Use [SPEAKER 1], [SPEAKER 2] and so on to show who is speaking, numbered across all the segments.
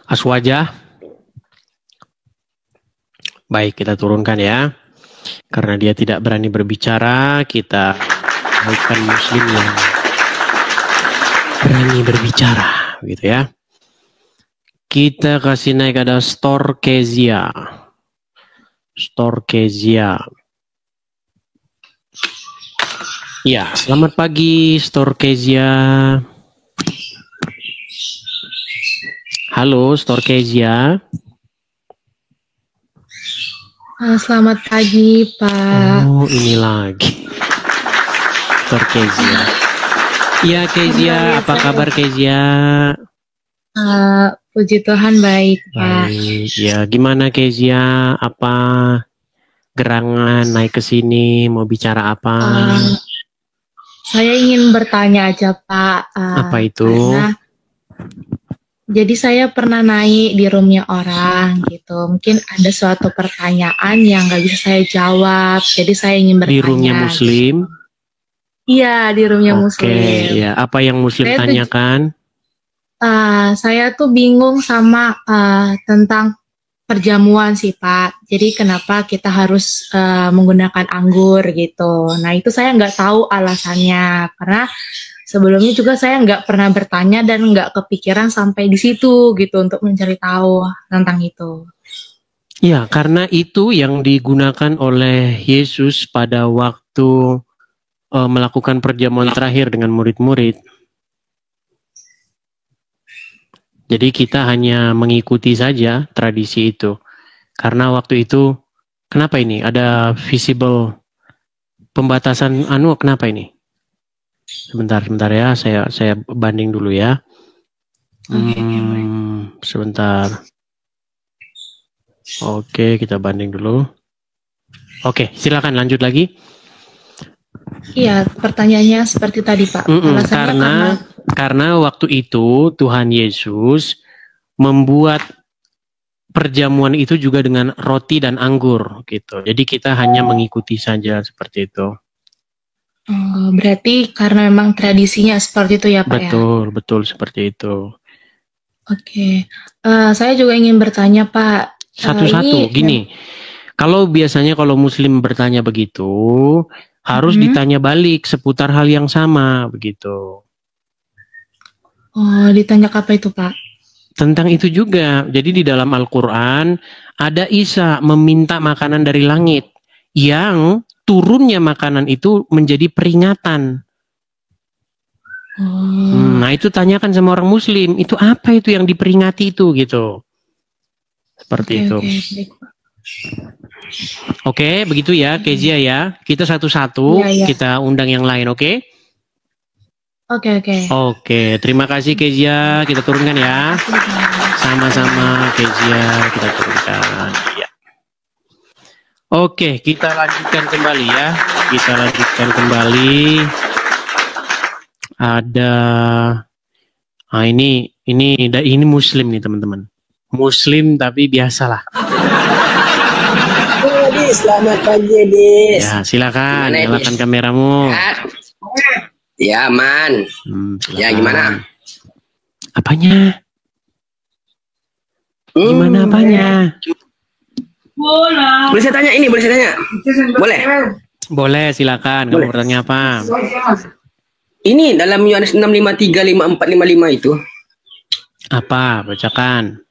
[SPEAKER 1] Aswajah. Baik, kita turunkan ya. Karena dia tidak berani berbicara, kita bukan muslim yang berani berbicara, gitu ya. Kita kasih naik ada Storkezia. Storkezia. Ya, selamat pagi Storkezia. Halo Storkezia.
[SPEAKER 2] Selamat pagi, Pak.
[SPEAKER 1] Oh, ini lagi. Kezia. Iya, Kezia. Apa kabar, Kezia?
[SPEAKER 2] Puji Tuhan baik, Pak.
[SPEAKER 1] Baik. Ya, gimana, Kezia? Apa gerangan naik ke sini? Mau bicara apa?
[SPEAKER 2] Saya ingin bertanya aja, Pak.
[SPEAKER 1] Apa itu?
[SPEAKER 2] Jadi saya pernah naik di roomnya orang gitu. Mungkin ada suatu pertanyaan yang nggak bisa saya jawab. Jadi saya ingin bertanya.
[SPEAKER 1] Di roomnya Muslim?
[SPEAKER 2] Iya, di roomnya Muslim.
[SPEAKER 1] Oke, ya. Apa yang Muslim tanyakan?
[SPEAKER 2] Saya tuh bingung sama tentang perjamuan sih, Pak. Jadi kenapa kita harus menggunakan anggur gitu. Nah, itu saya nggak tahu alasannya. Karena sebelumnya juga saya nggak pernah bertanya dan nggak kepikiran sampai di situ gitu untuk mencari tahu tentang itu.
[SPEAKER 1] Ya, karena itu yang digunakan oleh Yesus pada waktu melakukan perjamuan terakhir dengan murid-murid. Jadi kita hanya mengikuti saja tradisi itu. Karena waktu itu, kenapa ini? Ada visible pembatasan kenapa ini? Sebentar ya, saya banding dulu ya. Sebentar. Oke, kita banding dulu. Oke, silakan lanjut lagi.
[SPEAKER 2] Iya, pertanyaannya seperti tadi, Pak.
[SPEAKER 1] Karena waktu itu Tuhan Yesus membuat perjamuan itu juga dengan roti dan anggur gitu. Jadi kita hanya mengikuti saja seperti itu.
[SPEAKER 2] Berarti karena memang tradisinya seperti itu ya, Pak?
[SPEAKER 1] Betul seperti itu.
[SPEAKER 2] Oke. Saya juga ingin bertanya, Pak.
[SPEAKER 1] Satu-satu, gini. Kalau biasanya kalau Muslim bertanya begitu, harus ditanya balik seputar hal yang sama, begitu.
[SPEAKER 2] Oh, ditanya apa itu, Pak?
[SPEAKER 1] Tentang itu juga. Jadi di dalam Al-Quran, ada Isa meminta makanan dari langit, yang turunnya makanan itu menjadi peringatan. Nah, itu tanyakan sama orang Muslim, itu apa itu yang diperingati itu, gitu. Seperti itu. Oke, begitu ya, Kezia ya. Kita satu-satu, kita undang yang lain, oke? Oke, terima kasih Kezia. Kita turunkan ya. Sama-sama Kezia, kita turunkan. Ya. Oke, kita lanjutkan kembali ya. Kita lanjutkan kembali. Ada, ini Muslim nih teman-teman. Muslim tapi biasalah.
[SPEAKER 3] Selamat pagi, Dis.
[SPEAKER 1] Ya, silakan, nyalakan kameramu.
[SPEAKER 3] Ya, aman. Ya, gimana?
[SPEAKER 1] Apanya? Gimana apanya?
[SPEAKER 3] Boleh saya tanya ini? Boleh saya tanya? Boleh?
[SPEAKER 1] Boleh, silakan. Kamu bertanya apa?
[SPEAKER 3] Ini dalam Yohanes 6:53-54-55 itu.
[SPEAKER 1] Apa? Bacakan.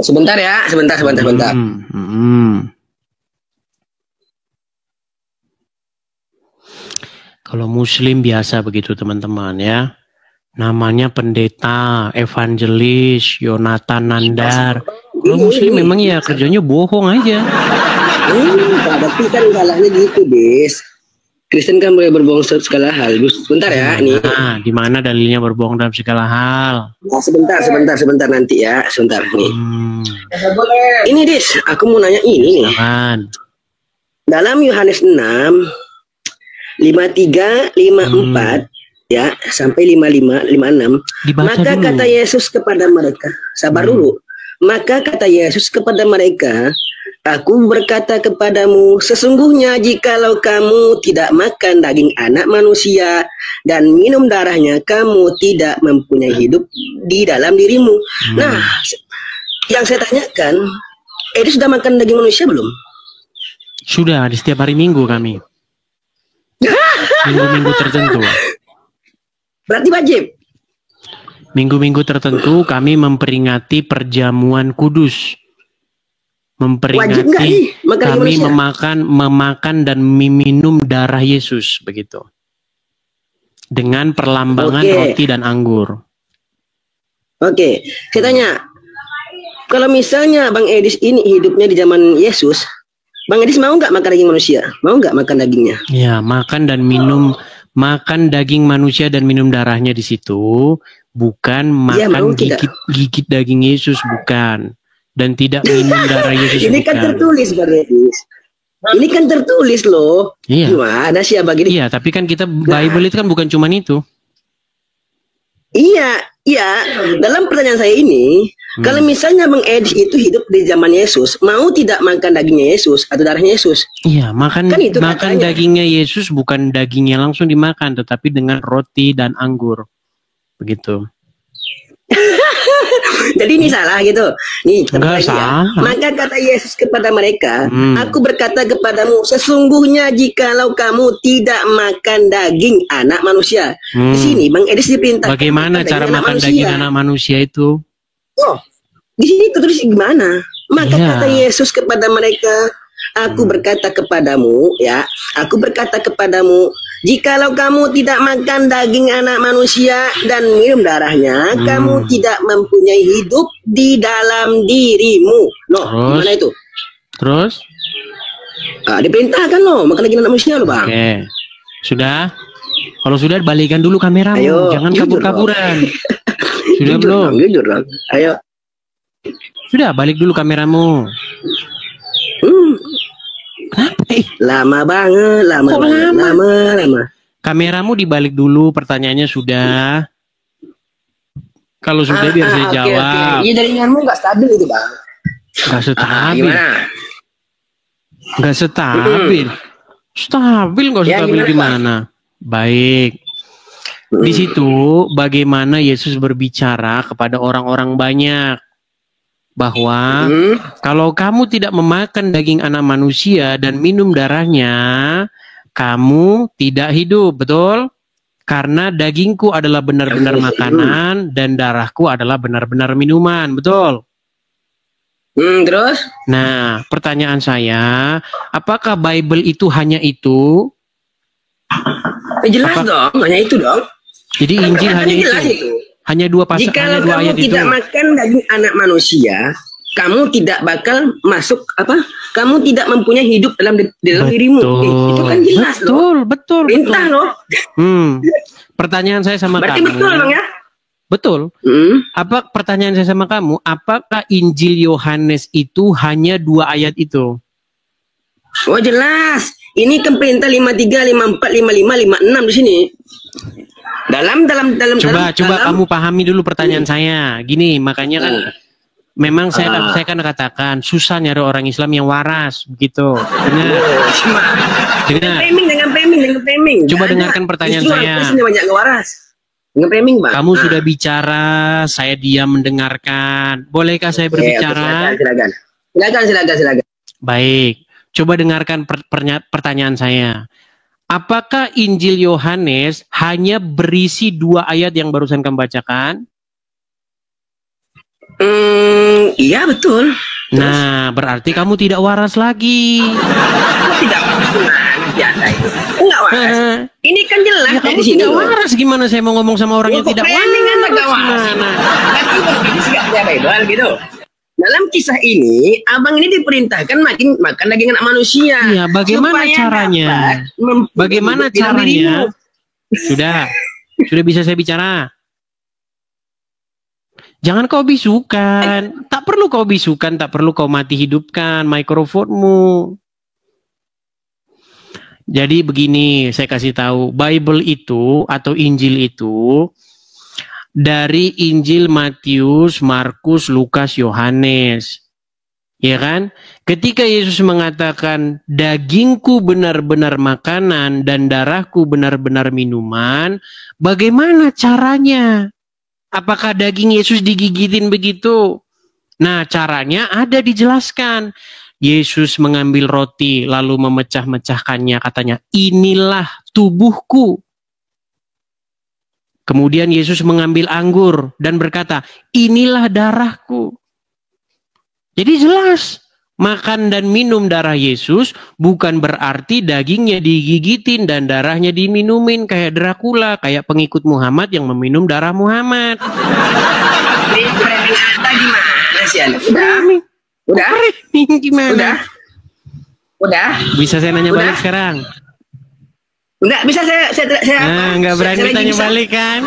[SPEAKER 3] Sebentar ya, sebentar.
[SPEAKER 1] Kalau Muslim biasa begitu teman-teman ya. Namanya pendeta, evangelis, Yonatan Nandar. Kalau Muslim memang ya kerjanya bohong aja.
[SPEAKER 3] Tapi kan salahnya gitu, Bis. Kristen kan boleh berbohong segala hal. Sebentar ya, ini.
[SPEAKER 1] Nah, di mana dalilnya berbohong dalam segala hal?
[SPEAKER 3] Nah, sebentar nanti ya, sebentar nih. Ini, Dis, aku mau nanya ini nih. Dalam Yohanes 6:53-54 ya sampai 55-56, maka dulu. Kata Yesus kepada mereka, sabar dulu. Maka kata Yesus kepada mereka, aku berkata kepadamu, sesungguhnya jikalau kamu tidak makan daging anak manusia dan minum darahnya, kamu tidak mempunyai hidup di dalam dirimu. Nah, yang saya tanyakan, Edi sudah makan daging manusia belum?
[SPEAKER 1] Sudah, di setiap hari Minggu kami. Minggu-minggu tertentu.
[SPEAKER 3] Berarti wajib.
[SPEAKER 1] Minggu-minggu tertentu kami memperingati perjamuan kudus. Memperingati kami memakan dan meminum darah Yesus, begitu. Dengan perlambangan roti dan anggur.
[SPEAKER 3] Oke, saya tanya, kalau misalnya Bang Edis ini hidupnya di zaman Yesus, Bang Edis mau nggak makan daging manusia? Mau nggak makan dagingnya?
[SPEAKER 1] Ya, makan dan minum, makan daging manusia dan minum darahnya di situ, bukan makan gigit daging Yesus, bukan. Dan tidak minum darah Yesus.
[SPEAKER 3] Ini kan tertulis, Bang Edis. Ini kan tertulis loh.
[SPEAKER 1] Iya.
[SPEAKER 3] Gimana sih Abang ini?
[SPEAKER 1] Iya, tapi kan kita Bible itu kan bukan cuma itu.
[SPEAKER 3] Iya. Dalam pertanyaan saya ini, kalau misalnya Bang Edis itu hidup di zaman Yesus, mau tidak makan dagingnya Yesus atau darahnya Yesus?
[SPEAKER 1] Iya, makan dagingnya Yesus, bukan dagingnya langsung dimakan, tetapi dengan roti dan anggur. Begitu.
[SPEAKER 3] Jadi ini salah gitu. Nih,
[SPEAKER 1] enggak salah.
[SPEAKER 3] Maka kata Yesus kepada mereka, aku berkata kepadamu, sesungguhnya jikalau kamu tidak makan daging anak manusia. Di sini Bang Edis diperintahkan.
[SPEAKER 1] Bagaimana cara makan daging anak manusia itu?
[SPEAKER 3] Oh, di sini tertulis gimana? Maka kata Yesus kepada mereka, aku berkata kepadamu, aku berkata kepadamu, jikalau kamu tidak makan daging anak manusia dan minum darahnya, kamu tidak mempunyai hidup di dalam dirimu. Gimana itu?
[SPEAKER 1] Terus?
[SPEAKER 3] Diperintahkan makan daging anak manusia Bang.
[SPEAKER 1] Oke. Sudah? Kalau sudah, balikan dulu kameramu.
[SPEAKER 3] Ayo,
[SPEAKER 1] jangan kabur-kaburan. Sudah
[SPEAKER 3] jujur,
[SPEAKER 1] belum?
[SPEAKER 3] Jujur dong. Ayo.
[SPEAKER 1] Sudah, balik dulu kameramu.
[SPEAKER 3] Lama banget, lama.
[SPEAKER 1] Kameramu dibalik dulu, pertanyaannya sudah. Kalau sudah biar saya jawab.
[SPEAKER 3] Iya, jaringanmu nggak stabil itu Bang.
[SPEAKER 1] Nggak stabil.
[SPEAKER 3] Gimana?
[SPEAKER 1] Nggak stabil. Stabil nggak stabil gimana? Baik. Di situ bagaimana Yesus berbicara kepada orang-orang banyak. Bahwa kalau kamu tidak memakan daging anak manusia dan minum darahnya, kamu tidak hidup, betul? Karena dagingku adalah benar-benar makanan dan darahku adalah benar-benar minuman, betul?
[SPEAKER 3] Terus?
[SPEAKER 1] Nah, pertanyaan saya, apakah Bible itu hanya itu?
[SPEAKER 3] Jelas dong, hanya itu dong.
[SPEAKER 1] Jadi Injil hanya itu. Hanya dua pasal, hanya dua ayat itu.
[SPEAKER 3] Jika kamu tidak makan daging anak manusia, kamu tidak bakal masuk Kamu tidak mempunyai hidup dalam dirimu. Itu kan jelas loh.
[SPEAKER 1] Betul.
[SPEAKER 3] Perintah loh.
[SPEAKER 1] Pertanyaan saya sama
[SPEAKER 3] Berarti
[SPEAKER 1] kamu.
[SPEAKER 3] Betul Bang ya?
[SPEAKER 1] Betul. Pertanyaan saya sama kamu, apakah Injil Yohanes itu hanya 2 ayat itu?
[SPEAKER 3] Oh jelas. Ini kan perintah 53, 54, 55, 56 di sini. Dalam
[SPEAKER 1] Coba kamu pahami dulu pertanyaan saya. Gini, makanya kan memang saya kan katakan susah nyari orang Islam yang waras, begitu. Dengar. Dengan framing. Coba dengarkan pertanyaan saya.
[SPEAKER 3] Banyak waras. Dengan framing, Bang.
[SPEAKER 1] Kamu sudah bicara, saya diam mendengarkan. Bolehkah saya berbicara?
[SPEAKER 3] Silakan.
[SPEAKER 1] Baik. Coba dengarkan pertanyaan saya. Apakah Injil Yohanes hanya berisi 2 ayat yang barusan kamu bacakan?
[SPEAKER 3] Iya betul.
[SPEAKER 1] Nah, berarti kamu tidak waras lagi.
[SPEAKER 3] Tidak waras. Enggak waras. Ini kan jelas
[SPEAKER 1] ya, kamu tidak waras. Gimana saya mau ngomong sama orang yang tidak waras?
[SPEAKER 3] Gimana? Gitu. Dalam kisah ini, abang ini diperintahkan makan daging anak manusia.
[SPEAKER 1] Iya, bagaimana caranya? Bagaimana caranya? Sudah bisa saya bicara. Jangan kau bisukan. Tak perlu kau bisukan, tak perlu kau mati hidupkan mikrofonmu. Jadi begini, saya kasih tahu, Bible itu atau Injil itu dari Injil Matius, Markus, Lukas, Yohanes. Ya kan? Ketika Yesus mengatakan dagingku benar-benar makanan dan darahku benar-benar minuman, bagaimana caranya? Apakah daging Yesus digigitin begitu? Nah, caranya ada dijelaskan. Yesus mengambil roti lalu memecah-mecahkannya, katanya, inilah tubuhku. Kemudian Yesus mengambil anggur dan berkata, inilah darahku. Jadi jelas, makan dan minum darah Yesus bukan berarti dagingnya digigitin dan darahnya diminumin kayak Dracula, kayak pengikut Muhammad yang meminum darah Muhammad.
[SPEAKER 3] Gimana sih Anda? Udah?
[SPEAKER 1] Gimana?
[SPEAKER 3] Udah?
[SPEAKER 1] Bisa saya nanya balik sekarang?
[SPEAKER 3] Enggak bisa saya
[SPEAKER 1] nggak berani tanya balik kan?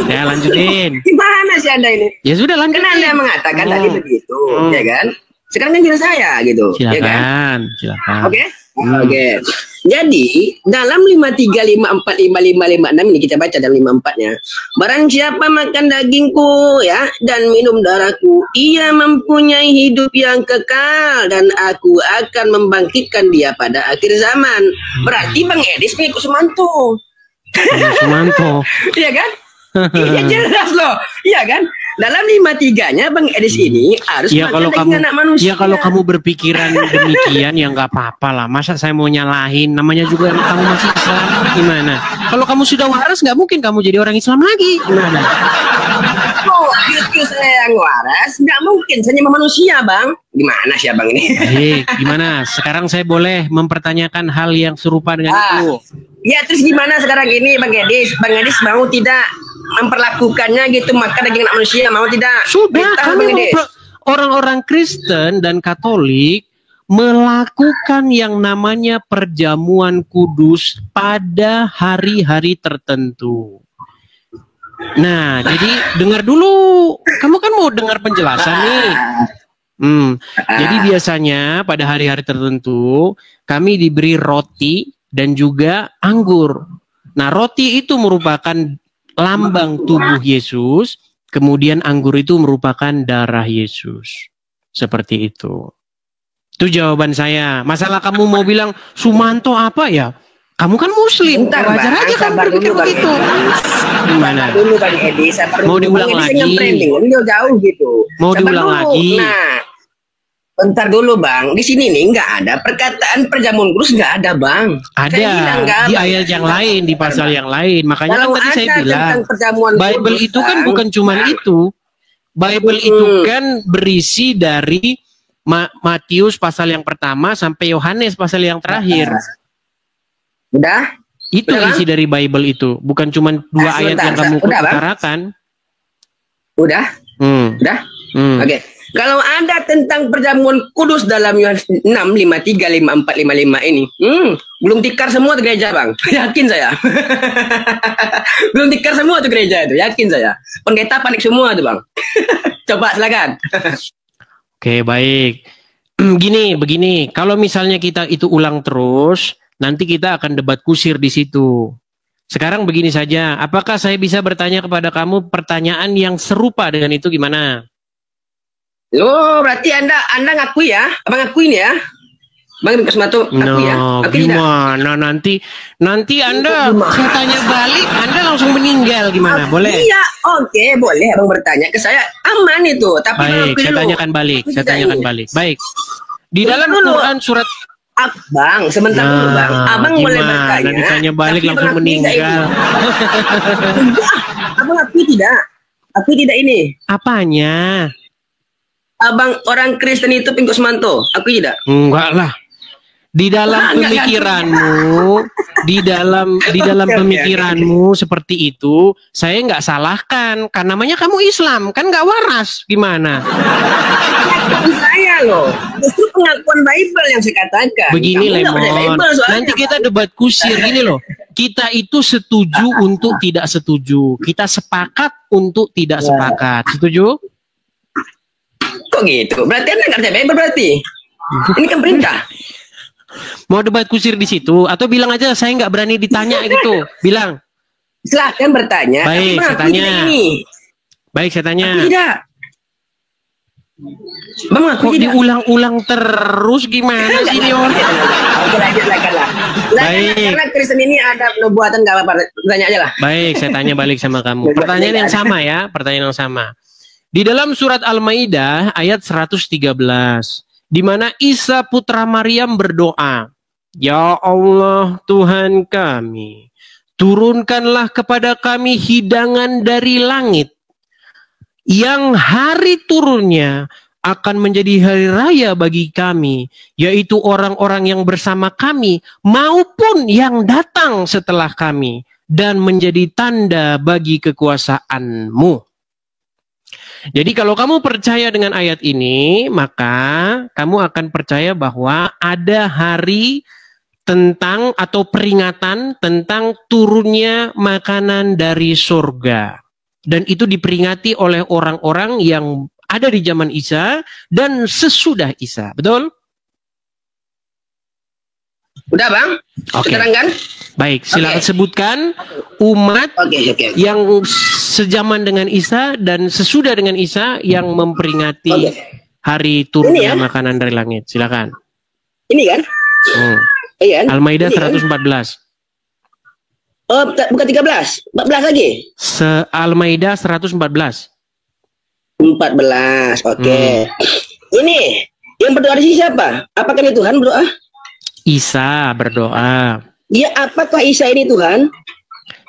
[SPEAKER 1] Ya lanjutin.
[SPEAKER 3] Gimana sih Anda ini?
[SPEAKER 1] Ya sudah lanjutin.
[SPEAKER 3] Kan Anda mengatakan tadi begitu, ya kan? Sekarang kan jelas saya gitu,
[SPEAKER 1] silakan,
[SPEAKER 3] ya kan?
[SPEAKER 1] Silakan.
[SPEAKER 3] Oke. Jadi dalam 53545556 ini kita baca dalam 54-nya. Barang siapa makan dagingku ya dan minum darahku, ia mempunyai hidup yang kekal dan aku akan membangkitkan dia pada akhir zaman. Berarti Bang Edis pengikut Sumanto.
[SPEAKER 1] Sumanto.
[SPEAKER 3] Iya kan? Iya jelas loh. Iya kan? Dalam 53-nya Bang Edis ini harus
[SPEAKER 1] makan
[SPEAKER 3] daging anak manusia.
[SPEAKER 1] Ya kalau kamu berpikiran demikian ya nggak apa-apa lah. Masa saya mau nyalahin? Namanya juga kamu masih Islam. Gimana? Kalau kamu sudah waras nggak mungkin kamu jadi orang Islam lagi. Gimana?
[SPEAKER 3] Oh, itu saya yang waras. Nggak mungkin. Saya manusia Bang. Gimana sih Bang ini?
[SPEAKER 1] Gimana? Sekarang saya boleh mempertanyakan hal yang serupa dengan itu.
[SPEAKER 3] Ya terus gimana sekarang ini Bang Edis? Bang Edis mau tidak memperlakukannya gitu, maka daging anak manusia mau tidak?
[SPEAKER 1] Sudah, orang-orang Kristen dan Katolik melakukan yang namanya perjamuan kudus pada hari-hari tertentu. Nah, jadi dengar dulu. Kamu kan mau dengar penjelasan nih. Jadi biasanya pada hari-hari tertentu kami diberi roti dan juga anggur. Nah, roti itu merupakan lambang tubuh Yesus, kemudian anggur itu merupakan darah Yesus. Seperti itu. Itu jawaban saya. Masalah kamu mau bilang Sumanto apa ya? Kamu kan Muslim.
[SPEAKER 3] Bentar,
[SPEAKER 1] wajar aja kamu berpikir begitu. Gimana?
[SPEAKER 3] Dulu Bang Edi,
[SPEAKER 1] mau diulang lagi?
[SPEAKER 3] Jauh gitu.
[SPEAKER 1] Mau diulang lagi?
[SPEAKER 3] Nah, bentar dulu Bang, di sini nih nggak ada perkataan perjamuan kudus, nggak ada Bang.
[SPEAKER 1] Ada di ayat yang lain, di pasal yang lain. Makanya kan tadi saya bilang, Bible itu kan bukan cuman itu. Bible itu kan berisi dari Matius pasal yang pertama sampai Yohanes pasal yang terakhir.
[SPEAKER 3] Udah?
[SPEAKER 1] Itu isi dari Bible itu, bukan cuman dua ayat yang kamu utarakan.
[SPEAKER 3] Udah? Udah? Oke. Kalau ada tentang perjamuan kudus dalam Yohanes 6, 53, 54, 55 ini, belum tikar semua tuh gereja Bang, yakin saya. Belum tikar semua tuh gereja itu, yakin saya. Pendeta panik semua tuh Bang. Coba silakan.
[SPEAKER 1] Oke, baik. Begini, kalau misalnya kita itu ulang terus, nanti kita akan debat kusir di situ. Sekarang begini saja, apakah saya bisa bertanya kepada kamu pertanyaan yang serupa dengan itu gimana?
[SPEAKER 3] Loh, berarti Anda ngakui ya? Abang ngakui ini ya? Bang Sumanto ngakui ya?
[SPEAKER 1] Gimana nanti Anda saya tanya balik, Anda langsung meninggal gimana? Boleh?
[SPEAKER 3] Iya, oke, boleh Abang bertanya ke saya. Aman itu, tapi
[SPEAKER 1] baik, saya tanyakan balik. Baik. Di dalam Quran surat
[SPEAKER 3] Bang, sebentar dulu Bang. Abang boleh bertanya.
[SPEAKER 1] Ditanya balik langsung meninggal.
[SPEAKER 3] Abang ngakui tidak? Akui tidak ini?
[SPEAKER 1] Apanya?
[SPEAKER 3] Abang orang Kristen itu pengikut Sumanto, aku tidak?
[SPEAKER 1] Enggak lah. Di dalam pemikiranmu, di dalam pemikiranmu seperti itu, saya nggak salahkan. Kan namanya kamu Islam, kan nggak waras. Gimana?
[SPEAKER 3] Saya loh, justru pengakuan Bible yang saya katakan.
[SPEAKER 1] Begini Lemon, nanti kita debat kusir gini loh. Kita itu setuju untuk tidak setuju. Kita sepakat untuk tidak sepakat. Setuju?
[SPEAKER 3] Kok gitu? Berarti Anda nggak percaya Bible berarti? Ini kan perintah.
[SPEAKER 1] Mau debat kusir di situ atau bilang aja saya nggak berani ditanya gitu. Bilang.
[SPEAKER 3] Silahkan bertanya.
[SPEAKER 1] Baik, saya tanya. Baik, saya tanya.
[SPEAKER 3] Aku tidak.
[SPEAKER 1] Bang, kok diulang-ulang terus gimana sih ini orang?
[SPEAKER 3] Baik. Karena Kristen ini ada nubuatan nggak apa-apa. Tanya aja lah.
[SPEAKER 1] Baik, saya tanya balik sama kamu. Pertanyaan yang sama ya, pertanyaan yang sama. Di dalam surat Al-Maidah ayat 113, di mana Isa putra Maryam berdoa, "Ya Allah Tuhan kami, turunkanlah kepada kami hidangan dari langit, yang hari turunnya akan menjadi hari raya bagi kami, yaitu orang-orang yang bersama kami maupun yang datang setelah kami, dan menjadi tanda bagi kekuasaan-Mu." Jadi kalau kamu percaya dengan ayat ini, maka kamu akan percaya bahwa ada hari tentang atau peringatan tentang turunnya makanan dari surga. Dan itu diperingati oleh orang-orang yang ada di zaman Isa dan sesudah Isa. Betul?
[SPEAKER 3] Udah Bang?
[SPEAKER 1] Oke.
[SPEAKER 3] Terangkan?
[SPEAKER 1] Baik, silakan sebutkan umat yang sejaman dengan Isa dan sesudah dengan Isa yang memperingati hari turunnya makanan dari langit. Silakan.
[SPEAKER 3] Ini kan? Iya.
[SPEAKER 1] Al-Maidah 114.
[SPEAKER 3] Oh, bukan 13, 14 lagi.
[SPEAKER 1] Al-Maidah 114.
[SPEAKER 3] 14, oke. Ini yang berdoa di sini siapa? Apakah ini Tuhan berdoa?
[SPEAKER 1] Isa berdoa.
[SPEAKER 3] Ya, apakah Isa ini Tuhan?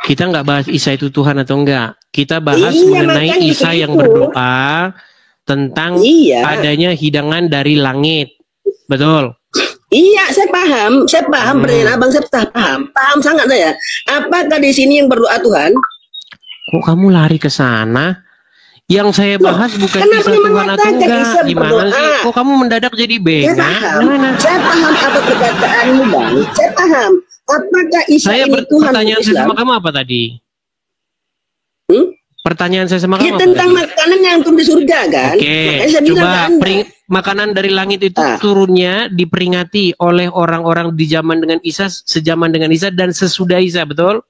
[SPEAKER 1] Kita nggak bahas Isa itu Tuhan atau enggak. Kita bahas mengenai Isa yang berdoa tentang adanya hidangan dari langit. Betul?
[SPEAKER 3] Iya, saya paham pertanyaan Abang, saya paham sangat saya. Apakah di sini yang berdoa Tuhan?
[SPEAKER 1] Kok kamu lari ke sana? Yang saya bahas bukan Isa Tuhan atau enggak. Gimana sih? Kok kamu mendadak jadi bengak?
[SPEAKER 3] Saya paham apa perkataanmu Bang. Saya paham. Apakah Isa ini Tuhan?
[SPEAKER 1] Pertanyaan saya sama kamu apa tadi? Pertanyaan saya sama kamu apa
[SPEAKER 3] tentang
[SPEAKER 1] tadi?
[SPEAKER 3] Makanan yang turun di surga kan?
[SPEAKER 1] Oke, coba makanan dari langit itu turunnya diperingati oleh orang-orang di zaman dengan Isa, sejaman dengan Isa dan sesudah Isa, betul?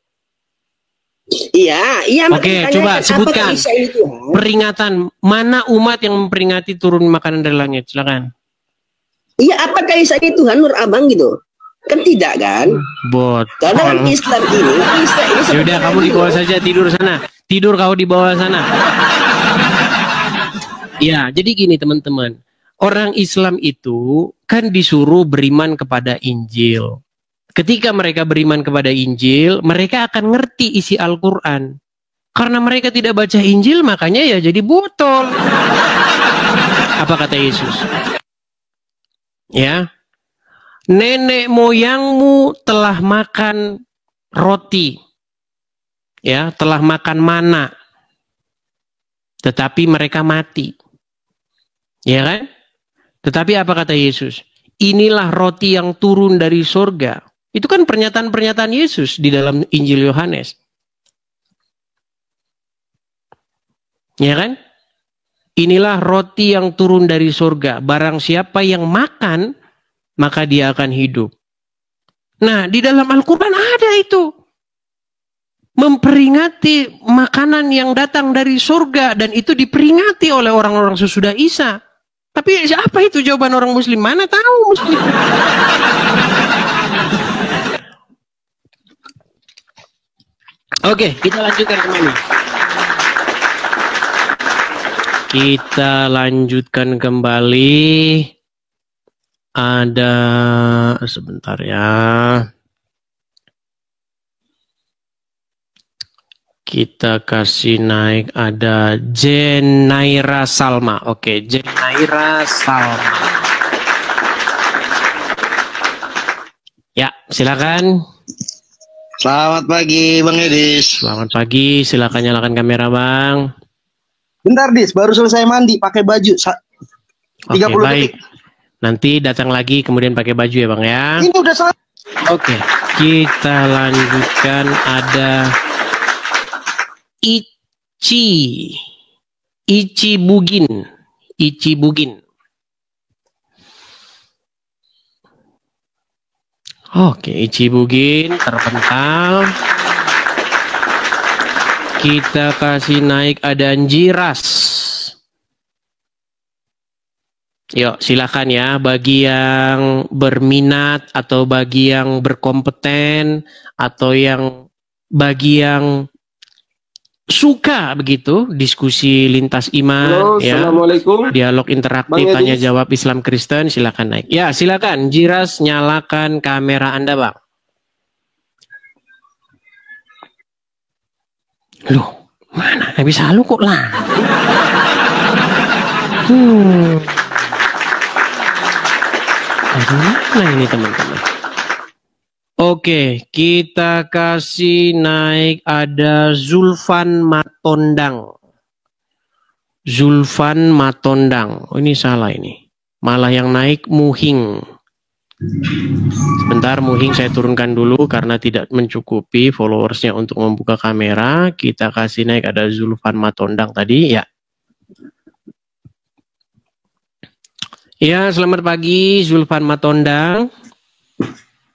[SPEAKER 3] Iya.
[SPEAKER 1] Oke, coba sebutkan peringatan mana umat yang memperingati turun makanan dari langit, silakan.
[SPEAKER 3] Iya, apakah Isa ini Tuhan menurut Abang gitu? Kan tidak kan? Karena kan Islam ini
[SPEAKER 1] Yaudah, kamu di bawah saja, tidur sana. Tidur kau di bawah sana. Ya, jadi gini teman-teman. Orang Islam itu kan disuruh beriman kepada Injil. Ketika mereka beriman kepada Injil, mereka akan ngerti isi Al-Quran. Karena mereka tidak baca Injil, makanya ya jadi botol. Apa kata Yesus? Ya, nenek moyangmu telah makan roti, ya, telah makan mana, tetapi mereka mati, ya kan? Tetapi apa kata Yesus? Inilah roti yang turun dari surga. Itu kan pernyataan-pernyataan Yesus di dalam Injil Yohanes, ya kan? Inilah roti yang turun dari surga. Barang siapa yang makan, maka dia akan hidup. Nah, di dalam Al-Quran ada itu. Memperingati makanan yang datang dari surga. Dan itu diperingati oleh orang-orang sesudah Isa. Tapi siapa itu jawaban orang Muslim? Mana tahu Muslim. Oke, kita lanjutkan kembali. Kita lanjutkan kembali. Ada sebentar ya. Kita kasih naik, ada Jenaira Salma. Oke, Jenaira Salma. Ya, silakan.
[SPEAKER 4] Selamat pagi Bang Edis.
[SPEAKER 1] Selamat pagi, silakan nyalakan kamera Bang.
[SPEAKER 4] Bentar Dis, baru selesai mandi pakai baju 30
[SPEAKER 1] baik.
[SPEAKER 4] detik.
[SPEAKER 1] Nanti datang lagi kemudian pakai baju ya Bang ya.
[SPEAKER 4] Ini udah selesai.
[SPEAKER 1] Oke, kita lanjutkan, ada Ichi Bugin. Oke, Ichi Bugin terpental. Kita kasih naik, ada Anjiras. Yuk, silakan ya, bagi yang berminat atau bagi yang berkompeten atau bagi yang suka begitu diskusi lintas iman.
[SPEAKER 5] Halo,
[SPEAKER 1] ya,
[SPEAKER 5] Assalamualaikum.
[SPEAKER 1] Dialog interaktif
[SPEAKER 5] Bang
[SPEAKER 1] tanya
[SPEAKER 5] Edis.
[SPEAKER 1] jawab Islam Kristen, silakan naik. Ya, silakan Jiras, nyalakan kamera Anda, Bang. Loh, mana? Nggak bisa lu kok lah. Mana ini teman-teman? Oke, kita kasih naik, ada Zulfan Matondang. Zulfan Matondang. Oh, ini salah ini. Malah yang naik Muhing. Sebentar, Muhing saya turunkan dulu karena tidak mencukupi followersnya untuk membuka kamera. Kita kasih naik, ada Zulfan Matondang tadi. Ya. Ya, selamat pagi Zulfan Matondang.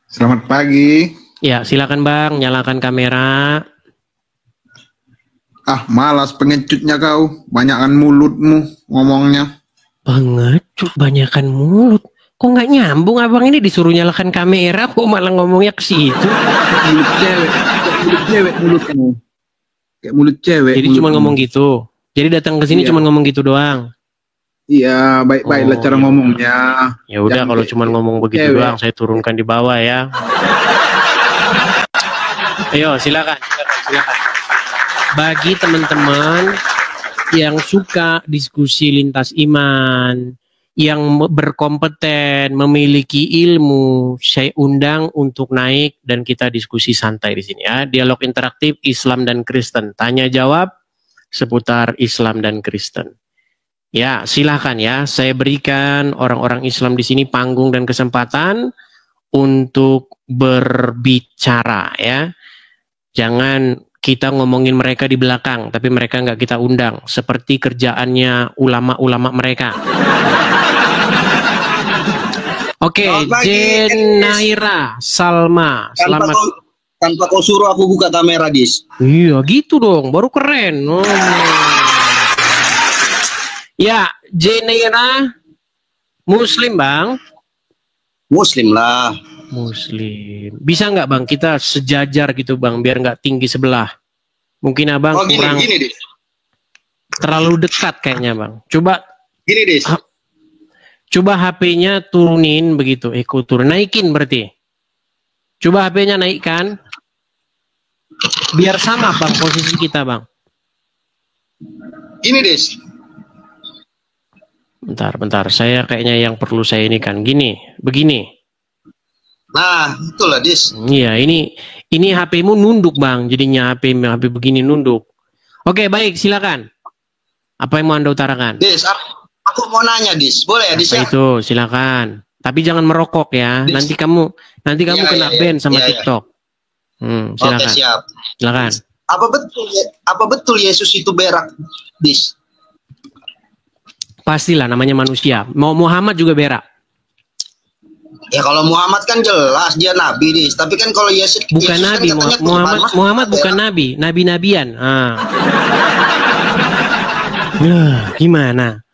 [SPEAKER 6] Selamat pagi.
[SPEAKER 1] Ya, silakan Bang, nyalakan kamera.
[SPEAKER 6] Ah, malas pengecutnya kau. Banyakan mulutmu ngomongnya.
[SPEAKER 1] Pengecut, banyakan mulut. Kok nggak nyambung abang ini disuruh nyalakan kamera, kok malah ngomongnya ke situ?
[SPEAKER 6] Mulut cewek. Mulut cewek mulutmu. Kayak mulut cewek.
[SPEAKER 1] Jadi cuma ngomong gitu. Jadi datang ke sini
[SPEAKER 6] Iya.
[SPEAKER 1] cuma ngomong gitu doang.
[SPEAKER 6] Iya, baik-baiklah
[SPEAKER 1] Oh,
[SPEAKER 6] cara
[SPEAKER 1] iya.
[SPEAKER 6] ngomongnya.
[SPEAKER 1] Ya udah,
[SPEAKER 6] Jangan
[SPEAKER 1] kalau
[SPEAKER 6] kayak
[SPEAKER 1] cuma ngomong begitu
[SPEAKER 6] cewek.
[SPEAKER 1] doang, saya turunkan di bawah ya. Ayo, silakan. Bagi teman-teman yang suka diskusi lintas iman, yang berkompeten, memiliki ilmu, saya undang untuk naik dan kita diskusi santai di sini ya. Dialog interaktif Islam dan Kristen. Tanya jawab seputar Islam dan Kristen. Ya, silahkan ya. Saya berikan orang-orang Islam di sini panggung dan kesempatan untuk berbicara ya. Jangan kita ngomongin mereka di belakang, tapi mereka nggak kita undang. Seperti kerjaannya ulama-ulama mereka. Oke,
[SPEAKER 4] Selamat pagi,
[SPEAKER 1] Jen Naira Salma. Selamat.
[SPEAKER 4] Tanpa kau suruh aku buka kamera, Dis.
[SPEAKER 1] Iya, gitu dong. Baru keren. Ya, Jenera Muslim Bang.
[SPEAKER 4] Muslim lah.
[SPEAKER 1] Muslim. Bisa nggak Bang kita sejajar gitu Bang, biar nggak tinggi sebelah. Mungkin Abang
[SPEAKER 4] Oh, gini,
[SPEAKER 1] kurang
[SPEAKER 4] Dis.
[SPEAKER 1] terlalu dekat kayaknya Bang. Coba
[SPEAKER 4] Gini, Dis.
[SPEAKER 1] coba HP-nya turunin begitu. Turun, naikin berarti. Coba HP-nya naikkan. Biar sama Bang posisi kita Bang.
[SPEAKER 4] Gini, Dis.
[SPEAKER 1] Bentar. Saya kayaknya yang perlu saya ini kan begini.
[SPEAKER 4] Nah, itulah, Dis.
[SPEAKER 1] Iya, ini HP-mu nunduk Bang. Jadinya HP begini nunduk. Oke, baik, silakan. Apa yang mau Anda utarakan?
[SPEAKER 4] Dis, aku mau nanya, Dis. Boleh ya, Dis?
[SPEAKER 1] Apa
[SPEAKER 4] Ya?
[SPEAKER 1] itu? Silakan. Tapi jangan merokok ya.
[SPEAKER 4] Dis.
[SPEAKER 1] Nanti kamu kena ban sama
[SPEAKER 4] Iya.
[SPEAKER 1] TikTok.
[SPEAKER 4] Oke,
[SPEAKER 1] Silakan.
[SPEAKER 4] siap.
[SPEAKER 1] Silakan.
[SPEAKER 4] Apa betul Yesus itu berak, Dis?
[SPEAKER 1] Pastilah namanya manusia. Mau Muhammad juga berak.
[SPEAKER 4] Ya kalau Muhammad kan jelas dia nabi, Dis. Tapi kan kalau Yesus
[SPEAKER 1] Bukan
[SPEAKER 4] Yesus
[SPEAKER 1] nabi,
[SPEAKER 4] kan katanya
[SPEAKER 1] Muhammad
[SPEAKER 4] Tuhan,
[SPEAKER 1] bukan nabi, nabi-nabian. Gimana?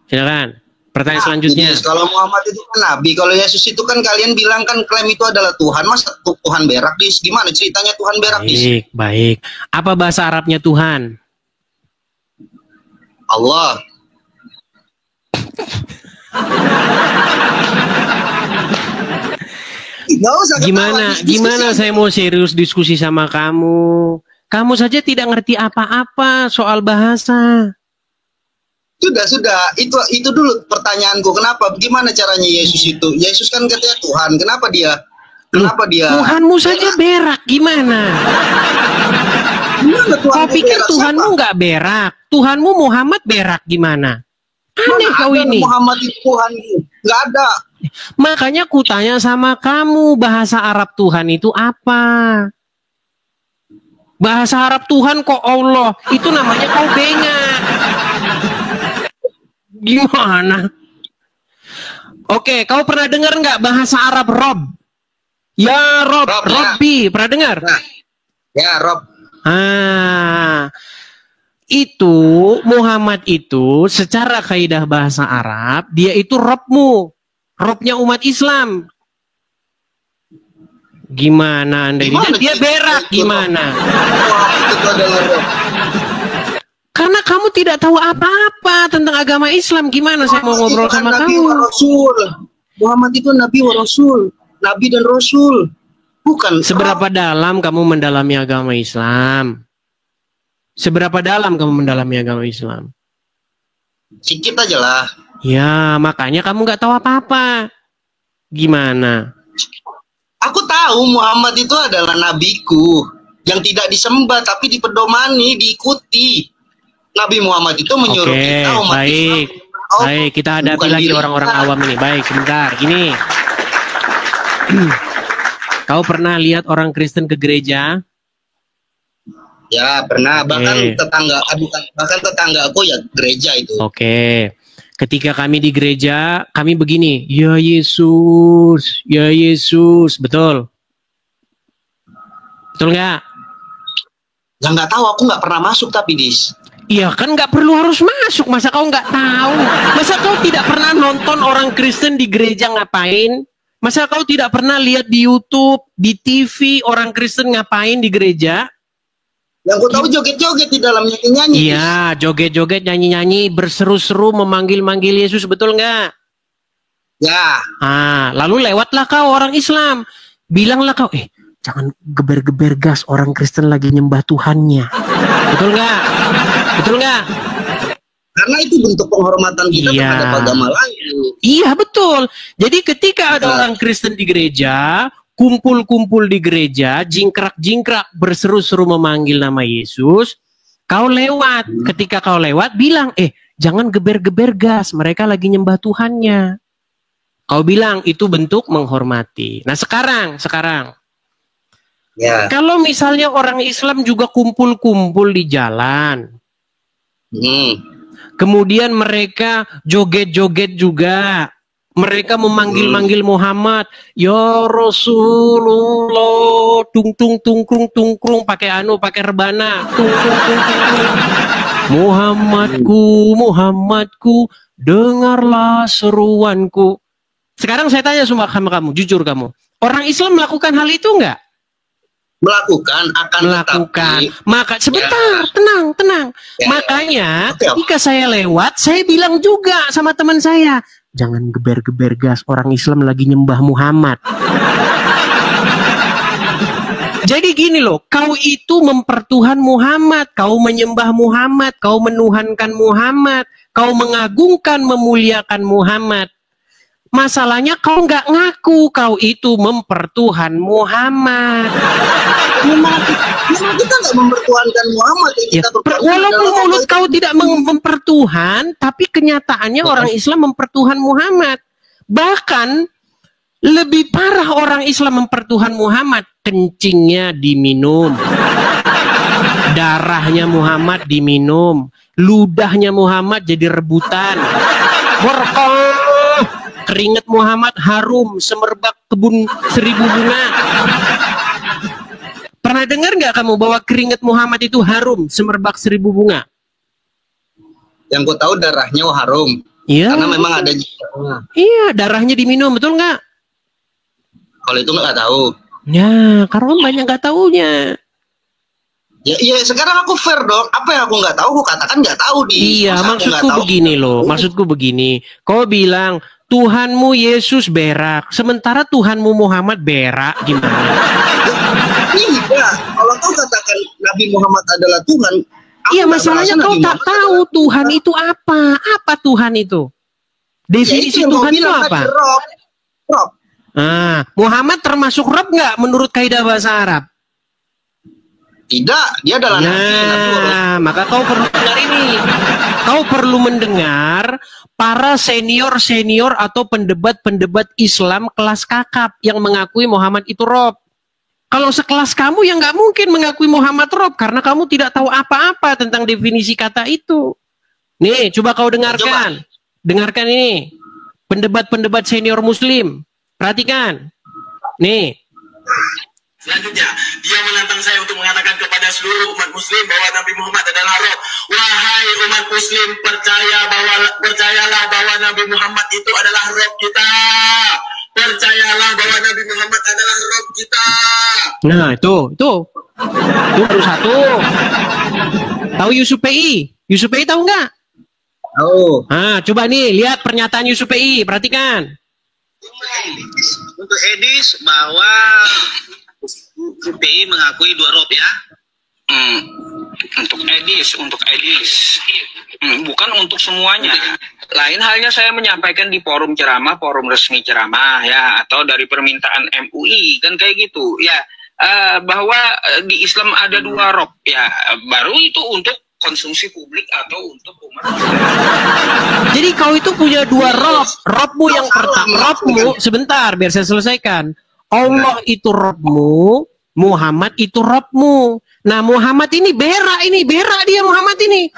[SPEAKER 1] Silakan. Pertanyaan selanjutnya.
[SPEAKER 4] Dis, kalau Muhammad itu kan nabi, kalau Yesus itu kan kalian bilang kan klaim itu adalah Tuhan. Masa Tuhan berak, Dis? Gimana ceritanya Tuhan berak, Dis?
[SPEAKER 1] Baik. Apa bahasa Arabnya Tuhan?
[SPEAKER 4] Allah.
[SPEAKER 1] Gimana saya mau serius diskusi sama kamu? Kamu saja tidak ngerti apa-apa soal bahasa.
[SPEAKER 4] Sudah. Itu dulu pertanyaanku. Kenapa? Bagaimana caranya Yesus itu? Yesus kan katanya Tuhan. Kenapa dia?
[SPEAKER 1] Tuhanmu saja berak. Gimana? Kau pikir Tuhanmu nggak berak? Tuhanmu Muhammad berak gimana? Aneh kau ini.
[SPEAKER 4] Muhammad itu Tuhan. Nggak ada.
[SPEAKER 1] Makanya ku tanya sama kamu, bahasa Arab Tuhan itu apa? Bahasa Arab Tuhan kok Allah, itu namanya kau bengak. Gimana? Oke, kau pernah dengar nggak bahasa Arab Rob? Ya Rob, Robbi, pernah dengar?
[SPEAKER 4] Ya Rob.
[SPEAKER 1] Itu Muhammad itu secara kaidah bahasa Arab, dia itu Robmu. Robnya umat Islam. Gimana Anda ini? Dan dia berak gimana?
[SPEAKER 4] Itu adalah roh.
[SPEAKER 1] Karena kamu tidak tahu apa-apa tentang agama Islam. Gimana saya mau ngobrol sama
[SPEAKER 4] Nabi
[SPEAKER 1] kamu?
[SPEAKER 4] wa Rasul. Muhammad itu Nabi wa Rasul. Nabi dan Rasul. Bukan.
[SPEAKER 1] Seberapa dalam kamu mendalami agama Islam? Seberapa dalam kamu mendalami agama Islam?
[SPEAKER 4] Sedikit aja lah.
[SPEAKER 1] Ya, makanya kamu nggak tahu apa-apa. Gimana?
[SPEAKER 4] Aku tahu Muhammad itu adalah nabiku yang tidak disembah tapi dipedomani, diikuti. Nabi Muhammad itu menyuruh kita umat
[SPEAKER 1] baik.
[SPEAKER 4] Islam.
[SPEAKER 1] Baik, kita hadapi lagi orang-orang awam ini. Baik, sebentar. Gini. Kau pernah lihat orang Kristen ke gereja?
[SPEAKER 4] Ya, pernah. Bahkan tetangga aku ya gereja itu.
[SPEAKER 1] Oke. Ketika kami di gereja, kami begini, ya Yesus, ya Yesus, betul? Betul nggak?
[SPEAKER 4] Ya nggak tahu, aku nggak pernah masuk tapi Dis.
[SPEAKER 1] Iya kan nggak perlu harus masuk, masa kau nggak tahu? Masa kau tidak pernah nonton orang Kristen di gereja ngapain? Masa kau tidak pernah lihat di YouTube, di TV orang Kristen ngapain di gereja?
[SPEAKER 4] Yang aku tahu joget-joget di dalam nyanyi-nyanyi.
[SPEAKER 1] Iya, joget-joget, nyanyi-nyanyi, berseru-seru, memanggil-manggil Yesus, betul nggak?
[SPEAKER 4] Ya.
[SPEAKER 1] Ah, lalu lewatlah kau orang Islam, bilanglah kau, jangan geber-geber gas, orang Kristen lagi nyembah Tuhannya, betul nggak? Betul nggak?
[SPEAKER 4] Karena itu bentuk penghormatan kita terhadap agama lain.
[SPEAKER 1] Iya betul. Jadi ketika ada orang Kristen di gereja, kumpul-kumpul di gereja, jingkrak-jingkrak, berseru-seru memanggil nama Yesus, kau lewat. Ketika kau lewat, bilang, jangan geber-geber gas, mereka lagi nyembah Tuhannya. Kau bilang itu bentuk menghormati. Nah sekarang.
[SPEAKER 4] Ya.
[SPEAKER 1] Kalau misalnya orang Islam juga kumpul-kumpul di jalan, kemudian mereka joget-joget juga. Mereka memanggil-manggil Muhammad, ya Rasulullah, tungkrung, pakai rebana, tungkrung. Muhammadku, dengarlah seruanku. Sekarang saya tanya sama kamu, jujur kamu, orang Islam melakukan hal itu enggak?
[SPEAKER 4] Melakukan.
[SPEAKER 1] Maka sebentar, tenang. Ya. Makanya ketika saya lewat, saya bilang juga sama teman saya, jangan geber-geber gas, orang Islam lagi nyembah Muhammad. Jadi gini loh, kau itu mempertuhan Muhammad, kau menyembah Muhammad, kau menuhankan Muhammad, kau mengagungkan, memuliakan Muhammad. Masalahnya kau nggak ngaku kau itu mempertuhan Muhammad.
[SPEAKER 4] Memang kita nggak mempertuhankan Muhammad.
[SPEAKER 1] Walaupun mulut kau tidak mempertuhan, tapi kenyataannya orang Islam mempertuhan Muhammad. Bahkan lebih parah orang Islam mempertuhan Muhammad, kencingnya diminum, darahnya Muhammad diminum, ludahnya Muhammad jadi rebutan, keringat Muhammad harum semerbak kebun 1000 bunga. Pernah dengar nggak kamu bahwa keringat Muhammad itu harum semerbak 1000 bunga?
[SPEAKER 4] Yang ku tahu darahnya harum.
[SPEAKER 1] Iya.
[SPEAKER 4] Karena memang ada.
[SPEAKER 1] Iya, darahnya diminum, betul nggak?
[SPEAKER 4] Kalau itu nggak tahu.
[SPEAKER 1] Ya, karena banyak nggak taunya.
[SPEAKER 4] Ya, sekarang aku fair dong. Apa yang aku nggak tahu, aku katakan nggak tahu di.
[SPEAKER 1] Iya, maksudku begini loh. Maksudku begini. Kau bilang Tuhanmu Yesus berak, sementara Tuhanmu Muhammad berak, gimana?
[SPEAKER 4] Iya, kalau kau katakan Nabi Muhammad adalah Tuhan.
[SPEAKER 1] Iya, masalahnya kau tak tahu Tuhan itu apa. Apa Tuhan itu? Definisi Tuhan itu apa?
[SPEAKER 4] Rob.
[SPEAKER 1] Nah, Muhammad termasuk Rob nggak menurut kaidah bahasa Arab?
[SPEAKER 4] Tidak, dia adalah Nabi.
[SPEAKER 1] Nah, maka kau perlu dengar ini. Kau perlu mendengar para senior atau pendebat Islam kelas kakap yang mengakui Muhammad itu Rob. Kalau sekelas kamu yang nggak mungkin mengakui Muhammad Rob karena kamu tidak tahu apa-apa tentang definisi kata itu. Nih, coba kau dengarkan. Dengarkan ini. Pendebat senior Muslim. Perhatikan. Nih.
[SPEAKER 5] Selanjutnya, dia menantang saya untuk mengatakan kepada seluruh umat Muslim bahwa Nabi Muhammad adalah Rob. Wahai umat Muslim, percayalah bahwa Nabi Muhammad itu adalah Rob kita. Percayalah bahwa Nabi Muhammad adalah Rob kita.
[SPEAKER 1] Nah, itu baru satu. Tahu Yusuf PI? Yusuf PI tahu nggak?
[SPEAKER 4] Tahu.
[SPEAKER 1] Nah, coba nih lihat pernyataan Yusuf PI, perhatikan.
[SPEAKER 5] Untuk Edis bahwa PI mengakui 2 rob ya. Untuk Edis, bukan untuk semuanya. Lain halnya saya menyampaikan di forum ceramah, forum resmi ceramah ya, atau dari permintaan MUI kan kayak gitu ya, bahwa di Islam ada 2 rob ya, baru itu untuk konsumsi publik atau untuk umat.
[SPEAKER 1] Jadi kau itu punya 2 rob. Robmu yang pertama, robmu sebentar biar saya selesaikan. Allah itu robmu, Muhammad itu robmu. Nah, Muhammad ini berak dia Muhammad ini.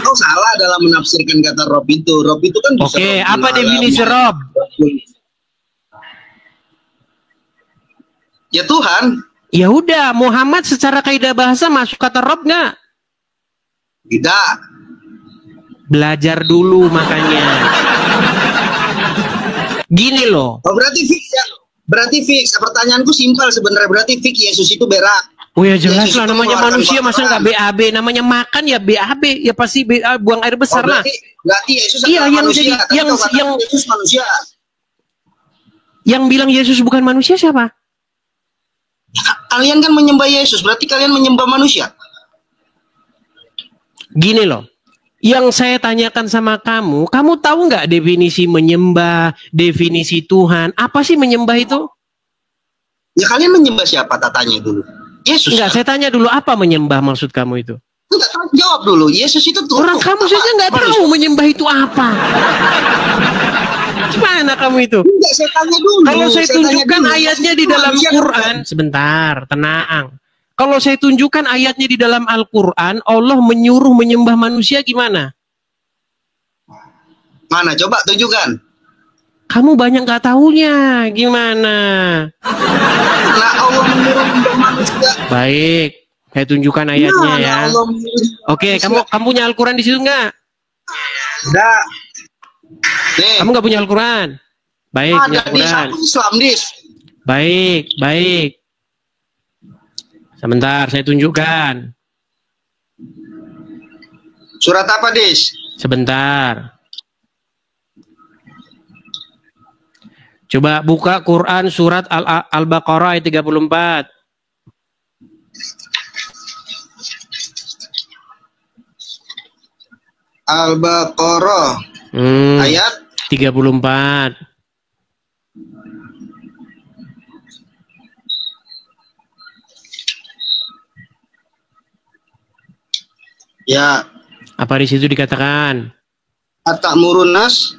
[SPEAKER 4] Kau salah dalam menafsirkan kata rob itu. Rob itu kan bisa.
[SPEAKER 1] Oke, apa definisi rob?
[SPEAKER 4] Ya Tuhan.
[SPEAKER 1] Ya udah, Muhammad secara kaidah bahasa masuk kata rob nggak?
[SPEAKER 4] Tidak.
[SPEAKER 1] Belajar dulu makanya. Gini loh.
[SPEAKER 4] Oh, berarti fix ya. Berarti fix. Pertanyaanku simpel sebenarnya. Berarti fix Yesus itu berak.
[SPEAKER 1] Oh ya jelas lah, namanya manusia masa nggak BAB, namanya makan ya BAB, ya pasti buang air besar lah.
[SPEAKER 4] Berarti Yesus
[SPEAKER 1] iya, yang
[SPEAKER 4] manusia.
[SPEAKER 1] Jadi yang
[SPEAKER 4] Yesus manusia.
[SPEAKER 1] Yang bilang Yesus bukan manusia siapa?
[SPEAKER 4] Kalian kan menyembah Yesus, berarti kalian menyembah manusia.
[SPEAKER 1] Gini loh, yang saya tanyakan sama kamu tahu nggak definisi menyembah, definisi Tuhan? Apa sih menyembah itu?
[SPEAKER 4] Ya kalian menyembah siapa? Tanya dulu. Yesus.
[SPEAKER 1] Enggak, saya tanya dulu apa menyembah maksud kamu itu?
[SPEAKER 4] Enggak, jawab dulu. Yesus itu Tuhan.
[SPEAKER 1] Orang kamu saja nggak tahu menyembah itu apa. Gimana kamu itu?
[SPEAKER 4] Enggak, saya tanya dulu.
[SPEAKER 1] Kalau saya tunjukkan ayatnya di dalam Quran, sebentar, tenang. Kalau saya tunjukkan ayatnya di dalam Al-Quran, Allah menyuruh menyembah manusia gimana?
[SPEAKER 4] Mana? Coba tunjukkan.
[SPEAKER 1] Kamu banyak nggak tahunya, gimana?
[SPEAKER 4] Nah, Allah menyuruh menyembah manusia.
[SPEAKER 1] Baik, saya tunjukkan ayatnya ya. Oke, kamu punya Al-Quran di situ nggak?
[SPEAKER 4] Enggak.
[SPEAKER 1] Kamu nggak punya Al-Quran? Baik, punya Al-Quran.
[SPEAKER 4] Islam, Dis.
[SPEAKER 1] Baik. Sebentar, saya tunjukkan.
[SPEAKER 4] Surat apa, Dis?
[SPEAKER 1] Sebentar. Coba buka Quran surat Al-Baqarah ayat 34.
[SPEAKER 4] Al-Baqarah ayat
[SPEAKER 1] 34.
[SPEAKER 4] Ya.
[SPEAKER 1] Apa di situ dikatakan?
[SPEAKER 4] At-ta'murun nas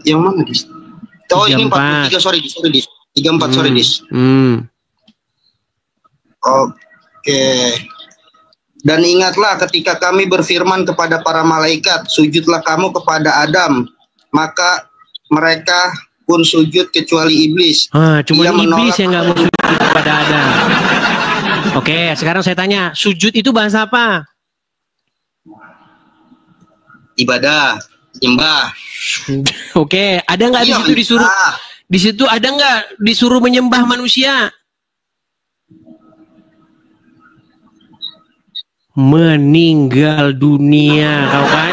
[SPEAKER 4] yang mana, Dis? Oh, ini 43, sorry Dis. 34, sorry Dis. Oke. Dan ingatlah ketika kami berfirman kepada para malaikat, sujudlah kamu kepada Adam, maka mereka pun sujud kecuali iblis.
[SPEAKER 1] Cuma iblis yang nggak mau sujud kepada Adam. Oke, sekarang saya tanya, sujud itu bahasa apa?
[SPEAKER 4] Ibadah, nyembah.
[SPEAKER 1] Oke, ada nggak di situ disuruh? Di situ ada nggak disuruh menyembah manusia? Meninggal dunia, kau kan?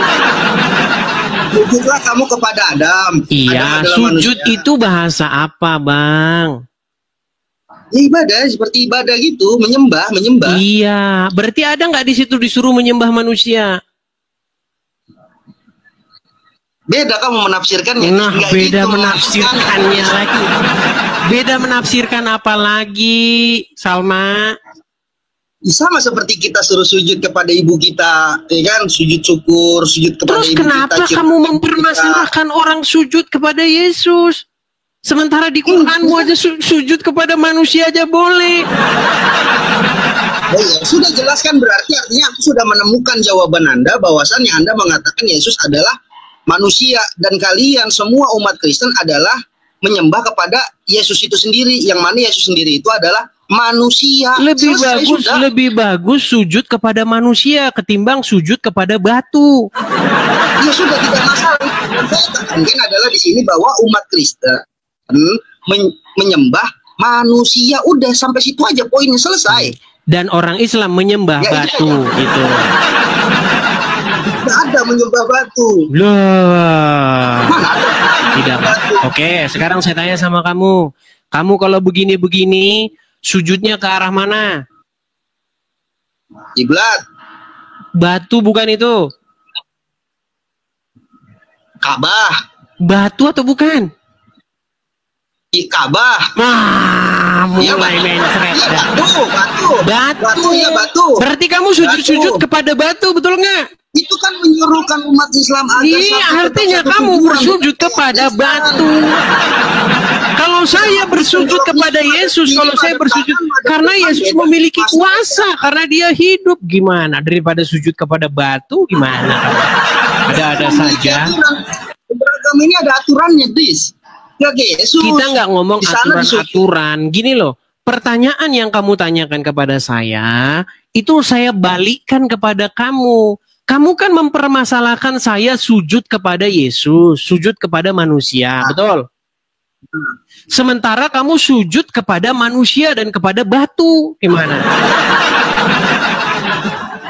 [SPEAKER 4] Sujudlah kamu kepada Adam.
[SPEAKER 1] Iya,
[SPEAKER 4] Adam
[SPEAKER 1] sujud
[SPEAKER 4] manusia.
[SPEAKER 1] itu bahasa apa, Bang?
[SPEAKER 4] Ya, ibadah, seperti ibadah gitu, menyembah.
[SPEAKER 1] Iya, berarti ada nggak di situ disuruh menyembah manusia?
[SPEAKER 4] Beda kamu menafsirkannya.
[SPEAKER 1] Nah, beda gitu, menafsirkannya lagi. Beda menafsirkan apa lagi, Salma?
[SPEAKER 4] Sama seperti kita suruh sujud kepada ibu kita, ya kan? Sujud syukur, sujud kepada
[SPEAKER 1] terus
[SPEAKER 4] ibu kita.
[SPEAKER 1] Terus kenapa kamu mempermasalahkan orang sujud kepada Yesus? Sementara di Quranmu aja sujud kepada manusia aja boleh.
[SPEAKER 4] Oh ya, sudah jelaskan, berarti artinya aku sudah menemukan jawaban Anda bahwasannya Anda mengatakan Yesus adalah manusia dan kalian semua umat Kristen adalah menyembah kepada Yesus itu sendiri, yang mana Yesus sendiri itu adalah manusia.
[SPEAKER 1] Lebih bagus sujud kepada manusia ketimbang sujud kepada batu.
[SPEAKER 4] Ya sudah, tidak masalah. Yang saya tekankan adalah di sini bahwa umat Kristen menyembah manusia. Udah sampai situ aja poinnya, selesai.
[SPEAKER 1] Dan orang Islam menyembah batu gitu.
[SPEAKER 4] Tidak ada menyembah batu.
[SPEAKER 1] Loh. Tidak. Oke, sekarang saya tanya sama kamu. Kamu kalau begini-begini, sujudnya ke arah mana?
[SPEAKER 4] Kiblat.
[SPEAKER 1] Batu bukan itu?
[SPEAKER 4] Ka'bah.
[SPEAKER 1] Batu atau bukan?
[SPEAKER 4] Ka'bah.
[SPEAKER 1] Mulai mencret.
[SPEAKER 4] Batu. Ya, batu.
[SPEAKER 1] Berarti kamu sujud-sujud kepada batu, betul nggak?
[SPEAKER 4] Itu kan menyuruhkan umat Islam agar
[SPEAKER 1] iya, artinya kamu bersujud kepada batu. Kalau saya bersujud kepada Yesus, kalau saya bersujud karena Yesus memiliki kuasa, karena dia hidup, gimana? Daripada sujud kepada batu, gimana? Ada saja.
[SPEAKER 4] Beragam ini ada aturannya, Dis. Yesus.
[SPEAKER 1] Kita nggak ngomong aturan-aturan. Gini loh, pertanyaan yang kamu tanyakan kepada saya, itu saya balikkan kepada kamu. Kamu kan mempermasalahkan saya sujud kepada Yesus, sujud kepada manusia, betul? Sementara kamu sujud kepada manusia dan kepada batu, gimana?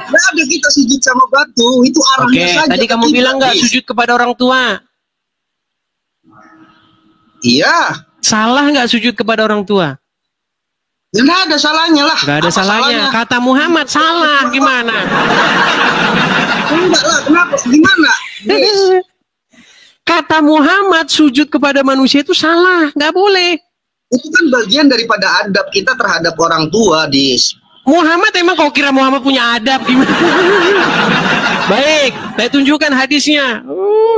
[SPEAKER 4] Nggak ada kita sujud sama batu, itu arahnya saja.
[SPEAKER 1] Tadi kamu bilang nggak sujud kepada orang tua.
[SPEAKER 4] Iya.
[SPEAKER 1] Salah nggak sujud kepada orang tua?
[SPEAKER 4] Nggak ada salahnya lah.
[SPEAKER 1] Nggak ada salahnya. Kata Muhammad salah, gimana?
[SPEAKER 4] Enggak lah, kenapa? Gimana?
[SPEAKER 1] Kata Muhammad sujud kepada manusia itu salah, nggak boleh.
[SPEAKER 4] Itu kan bagian daripada adab kita terhadap orang tua, Dis.
[SPEAKER 1] Muhammad emang kau kira Muhammad punya adab gimana? Baik, saya tunjukkan hadisnya.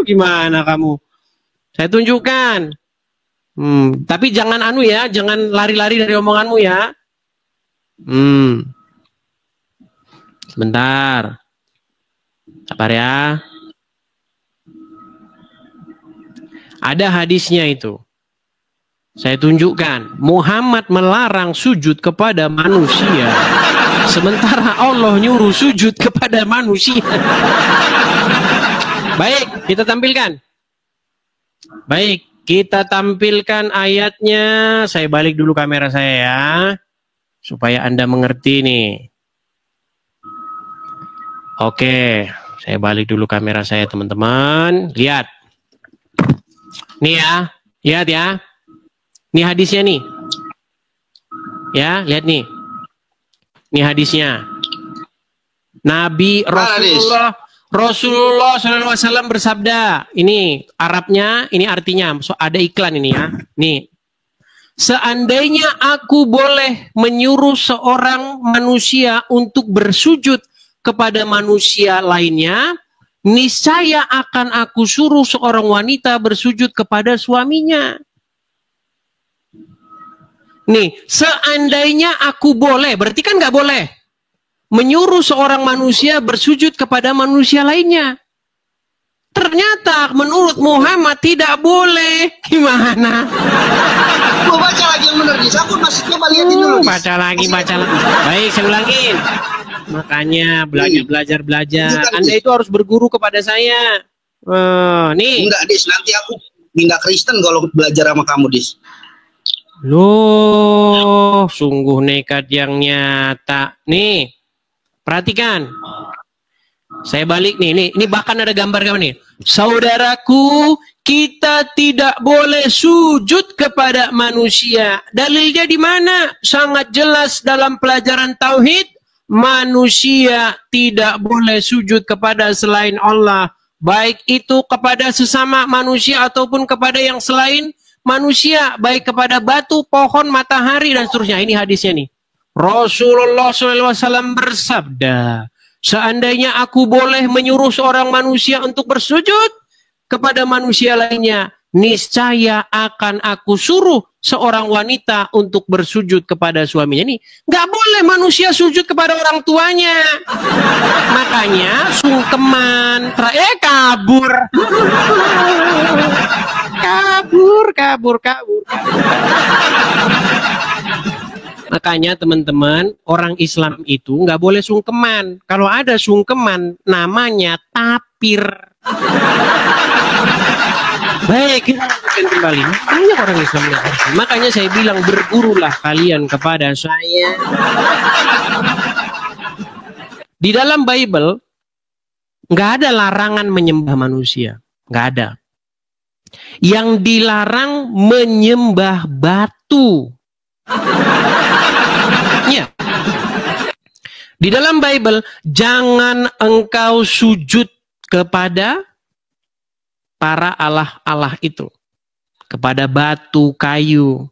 [SPEAKER 1] Gimana kamu? Saya tunjukkan. Tapi jangan jangan lari-lari dari omonganmu ya. Sebentar. Sabar ya. Ada hadisnya itu. Saya tunjukkan. Muhammad melarang sujud kepada manusia. Sementara Allah nyuruh sujud kepada manusia. Baik, kita tampilkan. Baik, kita tampilkan ayatnya. Saya balik dulu kamera saya ya. Supaya Anda mengerti nih. Oke, saya balik dulu kamera saya teman-teman. Lihat. Nih ya, lihat ya. Ini hadisnya nih. Ya, lihat nih. Ini hadisnya. Nabi Rasulullah SAW bersabda. Ini Arabnya, ini artinya. So, ada iklan ini ya. Nih. Seandainya aku boleh menyuruh seorang manusia untuk bersujud kepada manusia lainnya, niscaya akan aku suruh seorang wanita bersujud kepada suaminya. Nih, seandainya aku boleh, berarti kan nggak boleh menyuruh seorang manusia bersujud kepada manusia lainnya. Ternyata menurut Muhammad tidak boleh. Gimana?
[SPEAKER 4] Mau baca lagi yang benar, Dis. Aku masih coba lihatin dulu, Dis.
[SPEAKER 1] Baca lagi. Baik, saya ulangin. Makanya belajar. Anda itu harus berguru kepada saya. Nih.
[SPEAKER 4] Enggak, Dis. Nanti aku pindah Kristen kalau belajar sama kamu, Dis.
[SPEAKER 1] Loh, sungguh nekat yang nyata. Nih, perhatikan. Saya balik nih. Ini bahkan ada gambar nih. Saudaraku, kita tidak boleh sujud kepada manusia. Dalilnya di mana? Sangat jelas dalam pelajaran tauhid. Manusia tidak boleh sujud kepada selain Allah. Baik itu kepada sesama manusia ataupun kepada yang selain manusia. Baik kepada batu, pohon, matahari, dan seterusnya. Ini hadisnya nih. Rasulullah SAW bersabda, seandainya aku boleh menyuruh seorang manusia untuk bersujud kepada manusia lainnya, niscaya akan aku suruh seorang wanita untuk bersujud kepada suaminya. Nih, nggak boleh manusia sujud kepada orang tuanya. Makanya sungkeman, kabur. kabur. Makanya teman-teman, orang Islam itu nggak boleh sungkeman. Kalau ada sungkeman, namanya tapir. Baik, kita lanjutkan kembali. Banyak orang Islam yang ngerti. Makanya saya bilang bergurulah kalian kepada saya. Di dalam Bible nggak ada larangan menyembah manusia, nggak ada. Yang dilarang menyembah batu. Ya. Di dalam Bible jangan engkau sujud kepada para allah-allah itu, kepada batu, kayu,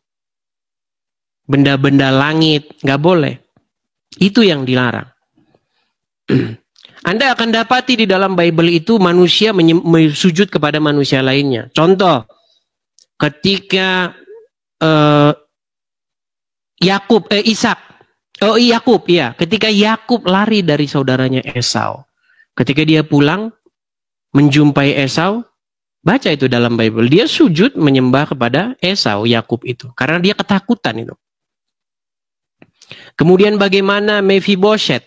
[SPEAKER 1] benda-benda langit, nggak boleh. Itu yang dilarang. Anda akan dapati di dalam Bible itu manusia sujud kepada manusia lainnya. Contoh, ketika ketika Yakub lari dari saudaranya Esau, ketika dia pulang menjumpai Esau, baca itu dalam Bible, dia sujud menyembah kepada Esau, Yakub itu, karena dia ketakutan itu. Kemudian bagaimana Mephibosheth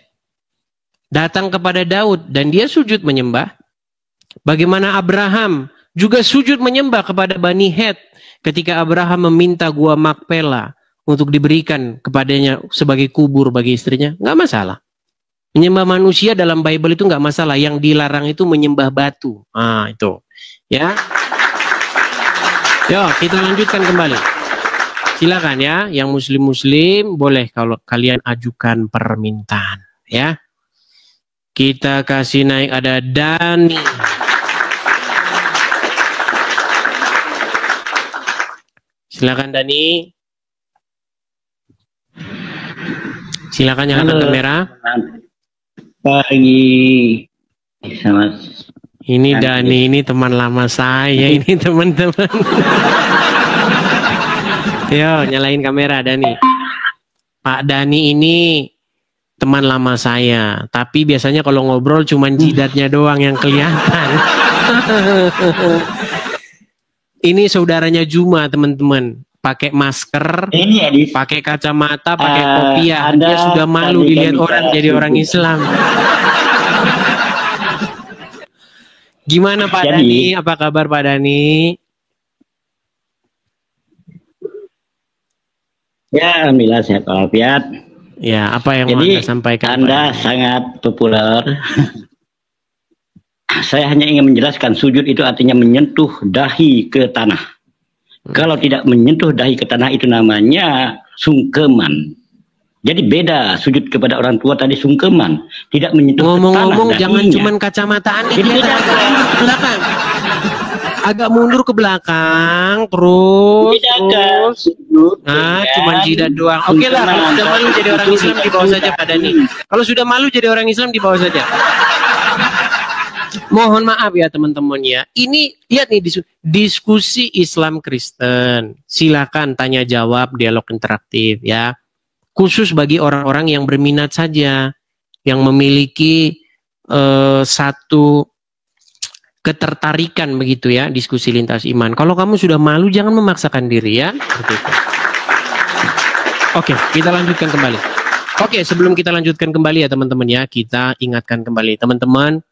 [SPEAKER 1] datang kepada Daud dan dia sujud menyembah. Bagaimana Abraham juga sujud menyembah kepada Bani Het ketika Abraham meminta gua Makpela untuk diberikan kepadanya sebagai kubur bagi istrinya. Nggak masalah. Menyembah manusia dalam Bible itu nggak masalah. Yang dilarang itu menyembah batu. Ah, itu. Ya. Yo, kita lanjutkan kembali. Silakan ya, yang muslim-muslim boleh kalau kalian ajukan permintaan. Ya. Kita kasih naik, ada Dani. Silakan Dani. Silakan nyalakan kamera.
[SPEAKER 7] Pagi. Selamat.
[SPEAKER 1] Ini Dani, ini teman lama saya, ini teman-teman. Yo, nyalain kamera Dani. Pak Dani ini teman lama saya, tapi biasanya kalau ngobrol cuman jidatnya doang yang kelihatan. Ini saudaranya Juma, teman-teman. Pakai masker, pakai kacamata, pakai kopiah. Dia sudah malu dilihat orang jadi orang Islam. Gimana Pak Dani? Apa kabar Pak Dani?
[SPEAKER 7] Ya, alhamdulillah sehat walafiat.
[SPEAKER 1] Ya, apa yang mau Anda sampaikan?
[SPEAKER 7] Anda sangat populer. Saya hanya ingin menjelaskan sujud itu artinya menyentuh dahi ke tanah. Kalau tidak menyentuh dahi ke tanah itu namanya sungkeman. Jadi beda sujud kepada orang tua tadi sungkeman, tidak menyentuh ke tanah.
[SPEAKER 1] Ngomong-ngomong jangan cuman kacamata Anda di belakang. Agak mundur ke belakang, terus. Nah, cuma jidat doang. Oke lah, kalau sudah malu jadi orang Islam di bawah saja Pak Dani. Kalau sudah malu jadi orang Islam di bawah saja. Mohon maaf ya teman-teman ya. Ini lihat nih diskusi Islam Kristen. Silakan tanya jawab, dialog interaktif ya. Khusus bagi orang-orang yang berminat saja, yang memiliki satu ketertarikan begitu ya, diskusi lintas iman. Kalau kamu sudah malu jangan memaksakan diri ya. Oke, kita lanjutkan kembali. Oke, sebelum kita lanjutkan kembali ya teman-teman ya, kita ingatkan kembali teman-teman,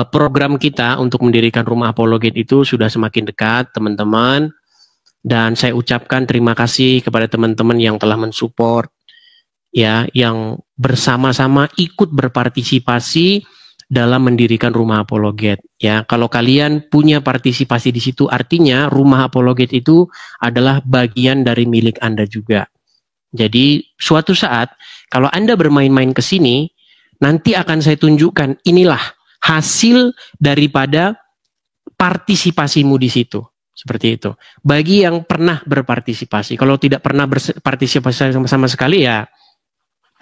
[SPEAKER 1] program kita untuk mendirikan rumah apologet itu sudah semakin dekat teman-teman, dan saya ucapkan terima kasih kepada teman-teman yang telah mensupport ya, yang bersama-sama ikut berpartisipasi dalam mendirikan rumah apologet ya. Kalau kalian punya partisipasi di situ, artinya rumah apologet itu adalah bagian dari milik Anda juga. Jadi suatu saat kalau Anda bermain-main ke sini, nanti akan saya tunjukkan inilah hasil daripada partisipasimu di situ. Seperti itu. Bagi yang pernah berpartisipasi, kalau tidak pernah berpartisipasi sama sekali ya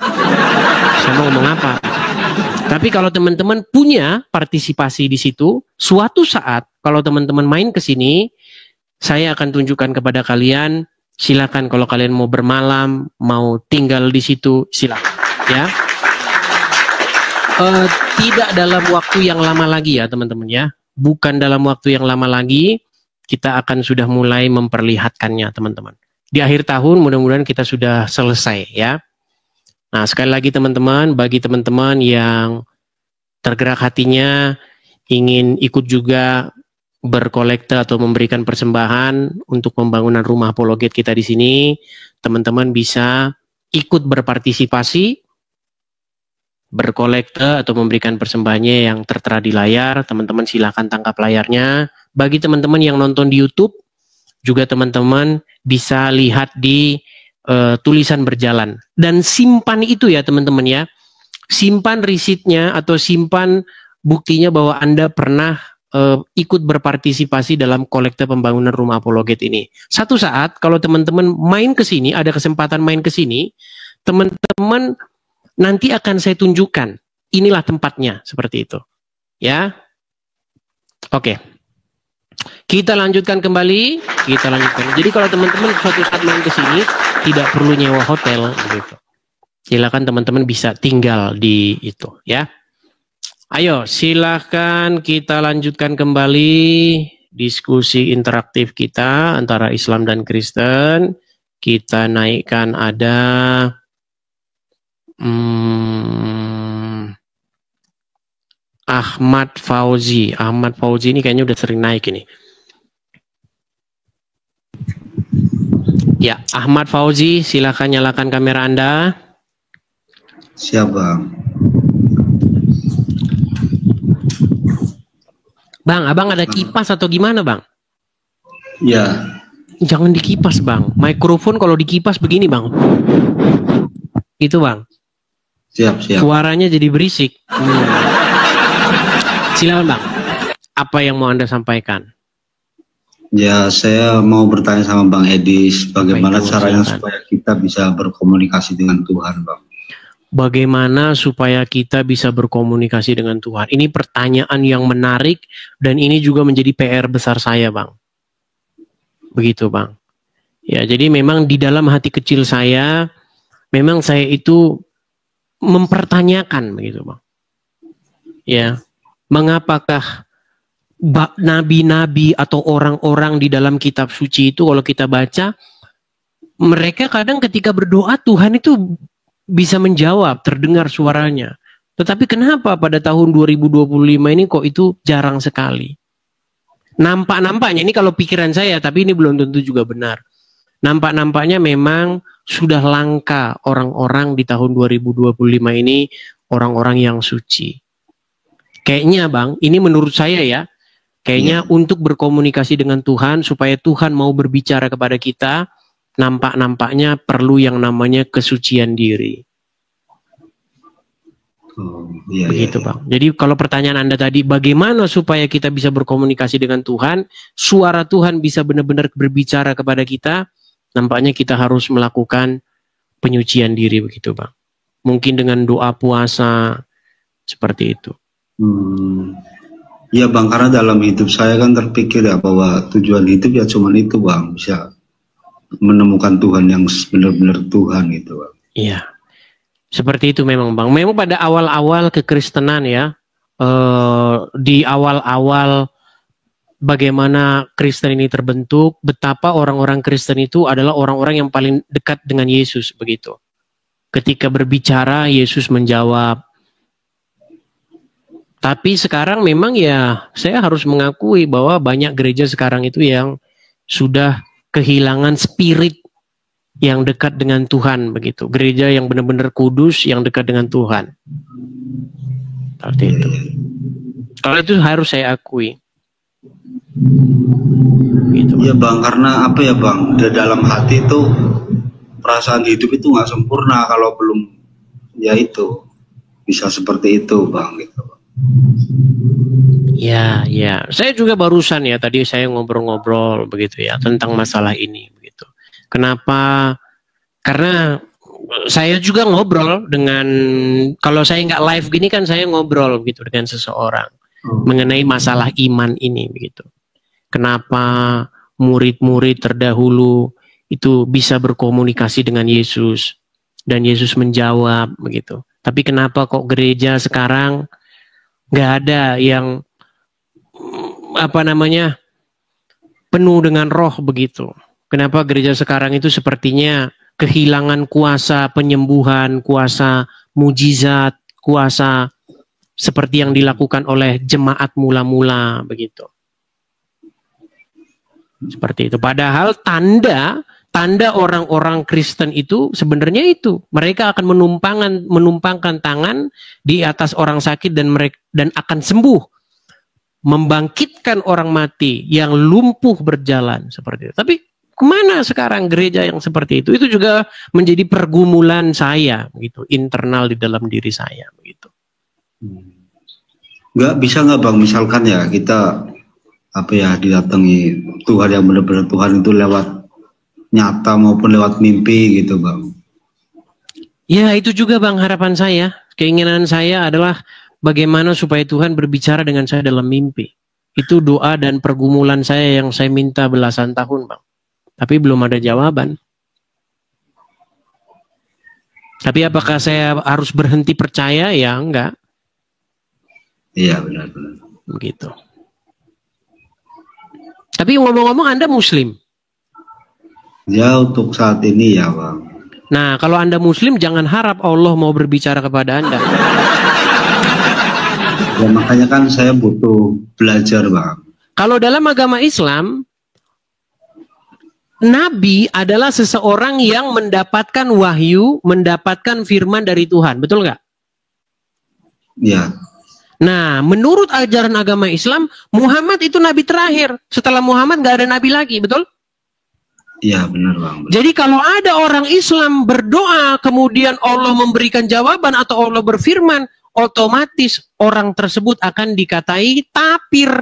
[SPEAKER 1] saya mau ngomong apa. Tapi kalau teman-teman punya partisipasi di situ, suatu saat kalau teman-teman main ke sini, saya akan tunjukkan kepada kalian, silakan kalau kalian mau bermalam, mau tinggal di situ, silakan ya. Tidak dalam waktu yang lama lagi ya teman-teman ya. Bukan dalam waktu yang lama lagi, kita akan sudah mulai memperlihatkannya teman-teman. Di akhir tahun mudah-mudahan kita sudah selesai ya. Nah, sekali lagi teman-teman, bagi teman-teman yang tergerak hatinya ingin ikut juga berkolekte atau memberikan persembahan untuk pembangunan rumah apologet kita di sini, teman-teman bisa ikut berpartisipasi, berkolekte atau memberikan persembahannya yang tertera di layar. Teman-teman silakan tangkap layarnya. Bagi teman-teman yang nonton di YouTube, juga teman-teman bisa lihat di tulisan berjalan. Dan simpan itu ya teman-teman ya. Simpan risitnya atau simpan buktinya bahwa Anda pernah ikut berpartisipasi dalam kolekte pembangunan rumah apologet ini. Satu saat kalau teman-teman main ke sini, ada kesempatan main ke sini, teman-teman nanti akan saya tunjukkan. Inilah tempatnya seperti itu. Ya. Oke. Kita lanjutkan kembali. Jadi kalau teman-teman suatu saat main ke sini tidak perlu nyewa hotel gitu. Silakan teman-teman bisa tinggal di itu ya. Ayo, silakan kita lanjutkan kembali diskusi interaktif kita antara Islam dan Kristen. Kita naikkan ada Ahmad Fauzi. Ahmad Fauzi ini kayaknya udah sering naik ini. Ya, Ahmad Fauzi, silakan nyalakan kamera Anda.
[SPEAKER 8] Siap, Bang.
[SPEAKER 1] Bang, abang ada kipas atau gimana, Bang?
[SPEAKER 8] Ya.
[SPEAKER 1] Jangan dikipas, Bang. Mikrofon kalau dikipas begini, Bang. Itu, Bang.
[SPEAKER 8] Siap.
[SPEAKER 1] Suaranya jadi berisik. Silakan, Bang. Apa yang mau Anda sampaikan?
[SPEAKER 8] Ya, saya mau bertanya sama Bang Edis, bagaimana caranya supaya kita bisa berkomunikasi dengan Tuhan, Bang?
[SPEAKER 1] Bagaimana supaya kita bisa berkomunikasi dengan Tuhan? Ini pertanyaan yang menarik dan ini juga menjadi PR besar saya, Bang. Begitu, Bang. Ya, jadi memang di dalam hati kecil saya, memang saya itu mempertanyakan, begitu, Bang. Ya, mengapakah nabi-nabi atau orang-orang di dalam kitab suci itu kalau kita baca, mereka kadang ketika berdoa Tuhan itu bisa menjawab, terdengar suaranya. Tetapi kenapa pada tahun 2025 ini kok itu jarang sekali? Nampak-nampaknya, ini kalau pikiran saya, tapi ini belum tentu juga benar. Nampak-nampaknya memang sudah langka orang-orang di tahun 2025 ini, orang-orang yang suci. Kayaknya, Bang, ini menurut saya ya, kayaknya untuk berkomunikasi dengan Tuhan, supaya Tuhan mau berbicara kepada kita, nampak-nampaknya perlu yang namanya kesucian diri. Begitu, Bang. Jadi kalau pertanyaan Anda tadi, bagaimana supaya kita bisa berkomunikasi dengan Tuhan, suara Tuhan bisa benar-benar berbicara kepada kita, nampaknya kita harus melakukan penyucian diri, begitu, Bang. Mungkin dengan doa puasa, seperti itu.
[SPEAKER 8] Ya, Bang, karena dalam hidup saya kan terpikir ya bahwa tujuan hidup ya cuma itu, Bang, bisa menemukan Tuhan yang benar-benar Tuhan itu, Bang.
[SPEAKER 1] Iya, seperti itu memang, Bang. Memang pada awal-awal kekristenan ya, di awal-awal bagaimana Kristen ini terbentuk, betapa orang-orang Kristen itu adalah orang-orang yang paling dekat dengan Yesus, begitu. Ketika berbicara, Yesus menjawab. Tapi sekarang memang ya, saya harus mengakui bahwa banyak gereja sekarang itu yang sudah kehilangan spirit yang dekat dengan Tuhan, begitu. Gereja yang benar-benar kudus, yang dekat dengan Tuhan. Seperti itu. Kalau itu harus saya akui. Gitu,
[SPEAKER 8] ya, Bang, karena apa ya, Bang, di dalam hati itu perasaan hidup itu nggak sempurna kalau belum ya itu bisa seperti itu, Bang, gitu.
[SPEAKER 1] Ya, ya. Saya juga barusan ya tadi saya ngobrol-ngobrol begitu ya tentang masalah ini begitu. Kenapa? Karena saya juga ngobrol dengan, kalau saya nggak live gini kan saya ngobrol gitu dengan seseorang mengenai masalah iman ini begitu. Kenapa murid-murid terdahulu itu bisa berkomunikasi dengan Yesus dan Yesus menjawab begitu. Tapi kenapa kok gereja sekarang nggak ada yang penuh dengan roh begitu? Kenapa gereja sekarang itu sepertinya kehilangan kuasa penyembuhan, kuasa mujizat, kuasa seperti yang dilakukan oleh jemaat mula-mula begitu? Seperti itu. Padahal tanda orang-orang Kristen itu sebenarnya itu mereka akan menumpangkan tangan di atas orang sakit dan akan sembuh, membangkitkan orang mati yang lumpuh berjalan seperti itu. Tapi kemana sekarang gereja yang seperti itu? Itu juga menjadi pergumulan saya, gitu, internal di dalam diri saya, begitu.
[SPEAKER 8] Nggak Bang, misalkan ya kita didatangi Tuhan yang benar-benar Tuhan itu lewat nyata maupun lewat mimpi gitu Bang.
[SPEAKER 1] Ya itu juga Bang harapan saya. Keinginan saya adalah bagaimana supaya Tuhan berbicara dengan saya dalam mimpi. Itu doa dan pergumulan saya yang saya minta belasan tahun Bang. Tapi belum ada jawaban. Tapi apakah saya harus berhenti percaya? Ya enggak.
[SPEAKER 8] Iya benar-benar.
[SPEAKER 1] Begitu. Tapi ngomong-ngomong Anda Muslim?
[SPEAKER 8] Ya untuk saat ini ya Bang.
[SPEAKER 1] Nah kalau Anda Muslim jangan harap Allah mau berbicara kepada Anda.
[SPEAKER 8] Ya makanya kan saya butuh belajar Bang.
[SPEAKER 1] Kalau dalam agama Islam, Nabi adalah seseorang yang mendapatkan wahyu, mendapatkan firman dari Tuhan, betul nggak?
[SPEAKER 8] Ya.
[SPEAKER 1] Nah, menurut ajaran agama Islam, Muhammad itu nabi terakhir. Setelah Muhammad nggak ada nabi lagi, betul?
[SPEAKER 8] Iya, benar Bang. Benar.
[SPEAKER 1] Jadi kalau ada orang Islam berdoa, kemudian Allah memberikan jawaban atau Allah berfirman, otomatis orang tersebut akan dikatai tapir.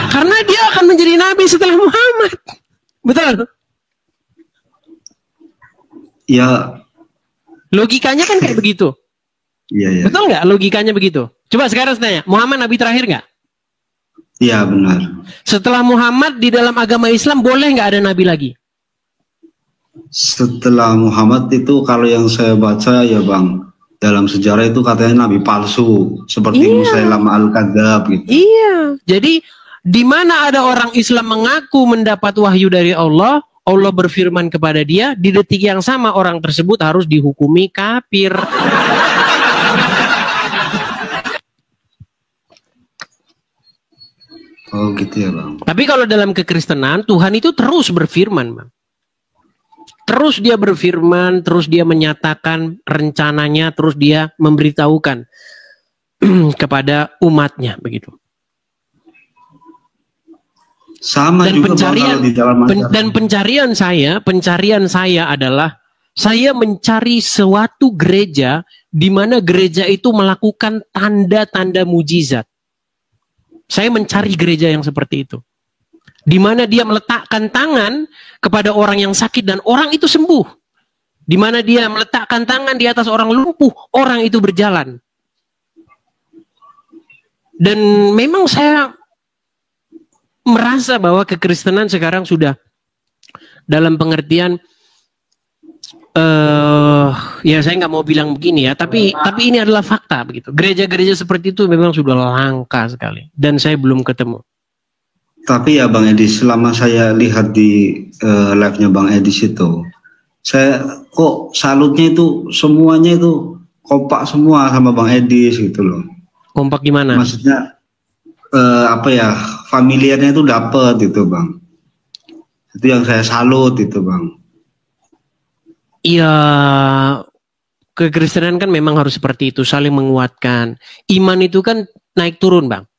[SPEAKER 1] Karena dia akan menjadi nabi setelah Muhammad. Betul?
[SPEAKER 8] Ya.
[SPEAKER 1] Logikanya kan kayak begitu.
[SPEAKER 8] Iya.
[SPEAKER 1] Betul nggak logikanya begitu? Coba sekarang saya tanya, Muhammad nabi terakhir nggak?
[SPEAKER 8] Iya benar.
[SPEAKER 1] Setelah Muhammad di dalam agama Islam boleh nggak ada nabi lagi?
[SPEAKER 8] Setelah Muhammad itu kalau yang saya baca ya Bang, dalam sejarah itu katanya nabi palsu seperti Musailamah al-Kadzab gitu. Iya.
[SPEAKER 1] Jadi di mana ada orang Islam mengaku mendapat wahyu dari Allah, Allah berfirman kepada dia, di detik yang sama orang tersebut harus dihukumi kafir.
[SPEAKER 8] Oh gitu ya Bang.
[SPEAKER 1] Tapi kalau dalam kekristenan, Tuhan itu terus berfirman Bang. Terus dia berfirman, terus dia menyatakan rencananya, terus dia memberitahukan kepada umatnya begitu.
[SPEAKER 8] Sama dan juga
[SPEAKER 1] pencarian,
[SPEAKER 8] Bang, di dalam
[SPEAKER 1] dan pencarian saya adalah saya mencari suatu gereja di mana gereja itu melakukan tanda-tanda mujizat. Saya mencari gereja yang seperti itu. Di mana dia meletakkan tangan kepada orang yang sakit dan orang itu sembuh. Di mana dia meletakkan tangan di atas orang lumpuh, orang itu berjalan. Dan memang saya merasa bahwa kekristenan sekarang sudah dalam pengertian ya saya nggak mau bilang begini ya, tapi ini adalah fakta begitu. Gereja-gereja seperti itu memang sudah langka sekali dan saya belum ketemu.
[SPEAKER 8] Tapi ya Bang Edis, selama saya lihat di live-nya Bang Edis itu, saya kok salutnya itu semuanya itu kompak semua sama Bang Edis gitu loh.
[SPEAKER 1] Kompak gimana?
[SPEAKER 8] Maksudnya familiarnya itu dapet gitu Bang. Itu yang saya salut itu Bang.
[SPEAKER 1] Iya, kekristenan kan memang harus seperti itu, saling menguatkan. Iman itu kan naik turun Bang.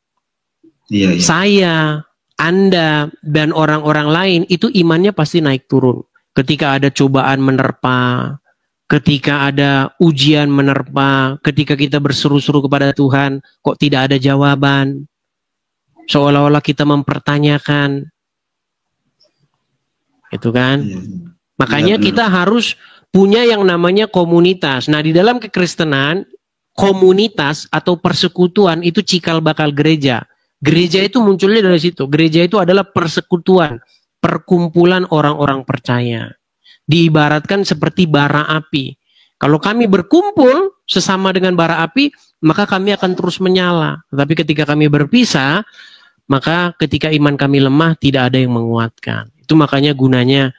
[SPEAKER 8] Iya.
[SPEAKER 1] Saya, Anda, dan orang-orang lain itu imannya pasti naik turun. Ketika ada cobaan menerpa, ketika ada ujian menerpa, ketika kita berseru-seru kepada Tuhan, kok tidak ada jawaban. Seolah-olah kita mempertanyakan. Itu kan?
[SPEAKER 8] Iya.
[SPEAKER 1] Makanya kita harus punya yang namanya komunitas. Nah, di dalam kekristenan, komunitas atau persekutuan itu cikal bakal gereja. Gereja itu munculnya dari situ. Gereja itu adalah persekutuan, perkumpulan orang-orang percaya. Diibaratkan seperti bara api. Kalau kami berkumpul sesama dengan bara api, maka kami akan terus menyala. Tetapi ketika kami berpisah, maka ketika iman kami lemah, tidak ada yang menguatkan. Itu makanya gunanya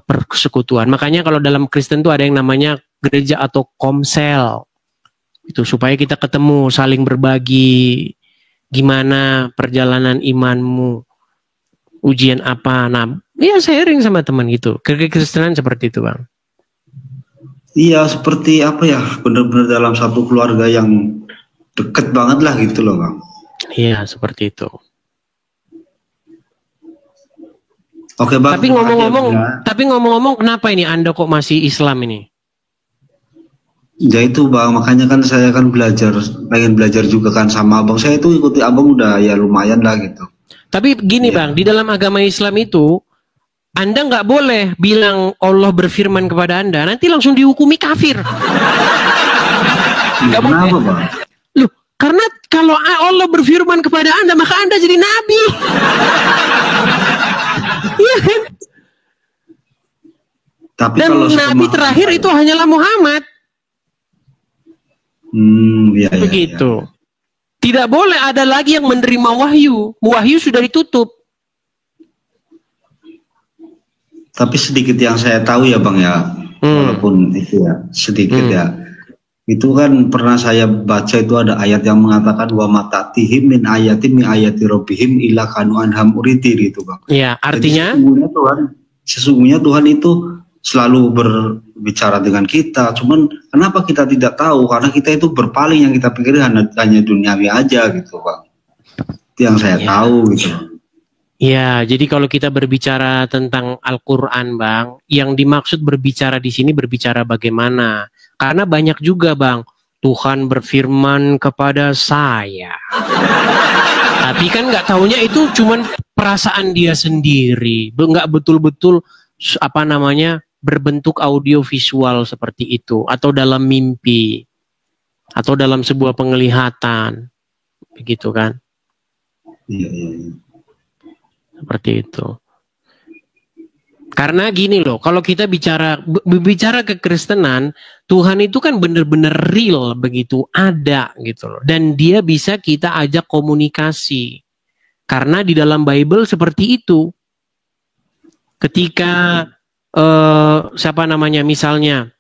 [SPEAKER 1] persekutuan. Makanya kalau dalam Kristen itu ada yang namanya gereja atau komsel. Itu supaya kita ketemu, saling berbagi. gimana perjalanan imanmu, ujian apa. Nah, ya sharing sama teman gitu. Kekristenan seperti itu, Bang.
[SPEAKER 8] Iya, seperti apa ya, benar-benar dalam satu keluarga yang deket banget lah gitu loh, Bang.
[SPEAKER 1] Iya, seperti itu.
[SPEAKER 8] Oke, Bang.
[SPEAKER 1] Tapi ngomong-ngomong, kenapa ini Anda kok masih Islam ini?
[SPEAKER 8] Ya itu, Bang, makanya kan saya kan pengen belajar juga kan sama Abang. Saya itu ikuti Abang udah ya lumayan lah gitu.
[SPEAKER 1] Tapi gini, Bang, di dalam agama Islam itu Anda nggak boleh bilang Allah berfirman kepada Anda, nanti langsung dihukumi kafir. Nggak boleh.
[SPEAKER 8] Kenapa, Bang?
[SPEAKER 1] Loh, karena kalau Allah berfirman kepada Anda, maka Anda jadi nabi. Iya kan?
[SPEAKER 8] Tapi
[SPEAKER 1] dan
[SPEAKER 8] kalau
[SPEAKER 1] nabi terakhir itu hanyalah Muhammad.
[SPEAKER 8] Iya,
[SPEAKER 1] begitu.
[SPEAKER 8] Ya.
[SPEAKER 1] Tidak boleh ada lagi yang menerima wahyu. Wahyu sudah ditutup.
[SPEAKER 8] Tapi sedikit yang saya tahu ya, Bang ya, walaupun itu ya sedikit ya. Itu kan pernah saya baca itu ada ayat yang mengatakan wa matatihim min ayatin min ayati rabbihim ila kanu anham uriti gitu, Bang.
[SPEAKER 1] Iya, artinya
[SPEAKER 8] jadi sesungguhnya Tuhan itu selalu berbicara dengan kita. Cuman kenapa kita tidak tahu? Karena kita itu berpaling, yang kita pikir hanya duniawi aja gitu, Bang. Itu yang saya tahu gitu.
[SPEAKER 1] Ya, jadi kalau kita berbicara tentang Al-Quran, Bang, yang dimaksud berbicara di sini berbicara bagaimana? Karena banyak juga, Bang, Tuhan berfirman kepada saya. Tapi kan nggak taunya itu cuman perasaan dia sendiri, nggak betul-betul berbentuk audio visual seperti itu, atau dalam mimpi, atau dalam sebuah penglihatan, begitu kan?
[SPEAKER 8] Iya.
[SPEAKER 1] Seperti itu. Karena gini loh, kalau kita bicara kekristenan, Tuhan itu kan benar-benar real, begitu ada gitu loh. Dan dia bisa kita ajak komunikasi. Karena di dalam Bible seperti itu. Ketika misalnya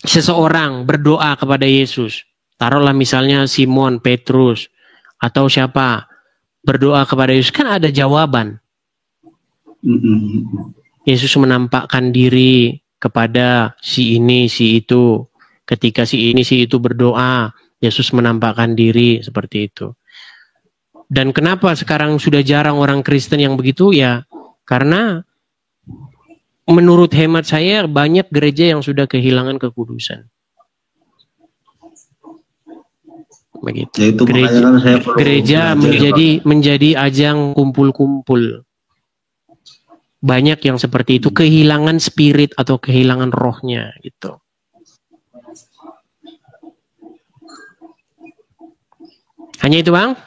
[SPEAKER 1] seseorang berdoa kepada Yesus, taruhlah misalnya Simon Petrus atau siapa berdoa kepada Yesus, kan ada jawaban. Yesus menampakkan diri kepada si ini, si itu. Ketika si ini, si itu berdoa, Yesus menampakkan diri seperti itu. Dan kenapa sekarang sudah jarang orang Kristen yang begitu? Ya, karena menurut hemat saya banyak gereja yang sudah kehilangan kekudusan. Begitu. Ya itu gereja menjadi ajang kumpul-kumpul. Banyak yang seperti itu, kehilangan spirit atau kehilangan rohnya gitu. Hanya itu, Bang?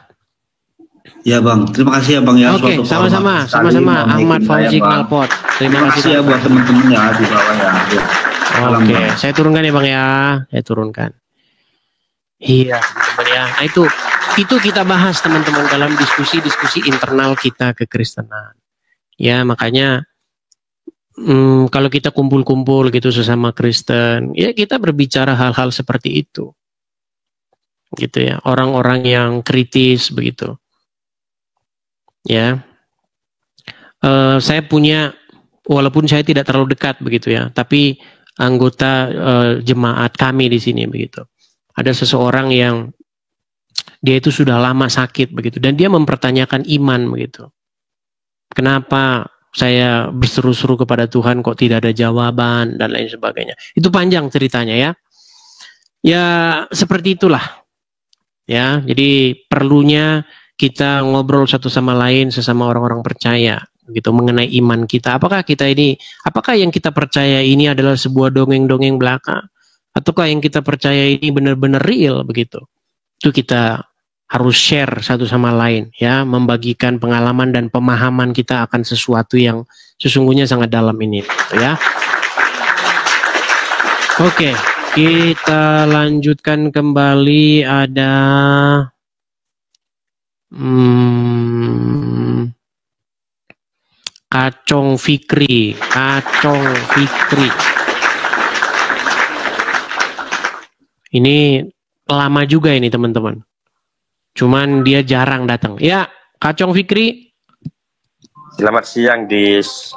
[SPEAKER 8] Ya, Bang. Terima kasih ya, Bang ya.
[SPEAKER 1] Oke, sama-sama Ahmad Fauzi Knalpot. Terima kasih
[SPEAKER 8] ya buat teman-teman ya di bawah ya.
[SPEAKER 1] Oke, saya turunkan ya, Bang ya. Saya turunkan. Iya, teman-teman ya. Nah, itu kita bahas teman-teman dalam diskusi internal kita kekristenan. Ya, makanya kalau kita kumpul-kumpul gitu sesama Kristen, ya kita berbicara hal-hal seperti itu. Gitu ya, orang-orang yang kritis begitu. Ya. Saya punya, walaupun saya tidak terlalu dekat begitu ya, tapi anggota jemaat kami di sini begitu. Ada seseorang yang dia itu sudah lama sakit begitu, dan dia mempertanyakan iman begitu. Kenapa saya berseru-seru kepada Tuhan kok tidak ada jawaban dan lain sebagainya. Itu panjang ceritanya ya. Ya seperti itulah. Ya, jadi perlunya kita ngobrol satu sama lain sesama orang-orang percaya gitu mengenai iman kita. Apakah yang kita percaya ini adalah sebuah dongeng-dongeng belaka? Ataukah yang kita percaya ini benar-benar real begitu? Itu kita harus share satu sama lain ya, membagikan pengalaman dan pemahaman kita akan sesuatu yang sesungguhnya sangat dalam ini gitu ya. Oke, kita lanjutkan kembali. Ada Kacong Fikri. Ini lama juga ini teman-teman. Cuman dia jarang datang. Ya, Kacong Fikri.
[SPEAKER 9] Selamat siang, Dis.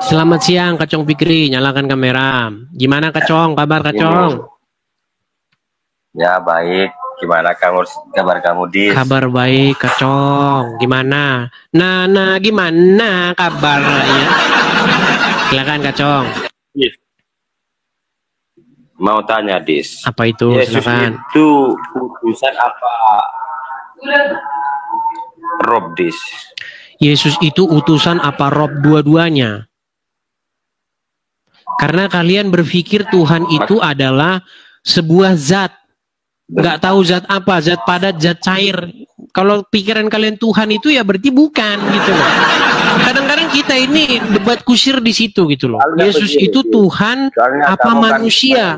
[SPEAKER 1] Selamat siang, Kacong Fikri. Nyalakan kamera. Gimana Kacong? Kabar Kacong?
[SPEAKER 9] Ya, baik. Gimana kabar kamu, Dis?
[SPEAKER 1] Kabar baik, Kacong. Gimana? Nah, gimana kabarnya? Silakan, Kacong.
[SPEAKER 9] Yes. Mau tanya, Dis.
[SPEAKER 1] Apa itu?
[SPEAKER 9] Yesus
[SPEAKER 1] Silakan.
[SPEAKER 9] itu utusan apa? Rob, Dis.
[SPEAKER 1] Yesus itu utusan apa Rob, dua-duanya? Karena kalian berpikir Tuhan itu adalah sebuah zat. Nggak tahu zat apa, zat padat, zat cair. Kalau pikiran kalian Tuhan itu ya berarti bukan gitu loh. Kadang-kadang kita ini debat kusir di situ gitu loh. Yesus itu Tuhan apa manusia?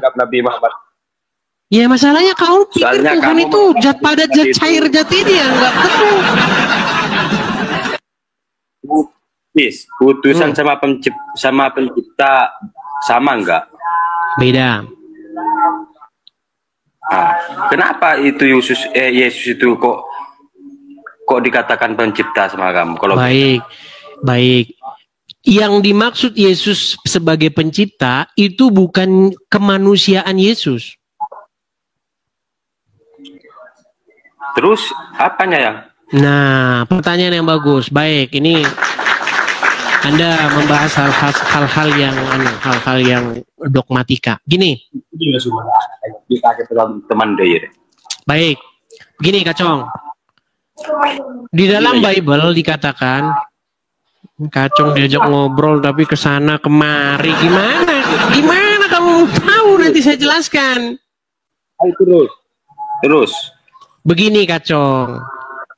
[SPEAKER 1] Ya masalahnya kau pikir Tuhan itu zat padat, zat cair, zat ini ya nggak ketemu.
[SPEAKER 9] Putusan sama pencipta sama nggak?
[SPEAKER 1] Beda.
[SPEAKER 9] Kenapa itu Yesus itu kok dikatakan pencipta sama kamu? Kalau
[SPEAKER 1] baik. Yang dimaksud Yesus sebagai pencipta itu bukan kemanusiaan Yesus.
[SPEAKER 9] Terus apanya yang?
[SPEAKER 1] Nah, pertanyaan yang bagus. Baik, ini Anda membahas hal-hal yang dogmatika. Gini. Baik. Gini, Kacong. Di dalam Bible dikatakan Kacong diajak ngobrol tapi kesana kemari. Gimana kamu tahu? Nanti saya jelaskan.
[SPEAKER 9] Terus. Begini,
[SPEAKER 1] Kacong.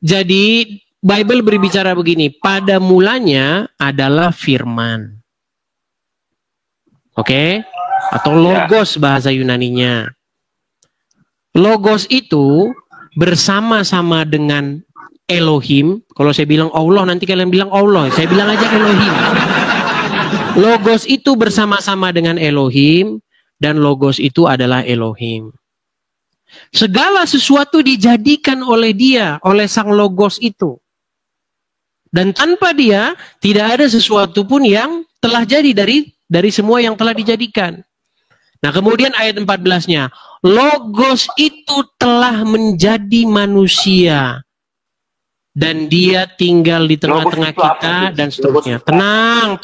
[SPEAKER 1] Jadi Bible berbicara begini, pada mulanya adalah firman. Oke? Atau logos bahasa Yunaninya. Logos itu bersama-sama dengan Elohim. Kalau saya bilang Allah, nanti kalian bilang Allah. Saya bilang aja Elohim. Logos itu bersama-sama dengan Elohim, dan logos itu adalah Elohim. Segala sesuatu dijadikan oleh dia, oleh sang logos itu. Dan tanpa dia, tidak ada sesuatu pun yang telah jadi dari semua yang telah dijadikan. Nah, kemudian ayat 14-nya. Logos itu telah menjadi manusia. Dan dia tinggal di tengah-tengah kita dan seterusnya. Tenang.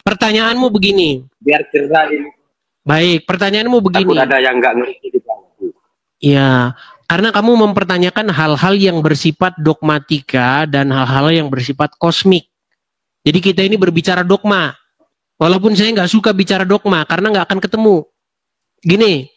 [SPEAKER 1] Pertanyaanmu begini.
[SPEAKER 9] Biar cerah ini.
[SPEAKER 1] Baik, pertanyaanmu begini.
[SPEAKER 9] Takut ada yang nggak ngerti di bangku.
[SPEAKER 1] Ya, karena kamu mempertanyakan hal-hal yang bersifat dogmatika dan hal-hal yang bersifat kosmik. Jadi kita ini berbicara dogma. Walaupun saya nggak suka bicara dogma, karena nggak akan ketemu. Gini,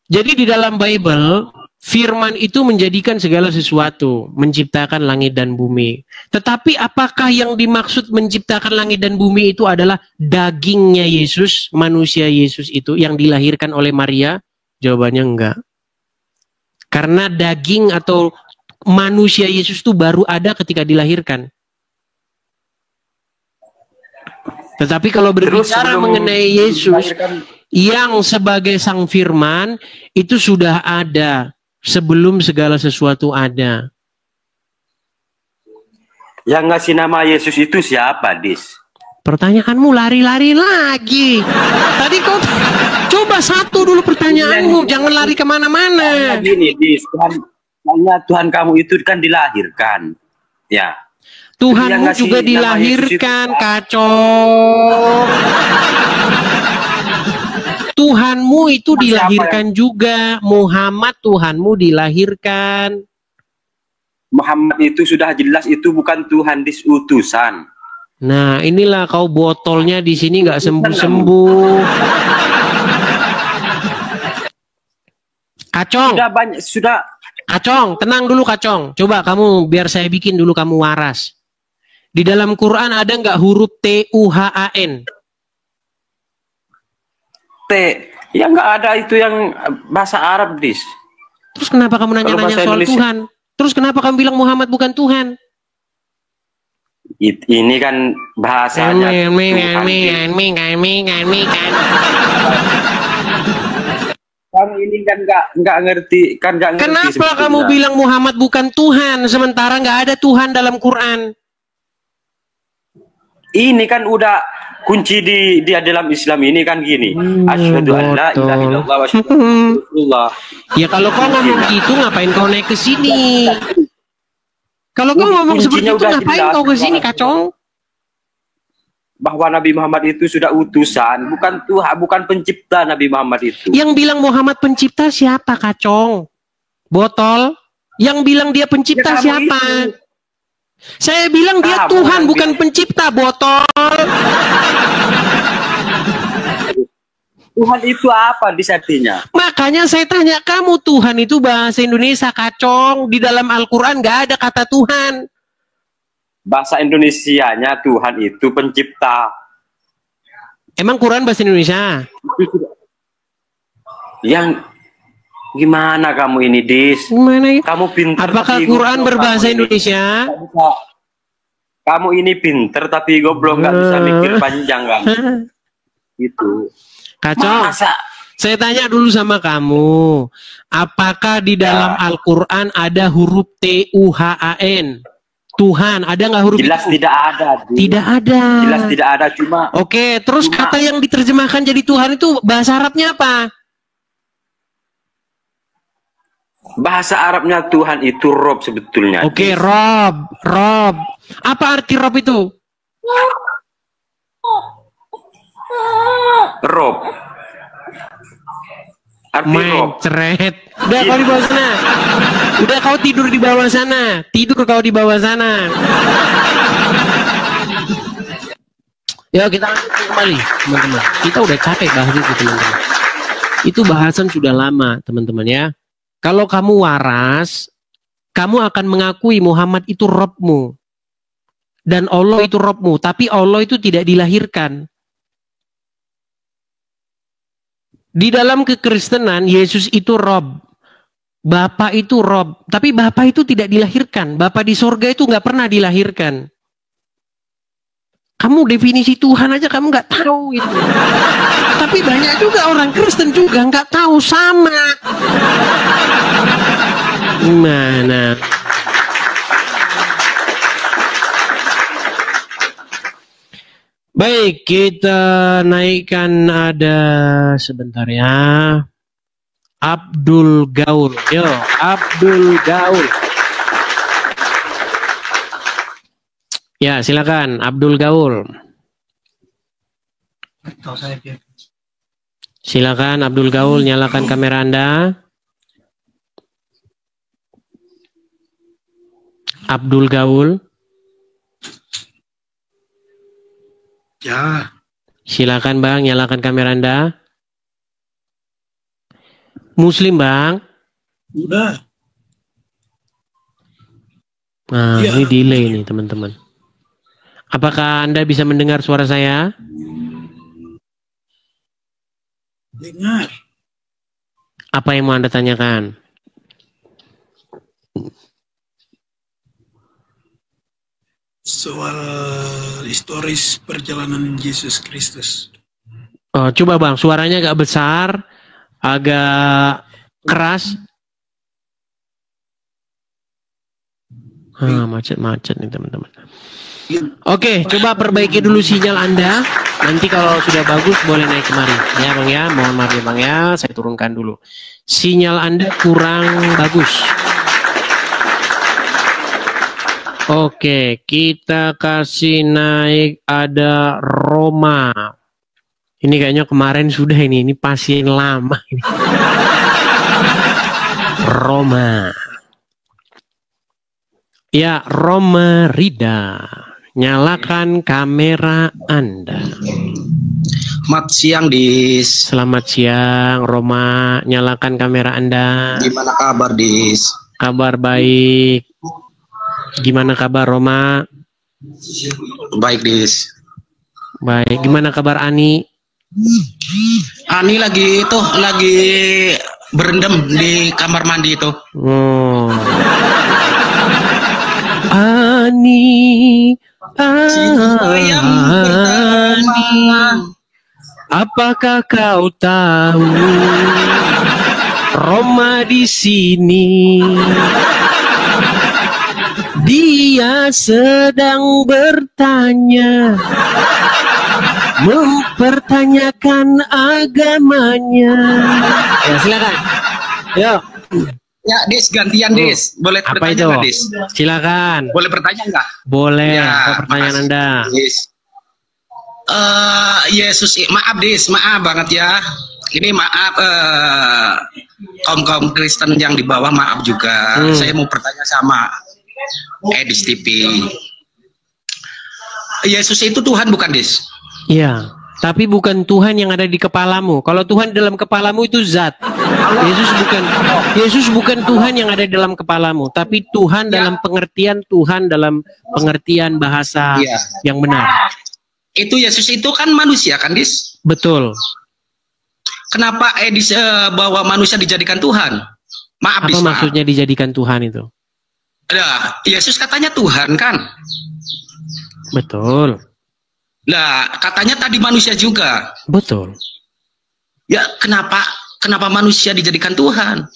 [SPEAKER 1] jadi di dalam Bible, firman itu menjadikan segala sesuatu, menciptakan langit dan bumi. Tetapi apakah yang dimaksud menciptakan langit dan bumi itu adalah dagingnya Yesus, manusia Yesus itu yang dilahirkan oleh Maria? Jawabannya enggak. Karena daging atau manusia Yesus itu baru ada ketika dilahirkan. Tetapi kalau berbicara mengenai Yesus yang sebagai sang firman, itu sudah ada sebelum segala sesuatu ada.
[SPEAKER 9] Yang ngasih nama Yesus itu siapa, Dis?
[SPEAKER 1] Pertanyaanmu lari-lari lagi. Tadi kau coba satu dulu pertanyaanmu, jangan lari kemana-mana.
[SPEAKER 9] Gini, Dis, Tuhan kamu itu kan dilahirkan, ya.
[SPEAKER 1] Tuhanmu juga dilahirkan, Kacong. Tuhanmu itu dilahirkan juga. Muhammad Tuhanmu dilahirkan.
[SPEAKER 9] Muhammad itu sudah jelas itu bukan Tuhan, utusan.
[SPEAKER 1] Nah, inilah kau botolnya di sini nggak sembuh-sembuh. Kacong.
[SPEAKER 9] Sudah.
[SPEAKER 1] Kacong, tenang dulu Kacong. Coba kamu biar saya bikin dulu kamu waras. Di dalam Quran ada nggak huruf T-U-H-A-N?
[SPEAKER 9] T, ya nggak ada itu yang bahasa Arab, Dis.
[SPEAKER 1] Terus kenapa kamu nanya-nanya soal Indonesia? Tuhan? Terus kenapa kamu bilang Muhammad bukan Tuhan?
[SPEAKER 9] Ini kan bahasanya kamu ini kan nggak ngerti kan nggak ngerti.
[SPEAKER 1] Kenapa
[SPEAKER 9] sebetulnya.
[SPEAKER 1] kamu bilang Muhammad bukan Tuhan sementara nggak ada Tuhan dalam Quran?
[SPEAKER 9] Ini kan udah kunci di dalam Islam ini kan gini. Asyhadu an la ilaha illallah wa asyhadu anna Rasulullah.
[SPEAKER 1] Ya kalau kau ngomong gitu ngapain kau naik ke sini? Kalau kau ngomong seperti itu ngapain kau ke sini, Kacong?
[SPEAKER 9] Bahwa Nabi Muhammad itu sudah utusan, bukan Tuhan, bukan pencipta Nabi Muhammad itu.
[SPEAKER 1] Yang bilang Muhammad pencipta siapa, Kacong? Botol? Yang bilang dia pencipta
[SPEAKER 9] Ya,
[SPEAKER 1] siapa?
[SPEAKER 9] itu.
[SPEAKER 1] Saya bilang dia Tuhan bukan pencipta, botol.
[SPEAKER 9] Tuhan itu apa disartinya?
[SPEAKER 1] Makanya saya tanya kamu, Tuhan itu bahasa Indonesia, Kacong. Di dalam Al-Quran nggak ada kata Tuhan.
[SPEAKER 9] Bahasa Indonesianya Tuhan itu pencipta.
[SPEAKER 1] Emang Quran bahasa Indonesia?
[SPEAKER 9] Yang gimana kamu ini, Dis?
[SPEAKER 1] Gimana ya?
[SPEAKER 9] Kamu pintar.
[SPEAKER 1] Apakah Quran berbahasa Indonesia?
[SPEAKER 9] Kamu ini pinter tapi goblok, nggak bisa mikir panjang kan? Itu.
[SPEAKER 1] Kacau. Saya tanya dulu sama kamu, apakah di dalam Al-Quran ada huruf T-U-H-A-N? Tuhan, ada nggak huruf
[SPEAKER 9] jelas
[SPEAKER 1] itu?
[SPEAKER 9] Tidak ada.
[SPEAKER 1] Tidak ada.
[SPEAKER 9] Jelas tidak ada, cuma.
[SPEAKER 1] Oke, terus kata yang diterjemahkan jadi Tuhan itu bahasa Arabnya apa?
[SPEAKER 9] Bahasa Arabnya Tuhan itu Rob sebetulnya.
[SPEAKER 1] Oke, Rob. Apa arti Rob itu?
[SPEAKER 9] Rob. Arti Rob.
[SPEAKER 1] Mencret. Udah kau di bawah sana. Udah kau tidur di bawah sana. Tidur kau di bawah sana. Ya kita lanjut kembali, teman-teman. Kita udah capek bahas itu, teman-teman. Itu bahasan sudah lama, teman-teman ya. Kalau kamu waras, kamu akan mengakui Muhammad itu Robmu. Dan Allah itu Robmu. Tapi Allah itu tidak dilahirkan. Di dalam kekristenan, Yesus itu Rob. Bapa itu Rob. Tapi Bapa itu tidak dilahirkan. Bapa di sorga itu nggak pernah dilahirkan. Kamu definisi Tuhan aja kamu nggak tahu itu. Tapi banyak juga orang Kristen juga nggak tahu sama. Gimana? Baik, kita naikkan ada sebentar ya. Abdul Gaul. Yo, Abdul Gaul. Ya, silakan Abdul Gaul. Silakan Abdul Gaul, nyalakan kamera Anda. Abdul Gaul.
[SPEAKER 6] Ya.
[SPEAKER 1] Silakan Bang, nyalakan kamera Anda. Muslim Bang.
[SPEAKER 6] Udah.
[SPEAKER 1] Nah,
[SPEAKER 6] Ya.
[SPEAKER 1] ini delay nih teman-teman. Apakah Anda bisa mendengar suara saya?
[SPEAKER 6] Dengar.
[SPEAKER 1] Apa yang mau Anda tanyakan?
[SPEAKER 6] Soal historis perjalanan Yesus Kristus.
[SPEAKER 1] Oh, coba Bang, suaranya agak besar, agak keras. Macet-macet nih teman-teman. Oke, coba perbaiki dulu sinyal Anda. Nanti kalau sudah bagus boleh naik kemari. Ya Bang ya, mohon maaf ya Bang ya, saya turunkan dulu. Sinyal Anda kurang bagus. Oke, kita kasih naik ada Roma. Ini kayaknya kemarin sudah ini pasien lama ini. Roma. Ya, Roma Rida. Nyalakan kamera Anda.
[SPEAKER 10] Selamat siang, Dis.
[SPEAKER 1] Selamat siang, Roma. Nyalakan kamera Anda.
[SPEAKER 10] Gimana kabar, Dis?
[SPEAKER 1] Kabar baik. Gimana kabar Roma?
[SPEAKER 10] Baik, Dis.
[SPEAKER 1] Baik. Gimana kabar Ani?
[SPEAKER 10] Ani lagi berendam di kamar mandi itu.
[SPEAKER 1] Oh. Ani,
[SPEAKER 10] Cinta yang pertama.
[SPEAKER 1] Apakah kau tahu Roma di sini? Dia sedang bertanya, mempertanyakan agamanya. Ya, silakan. Yo.
[SPEAKER 10] Ya, Dis, gantian, Dis. Boleh
[SPEAKER 1] Apa
[SPEAKER 10] bertanya
[SPEAKER 1] itu?
[SPEAKER 10] nggak, Dis?
[SPEAKER 1] Silakan.
[SPEAKER 10] Boleh bertanya nggak?
[SPEAKER 1] Boleh.
[SPEAKER 10] Ya,
[SPEAKER 1] Apa pertanyaan
[SPEAKER 10] makasih,
[SPEAKER 1] Anda?
[SPEAKER 10] Dis. Yesus, maaf, Dis, maaf banget ya. Ini maaf kaum Kristen yang di bawah, maaf juga. Saya mau bertanya sama Edis TV. Yesus itu Tuhan bukan, Dis?
[SPEAKER 1] Iya. Tapi bukan Tuhan yang ada di kepalamu. Kalau Tuhan dalam kepalamu itu zat. Yesus bukan Tuhan yang ada dalam kepalamu, tapi Tuhan dalam pengertian bahasa yang benar.
[SPEAKER 10] Itu Yesus itu kan manusia kan, Dis?
[SPEAKER 1] Betul.
[SPEAKER 10] Kenapa Edis bahwa manusia dijadikan Tuhan? Maaf, Dis.
[SPEAKER 1] Apa maksudnya dijadikan Tuhan itu?
[SPEAKER 10] Nah, Yesus katanya Tuhan kan?
[SPEAKER 1] Betul.
[SPEAKER 10] Nah, katanya tadi manusia juga.
[SPEAKER 1] Betul.
[SPEAKER 10] Ya, kenapa manusia dijadikan Tuhan?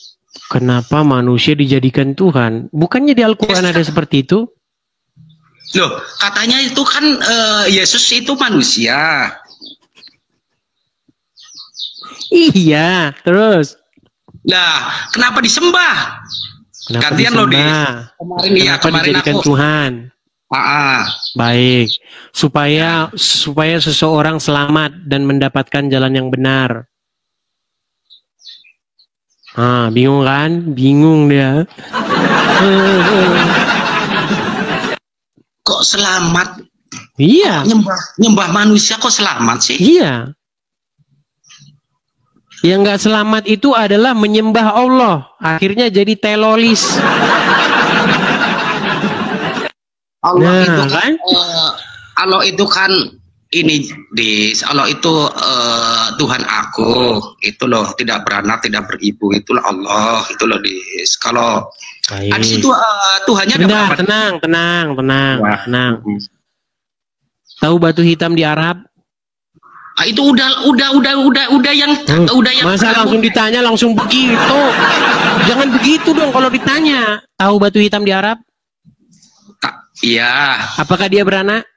[SPEAKER 1] Kenapa manusia dijadikan Tuhan? Bukannya di Al-Quran ada seperti itu?
[SPEAKER 10] Loh, katanya itu kan Yesus itu manusia.
[SPEAKER 1] Iya, terus.
[SPEAKER 10] Nah, kenapa disembah?
[SPEAKER 1] Kenapa
[SPEAKER 10] Gantian loh, Dis.
[SPEAKER 1] disembah?
[SPEAKER 10] Kemarin
[SPEAKER 1] Kenapa dijadikan Tuhan? Baik, supaya seseorang selamat dan mendapatkan jalan yang benar. Bingung kan? Bingung dia.
[SPEAKER 10] Kok selamat?
[SPEAKER 1] Iya.
[SPEAKER 10] Nyembah manusia kok selamat sih?
[SPEAKER 1] Iya. Yang nggak selamat itu adalah menyembah Allah. Akhirnya jadi telolis.
[SPEAKER 10] Allah itu kan, Allah itu kan ini, Dis. Allah itu Tuhan aku. Itu loh, tidak beranak, tidak beribu. Itulah Allah. Itu loh, Dis. Kalau Adis itu Tuhannya
[SPEAKER 1] ada berapa? Tenang. Tahu batu hitam di Arab?
[SPEAKER 10] Itu udah yang
[SPEAKER 1] masa langsung ditanya langsung begitu? Jangan begitu dong kalau ditanya. Tahu batu hitam di Arab?
[SPEAKER 10] Iya.
[SPEAKER 1] Apakah dia beranak?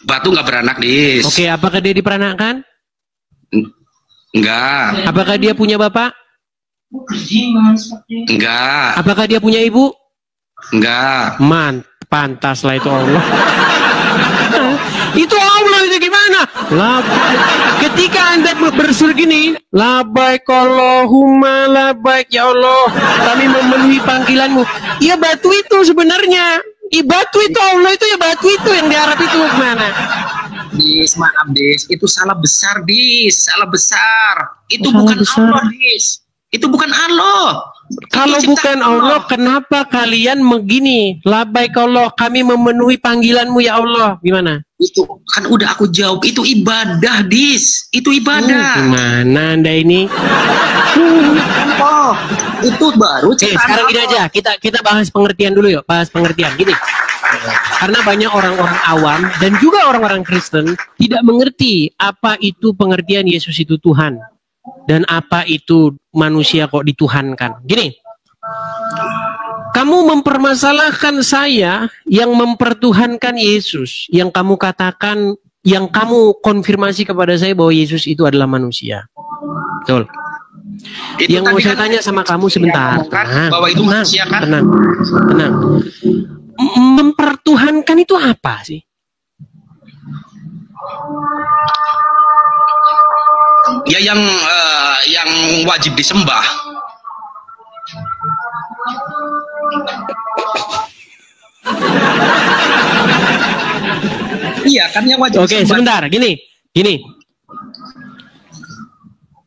[SPEAKER 10] Batu nggak beranak, Dis.
[SPEAKER 1] Oke, apakah dia diperanakkan?
[SPEAKER 10] Enggak.
[SPEAKER 1] Apakah dia punya bapak?
[SPEAKER 10] Enggak.
[SPEAKER 1] Apakah dia punya ibu?
[SPEAKER 10] Enggak.
[SPEAKER 1] Pantaslah itu Allah. Itu Allah itu gimana? Ketika Anda bersuara gini, labaik Allahumma labaik, ya Allah, kami memenuhi panggilanmu. Ya batu itu sebenarnya. Batu itu Allah itu, ya batu itu yang di Arab itu gimana?
[SPEAKER 10] Dis, maaf, Dis. Itu salah besar, Dis. Salah besar. Itu bukan Allah, Dis. Itu bukan Allah.
[SPEAKER 1] Kalau bukan Allah, kenapa kalian begini? Labaik Allah, kami memenuhi panggilanmu ya Allah. Gimana?
[SPEAKER 10] Itu kan udah aku jawab, itu ibadah, Dis. Itu ibadah.
[SPEAKER 1] Gimana Anda ini?
[SPEAKER 10] Oh, itu baru.
[SPEAKER 1] Sekarang gini aja, kita bahas pengertian dulu yuk. Bahas pengertian gini. Karena banyak orang-orang awam dan juga orang-orang Kristen tidak mengerti apa itu pengertian Yesus itu Tuhan. Dan apa itu manusia kok dituhankan. Gini, kamu mempermasalahkan saya yang mempertuhankan Yesus, yang kamu katakan, yang kamu konfirmasi kepada saya bahwa Yesus itu adalah manusia. Betul. Itu yang mau saya tanya sama kamu sebentar.
[SPEAKER 10] Bahwa itu manusia kan?
[SPEAKER 1] Tenang. Mempertuhankan itu apa sih?
[SPEAKER 10] Ya yang wajib disembah. Iya kan yang wajib disembah.
[SPEAKER 1] Oke, sebentar, gini.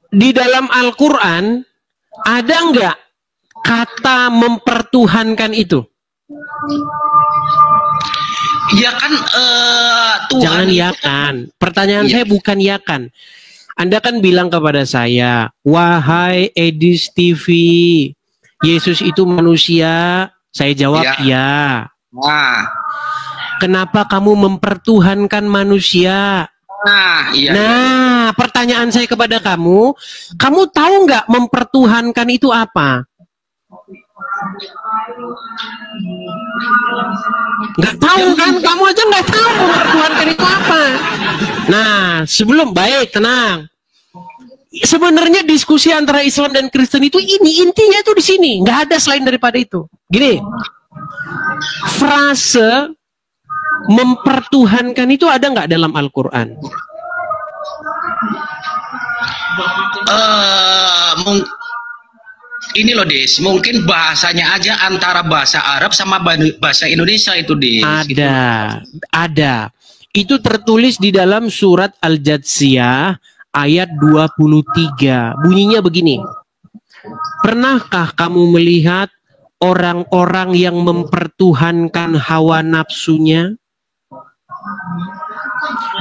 [SPEAKER 1] Di dalam Al-Quran ada nggak kata mempertuhankan itu?
[SPEAKER 10] Ya kan Tuhan.
[SPEAKER 1] Jangan ya kan. Pertanyaan saya bukan ya kan. Anda kan bilang kepada saya, wahai Edis TV, Yesus itu manusia. Saya jawab ya.
[SPEAKER 10] Nah,
[SPEAKER 1] Kenapa kamu mempertuhankan manusia?
[SPEAKER 10] Nah, iya.
[SPEAKER 1] Nah, pertanyaan saya kepada kamu tahu nggak mempertuhankan itu apa? Nggak tahu kan? Kamu aja nggak tahu mempertuhankan itu apa. Nah, sebelum baik, tenang. Sebenarnya diskusi antara Islam dan Kristen itu intinya itu di sini, nggak ada selain daripada itu. Gini, frase mempertuhankan itu ada nggak dalam Al-Quran?
[SPEAKER 10] Ini loh Des, mungkin bahasanya aja antara bahasa Arab sama bahasa Indonesia itu Des.
[SPEAKER 1] Ada. Itu tertulis di dalam surat Al-Jatsiyah ayat 23. Bunyinya begini. Pernahkah kamu melihat orang-orang yang mempertuhankan hawa nafsunya?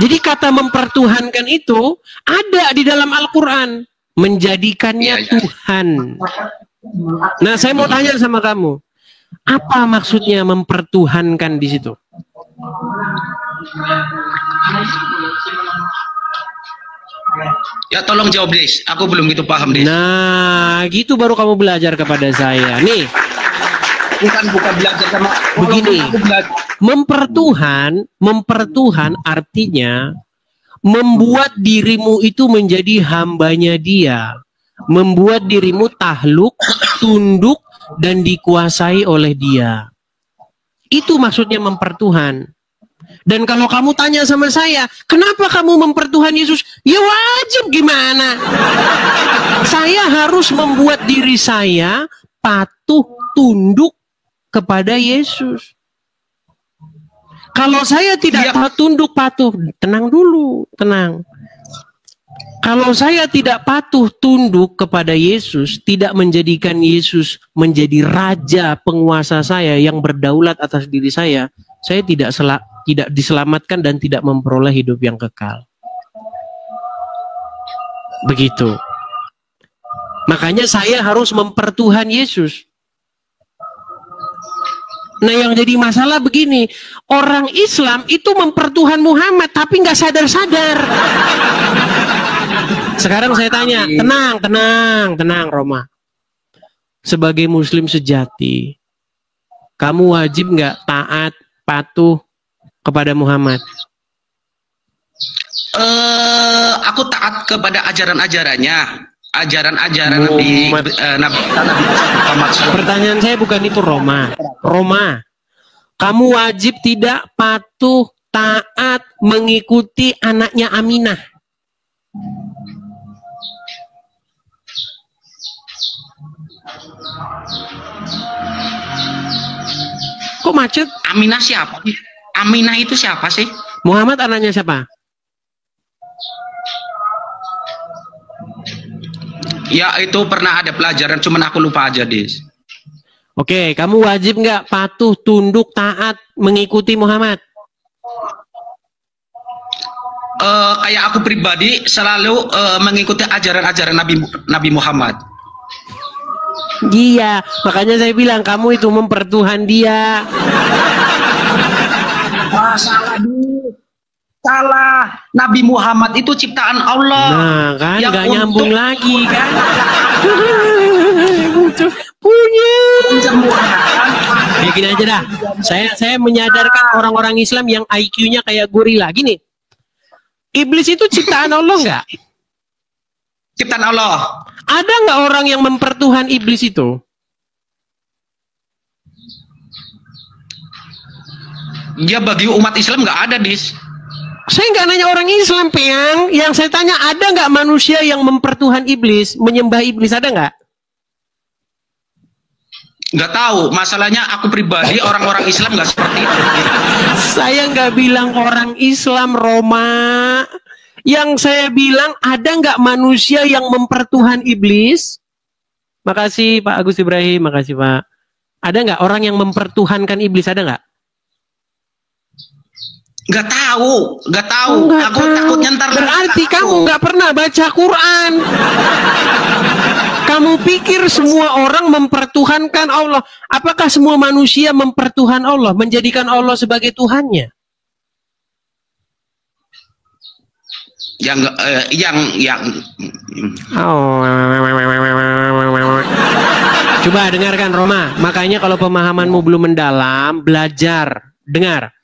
[SPEAKER 1] Jadi kata mempertuhankan itu ada di dalam Al-Quran. Menjadikannya Tuhan. Nah, saya mau tanya sama kamu. Apa maksudnya mempertuhankan di situ?
[SPEAKER 10] Ya tolong jawab Des, aku belum gitu paham Des.
[SPEAKER 1] Nah, gitu baru kamu belajar kepada saya. Nih,
[SPEAKER 10] bukan belajar sama
[SPEAKER 1] begini. Mempertuhan artinya membuat dirimu itu menjadi hambanya Dia, membuat dirimu takluk, tunduk dan dikuasai oleh Dia. Itu maksudnya mempertuhan. Dan kalau kamu tanya sama saya, kenapa kamu mempertuhan Yesus? Ya wajib, gimana? Saya harus membuat diri saya patuh, tunduk kepada Yesus. Kalau saya tidak tunduk patuh, tenang dulu, tenang. Kalau saya tidak patuh tunduk kepada Yesus, tidak menjadikan Yesus menjadi raja penguasa saya yang berdaulat atas diri saya tidak diselamatkan dan tidak memperoleh hidup yang kekal. Begitu. Makanya saya harus mempertuhan Yesus. Nah, yang jadi masalah begini, orang Islam itu mempertuhan Muhammad tapi nggak sadar-sadar. Sekarang saya tanya, tenang Roma. Sebagai Muslim sejati, kamu wajib nggak taat, patuh kepada Muhammad?
[SPEAKER 10] Aku taat kepada ajaran-ajarannya. Ajaran-ajaran Nabi Muhammad.
[SPEAKER 1] Pertanyaan saya bukan itu, Roma. Kamu wajib tidak patuh, taat, mengikuti anaknya Aminah. Kok macet?
[SPEAKER 10] Aminah siapa? Aminah itu siapa sih?
[SPEAKER 1] Muhammad anaknya siapa?
[SPEAKER 10] Ya itu pernah ada pelajaran, cuman aku lupa aja Des.
[SPEAKER 1] Oke, kamu wajib nggak patuh, tunduk, taat, mengikuti Muhammad?
[SPEAKER 10] Kayak aku pribadi selalu mengikuti ajaran-ajaran Nabi Muhammad.
[SPEAKER 1] Iya, makanya saya bilang kamu itu mempertuhan Dia.
[SPEAKER 10] Salah. Nabi Muhammad itu ciptaan Allah.
[SPEAKER 1] Nah, kan nggak nyambung lagi kan? Punya. Ya gini aja dah. Saya menyadarkan orang-orang Islam yang IQ-nya kayak gorila. Gini, iblis itu ciptaan Allah nggak?
[SPEAKER 10] Ciptaan Allah.
[SPEAKER 1] Ada nggak orang yang mempertuhan iblis itu?
[SPEAKER 10] Ya bagi umat Islam nggak ada Dis.
[SPEAKER 1] Saya nggak nanya orang Islam, Peang. Yang saya tanya, ada nggak manusia yang mempertuhan iblis, menyembah iblis, ada nggak?
[SPEAKER 10] Nggak tahu. Masalahnya aku pribadi orang-orang Islam nggak seperti itu.
[SPEAKER 1] Saya nggak bilang orang Islam, Roma. Yang saya bilang, ada nggak manusia yang mempertuhan iblis? Makasih Pak Agus Ibrahim, makasih Pak. Ada nggak orang yang mempertuhankan iblis, ada nggak?
[SPEAKER 10] Nggak tahu. Aku takutnya ntar.
[SPEAKER 1] Berarti kamu nggak pernah baca Quran. Kamu pikir semua orang mempertuhankan Allah? Apakah semua manusia mempertuhan Allah, menjadikan Allah sebagai Tuhannya? Coba dengarkan Roma. Makanya kalau pemahamanmu belum mendalam, belajar. Dengar.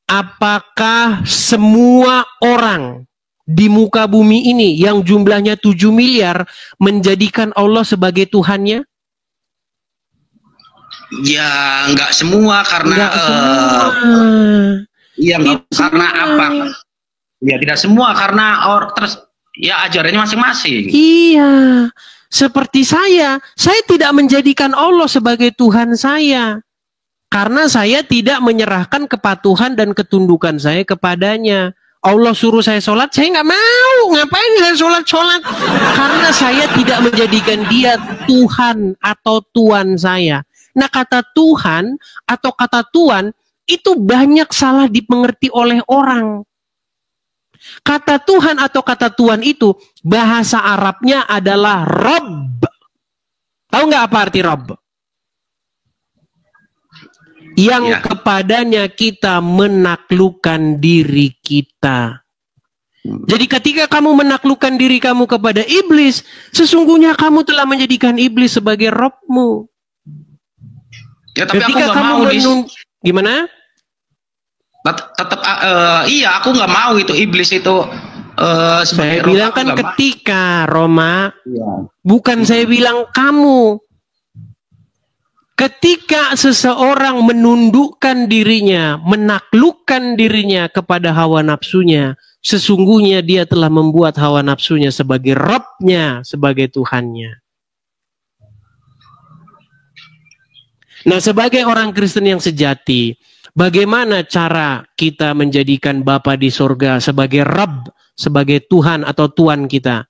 [SPEAKER 1] Apakah semua orang di muka bumi ini yang jumlahnya 7 miliar menjadikan Allah sebagai Tuhannya?
[SPEAKER 10] Ya, nggak semua karena karena apa? Ya tidak semua karena ajarannya masing-masing.
[SPEAKER 1] Iya, seperti saya tidak menjadikan Allah sebagai Tuhan saya. Karena saya tidak menyerahkan kepatuhan dan ketundukan saya kepadanya. Allah suruh saya sholat, saya nggak mau. Ngapain saya sholat? Karena saya tidak menjadikan dia Tuhan atau Tuan saya. Nah, kata Tuhan atau kata Tuan itu banyak salah dipengerti oleh orang. Kata Tuhan atau kata Tuan itu bahasa Arabnya adalah Rabb. Tahu nggak apa arti Rabb? Yang kepadanya kita menaklukkan diri kita. Jadi ketika kamu menaklukkan diri kamu kepada iblis, sesungguhnya kamu telah menjadikan iblis sebagai Rabbmu.
[SPEAKER 10] Ya, tapi
[SPEAKER 1] ketika
[SPEAKER 10] aku nggak mau.
[SPEAKER 1] Gimana?
[SPEAKER 10] Tetap iya, aku nggak mau itu iblis itu.
[SPEAKER 1] Saya bilang kan ketika Roma, bukan saya bilang kamu. Ketika seseorang menundukkan dirinya, menaklukkan dirinya kepada hawa nafsunya, sesungguhnya dia telah membuat hawa nafsunya sebagai Rabbnya, sebagai Tuhannya. Nah, sebagai orang Kristen yang sejati, bagaimana cara kita menjadikan Bapa di sorga sebagai Rabb, sebagai Tuhan atau Tuan kita?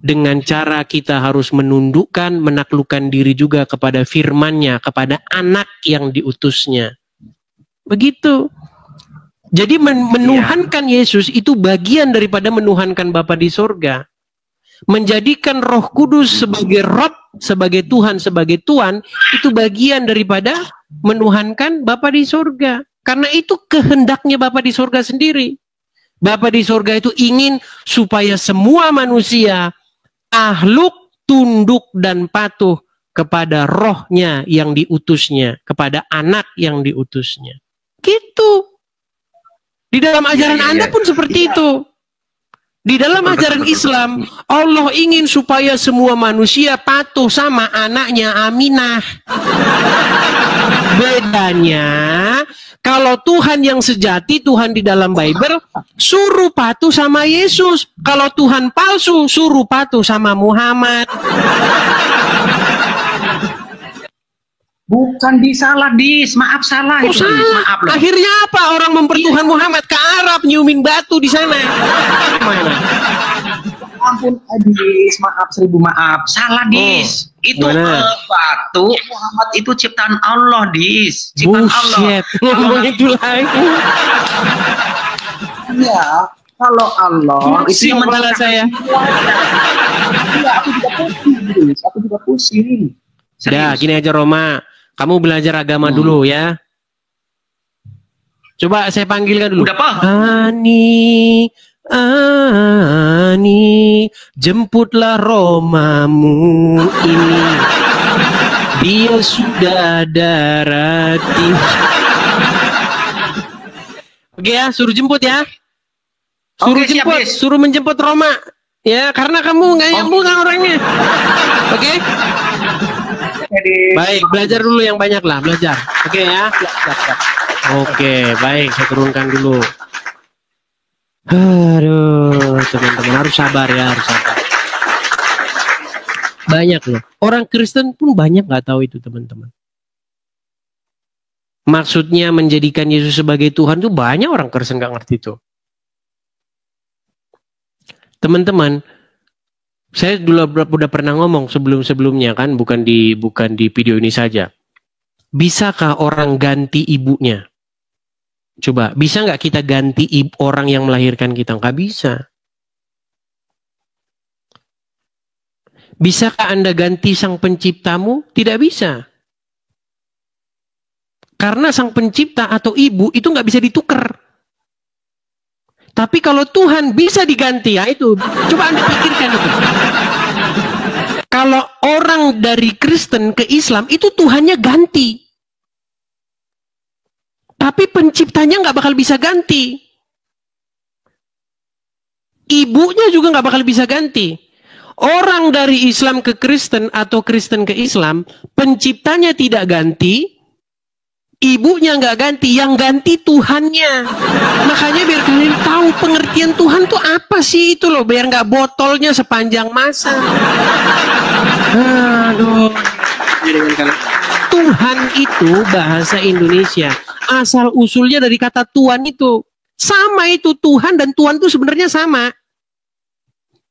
[SPEAKER 1] Dengan cara kita harus menundukkan, menaklukkan diri juga kepada firman-Nya, kepada anak yang diutusnya. Begitu. Jadi menuhankan Yesus itu bagian daripada menuhankan Bapa di sorga. Menjadikan Roh Kudus sebagai Rabb, sebagai Tuhan, sebagai Tuan, itu bagian daripada menuhankan Bapa di sorga. Karena itu kehendaknya Bapa di sorga sendiri. Bapa di sorga itu ingin supaya semua manusia takluk, tunduk, dan patuh kepada Roh-Nya yang diutusnya, kepada anak yang diutusnya. Gitu. Di dalam ajaran Anda pun seperti itu. Di dalam ajaran Islam, Allah ingin supaya semua manusia patuh sama anaknya Aminah. Bedanya, kalau Tuhan yang sejati, Tuhan di dalam Bible, suruh patuh sama Yesus. Kalau Tuhan palsu, suruh patuh sama Muhammad.
[SPEAKER 10] Bukan disalah, maaf salah.
[SPEAKER 1] Oh,
[SPEAKER 10] itu,
[SPEAKER 1] maaf loh. Akhirnya apa? Orang mempertuhan Muhammad ke Arab, nyiumin batu di sana. Mana?
[SPEAKER 10] Ampun, maaf, 1000 maaf. Salah, Dis. Itu batu Muhammad itu ciptaan Allah, Dis. Ciptaan Allah.
[SPEAKER 1] Ngomong itu lagi.
[SPEAKER 10] Ya, kalau Allah itu yang
[SPEAKER 1] menciptakan saya.
[SPEAKER 10] Iya, aku juga pusing, Dis. Aku juga pusing.
[SPEAKER 1] Udah, gini aja Roma. Kamu belajar agama dulu ya. Coba saya panggilkan dulu.
[SPEAKER 10] Udah, Pak.
[SPEAKER 1] Ani, jemputlah Romamu ini. Dia sudah darati. Oke ya, suruh jemput ya. Suruh jemput, suruh menjemput Roma. Ya, karena kamu nggak nyambung orangnya. Oke? Baik, belajar dulu yang banyak lah, belajar. Oke ya. Oke, baik, saya turunkan dulu. Aduh, teman-teman harus sabar ya, harus sabar. Banyak loh. Orang Kristen pun banyak nggak tahu itu, teman-teman. Maksudnya menjadikan Yesus sebagai Tuhan tuh banyak orang Kristen nggak ngerti itu. Teman-teman, saya dulu udah pernah ngomong sebelum-sebelumnya kan, bukan di video ini saja. Bisakah orang ganti ibunya? Coba, bisa nggak kita ganti orang yang melahirkan kita? Nggak bisa. Bisakah Anda ganti sang penciptamu? Tidak bisa. Karena sang pencipta atau ibu itu nggak bisa ditukar. Tapi kalau Tuhan bisa diganti, ya itu. Coba Anda pikirkan itu. Kalau orang dari Kristen ke Islam, itu Tuhannya ganti. Tapi penciptanya nggak bakal bisa ganti. Ibunya juga nggak bakal bisa ganti. Orang dari Islam ke Kristen atau Kristen ke Islam, penciptanya tidak ganti, ibunya nggak ganti, yang ganti Tuhannya. Makanya biar kalian tahu pengertian Tuhan tuh apa sih itu loh, biar nggak botolnya sepanjang masa. Aduh. Tuhan itu bahasa Indonesia. Asal usulnya dari kata Tuhan itu. Sama itu, Tuhan dan Tuhan itu sebenarnya sama.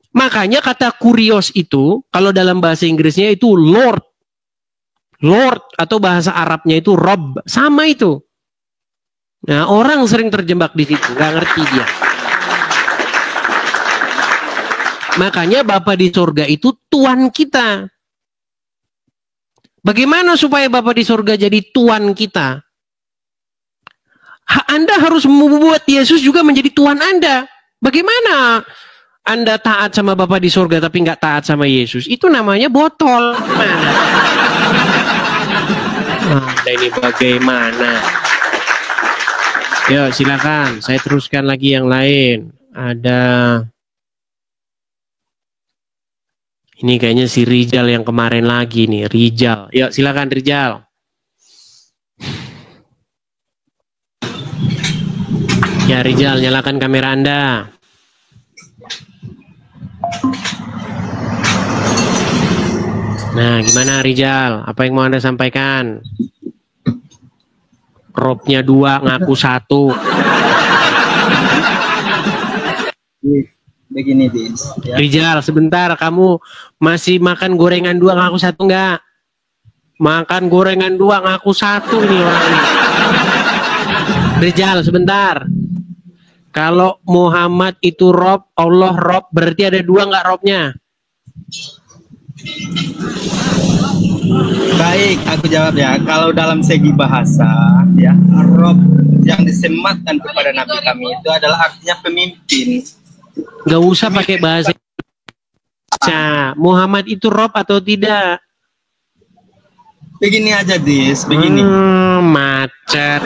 [SPEAKER 1] Makanya kata kurios itu, kalau dalam bahasa Inggrisnya itu Lord. Lord atau bahasa Arabnya itu Rob. Sama itu. Nah, orang sering terjebak di situ, nggak ngerti dia. Makanya Bapa di surga itu Tuhan kita. Bagaimana supaya Bapa di surga jadi Tuhan kita? Anda harus membuat Yesus juga menjadi Tuhan Anda. Bagaimana Anda taat sama Bapa di surga tapi nggak taat sama Yesus? Itu namanya botol. Anda ini bagaimana? Yuk silakan, saya teruskan lagi yang lain. Ada ini kayaknya si Rijal yang kemarin lagi nih, Rijal. Yuk silakan Rijal. Ya Rijal, nyalakan kamera Anda. Nah, gimana Rijal? Apa yang mau Anda sampaikan? Robnya 2, ngaku 1.
[SPEAKER 6] Begini, Dis. Ya.
[SPEAKER 1] Rijal, sebentar. Kamu masih makan gorengan 2, ngaku 1 enggak? Makan gorengan 2, ngaku 1 nih orang ini. Rijal, sebentar. Kalau Muhammad itu Rob, Allah Rob, berarti ada 2 enggak Robnya?
[SPEAKER 6] Baik, aku jawab ya. Kalau dalam segi bahasa, ya, Rob yang disematkan kepada Nabi kami itu adalah artinya pemimpin.
[SPEAKER 1] Gak usah pakai bahasa Indonesia. Muhammad itu Rob atau tidak?
[SPEAKER 6] Begini aja, Dis. Begini.
[SPEAKER 1] Macet.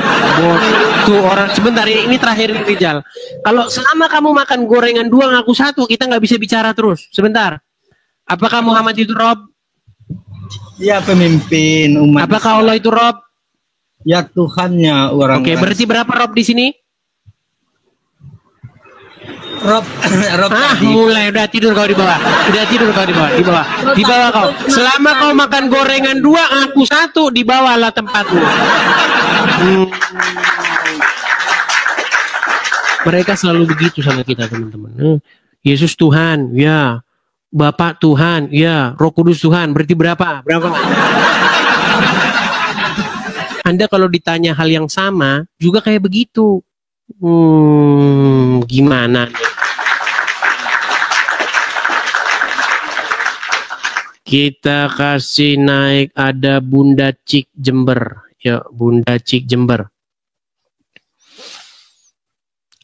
[SPEAKER 1] Tuh orang sebentar ini terakhir Rijal. Kalau selama kamu makan gorengan 2 ngaku 1, kita nggak bisa bicara terus. Sebentar. Apakah Muhammad itu Rob?
[SPEAKER 6] Ya, pemimpin umat.
[SPEAKER 1] Apakah Allah itu Rob?
[SPEAKER 6] Ya, Tuhannya orang.
[SPEAKER 1] Oke, berarti berapa Rob di sini?
[SPEAKER 6] Rob
[SPEAKER 1] mulai udah tidur kau di bawah. Udah tidur kau di bawah. Di bawah kau. Selama kau makan gorengan 2 ngaku 1, di bawahlah tempatmu. Mereka selalu begitu sama kita teman-teman. Yesus Tuhan, ya. Bapak Tuhan, ya. Roh Kudus Tuhan, berarti berapa? Berapa? Anda kalau ditanya hal yang sama juga kayak begitu. Gimana nih? Kita kasih naik, ada Bunda Cik Jember. Ya, Bunda Cik Jember.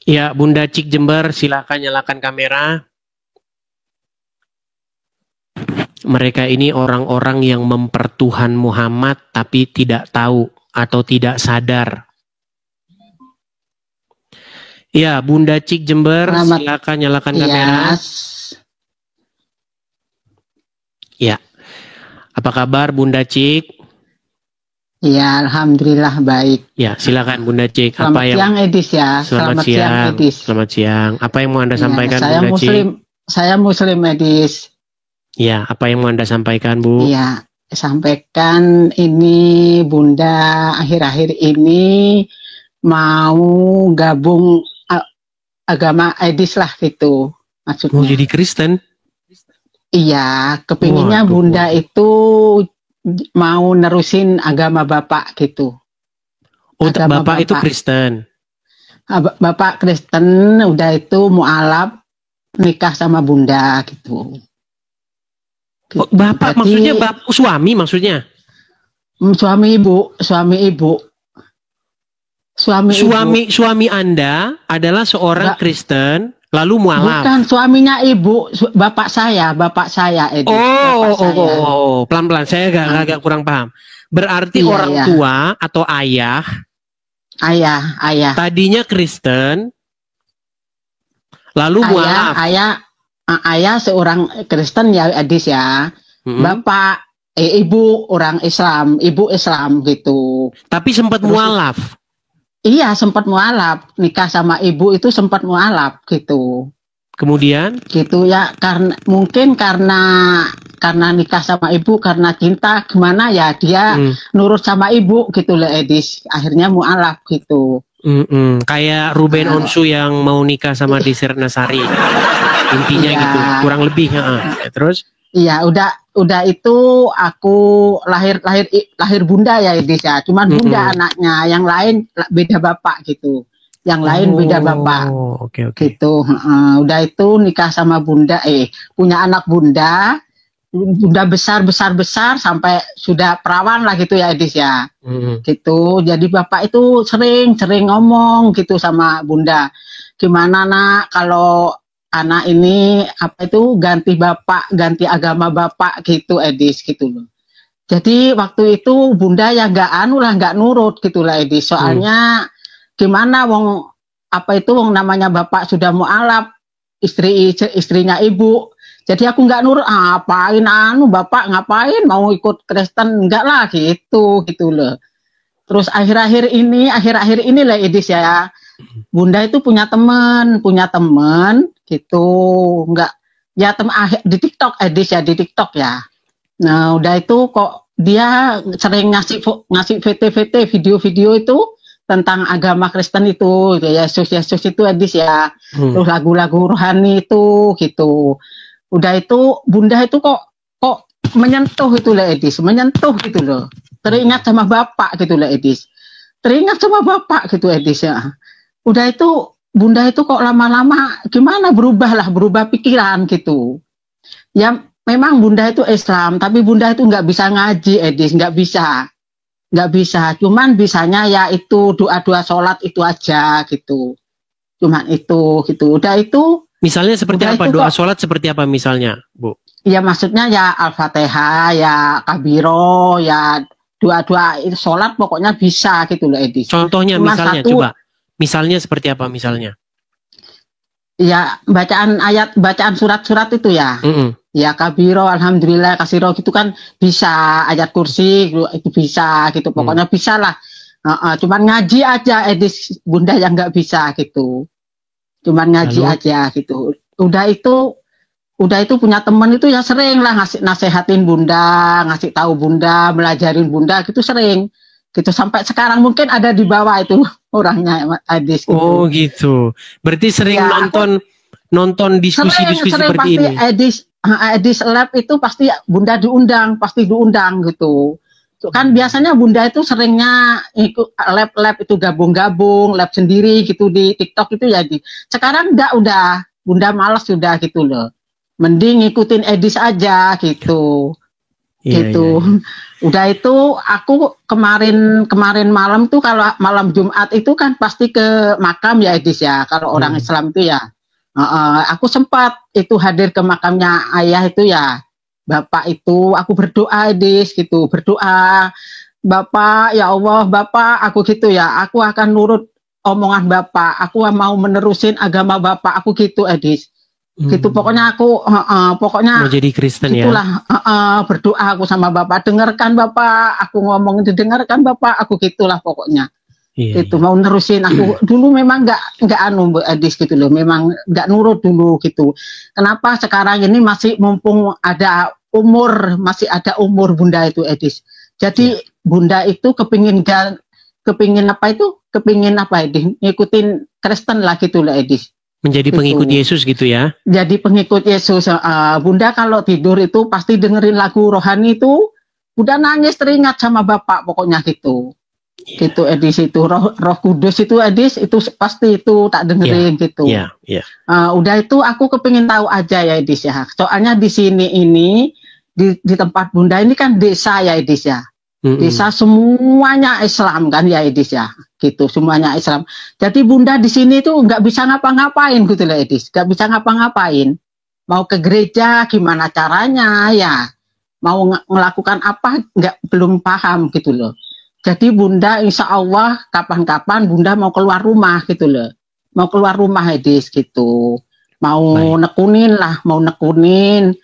[SPEAKER 1] Ya, Bunda Cik Jember, silakan nyalakan kamera. Mereka ini orang-orang yang mempertuhan Muhammad tapi tidak tahu atau tidak sadar. Ya, Bunda Cik Jember, silakan nyalakan kamera. Ya, apa kabar Bunda Cik?
[SPEAKER 11] Ya, alhamdulillah baik.
[SPEAKER 1] Ya, silakan Bunda Cik.
[SPEAKER 11] Selamat siang Edis ya.
[SPEAKER 1] Selamat siang Edis. Selamat siang. Apa yang mau Anda sampaikan Bunda Cik?
[SPEAKER 11] Saya Muslim Edis.
[SPEAKER 1] Ya, apa yang mau Anda sampaikan Bu?
[SPEAKER 11] Ya, sampaikan ini Bunda akhir-akhir ini mau gabung agama Edis lah gitu maksudnya.
[SPEAKER 1] Mau jadi Kristen?
[SPEAKER 11] Iya, kepinginnya Bunda itu mau nerusin agama Bapak gitu.
[SPEAKER 1] Oh, agama Bapak itu Kristen?
[SPEAKER 11] Bapak Kristen, udah itu mualaf nikah sama Bunda gitu.
[SPEAKER 1] Bapak jadi, maksudnya suami maksudnya?
[SPEAKER 11] Suami ibu.
[SPEAKER 1] Suami Anda adalah seorang Kristen lalu mualaf.
[SPEAKER 11] Bukan, suaminya ibu, bapak saya Edi.
[SPEAKER 1] Pelan-pelan, saya agak kurang paham. Berarti orang tua atau ayah. Tadinya Kristen lalu mualaf.
[SPEAKER 11] Ayah seorang Kristen ya, Edis ya. Bapak ibu orang Islam, ibu Islam gitu.
[SPEAKER 1] Tapi sempat mualaf.
[SPEAKER 11] Iya, sempat mualaf. Nikah sama ibu itu sempat mualaf gitu.
[SPEAKER 1] Kemudian?
[SPEAKER 11] Gitu ya, karena nikah sama ibu, karena cinta gimana ya, dia nurut sama ibu gitu lah, Edis. Akhirnya mualaf gitu.
[SPEAKER 1] Kayak Ruben Onsu yang mau nikah sama Desir Nasari. Intinya gitu, kurang lebih. Terus?
[SPEAKER 11] Iya, udah itu aku lahir bunda ya, Edis ya. Cuman bunda anaknya, yang lain beda bapak gitu. Yang lain beda bapak.
[SPEAKER 1] Oke.
[SPEAKER 11] Gitu. Udah itu nikah sama bunda, punya anak bunda besar sampai sudah perawan lah gitu ya, Edis ya. Gitu. Jadi bapak itu sering ngomong gitu sama bunda. Gimana nak kalau anak ini ganti agama bapak gitu, Edis gitu loh. Jadi waktu itu bunda ya nggak nurut gitu lah, Edis. Soalnya gimana wong namanya bapak sudah mualaf, istrinya ibu. Jadi aku nggak nurut, ngapain bapak ngapain mau ikut Kristen, enggak lah gitu loh. Terus akhir-akhir ini lah, Edis ya. Bunda itu punya teman gitu, enggak ya di TikTok, Edis ya, di TikTok ya. Nah udah itu kok dia sering ngasih VT video-video itu tentang agama Kristen itu ya, Yesus itu, Edis ya. Terus lagu-lagu rohani itu gitu. Udah itu bunda itu kok menyentuh itu lah, Edis, menyentuh gitu loh. Teringat sama bapak gitu lah, Edis. Teringat sama bapak gitu, Edis ya. Udah itu bunda itu kok lama-lama gimana berubah pikiran gitu. Ya memang bunda itu Islam, tapi bunda itu nggak bisa ngaji, Edis, nggak bisa. Cuman bisanya ya itu doa-doa sholat itu aja gitu. Cuman itu gitu. Udah itu.
[SPEAKER 1] Misalnya seperti apa doa sholat, seperti apa misalnya, Bu?
[SPEAKER 11] Ya maksudnya ya Al-Fatihah, ya Kabiro, ya doa-doa sholat pokoknya bisa gitu loh, Edis.
[SPEAKER 1] Contohnya misalnya coba. Misalnya seperti apa misalnya?
[SPEAKER 11] Ya bacaan surat-surat itu ya. Ya Kabiro, Alhamdulillah, Kasiro gitu kan bisa, ayat kursi itu bisa gitu. Pokoknya bisa lah. Cuman ngaji aja, Edis, bunda yang nggak bisa gitu. Cuman ngaji aja gitu. Udah itu punya teman itu ya sering lah nasehatin bunda, ngasih tahu bunda, belajarin bunda gitu sering. Gitu sampai sekarang mungkin ada di bawah itu orangnya, Edis gitu.
[SPEAKER 1] Oh gitu. Berarti sering ya, nonton diskusi-diskusi seperti ini.
[SPEAKER 11] Edis lab itu pasti bunda diundang gitu. Kan biasanya bunda itu seringnya ikut lab itu gabung lab sendiri gitu di TikTok itu jadi. Sekarang udah bunda malas sudah gitu loh. Mending ngikutin Edis aja gitu. Gitu. Iya. Udah itu aku kemarin malam tuh, kalau malam Jumat itu kan pasti ke makam ya, Edis ya. Kalau orang Islam itu ya. Aku sempat itu hadir ke makamnya ayah itu ya. Bapak itu aku berdoa, Edis gitu, berdoa. Bapak, ya Allah, Bapak, aku gitu ya. Aku akan nurut omongan Bapak. Aku mau menerusin agama Bapak. Aku gitu, Edis. Gitu pokoknya aku pokoknya
[SPEAKER 1] mau jadi Kristen
[SPEAKER 11] gitulah, ya. Berdoa aku sama Bapak, dengarkan Bapak, aku ngomong didengarkan Bapak, aku gitulah pokoknya. Gitu mau nerusin aku. Dulu memang nggak Mbak Edis gitu loh, memang nggak nurut dulu gitu. Kenapa sekarang ini masih mumpung masih ada umur bunda itu, Edis. Jadi bunda itu kepingin apa Edis, ngikutin Kristen lah gitu lah, Edis.
[SPEAKER 1] Menjadi pengikut Yesus gitu ya.
[SPEAKER 11] Jadi pengikut Yesus. Bunda kalau tidur itu pasti dengerin lagu rohani itu, bunda nangis teringat sama bapak pokoknya gitu. Gitu, Edis, itu roh kudus itu, Edis, itu pasti itu tak dengerin gitu. Udah itu aku kepingin tahu aja ya, Edis ya. Soalnya di di tempat Bunda ini kan desa ya Edis ya. Desa semuanya Islam kan ya Edis ya, gitu semuanya Islam. Jadi Bunda di sini tuh nggak bisa ngapa-ngapain gitu loh Edis, nggak bisa ngapa-ngapain. Mau ke gereja gimana caranya ya, mau melakukan apa belum paham gitu loh. Jadi Bunda insya Allah kapan-kapan Bunda mau keluar rumah gitu loh, mau keluar rumah Edis gitu, mau nekunin lah, mau nekunin.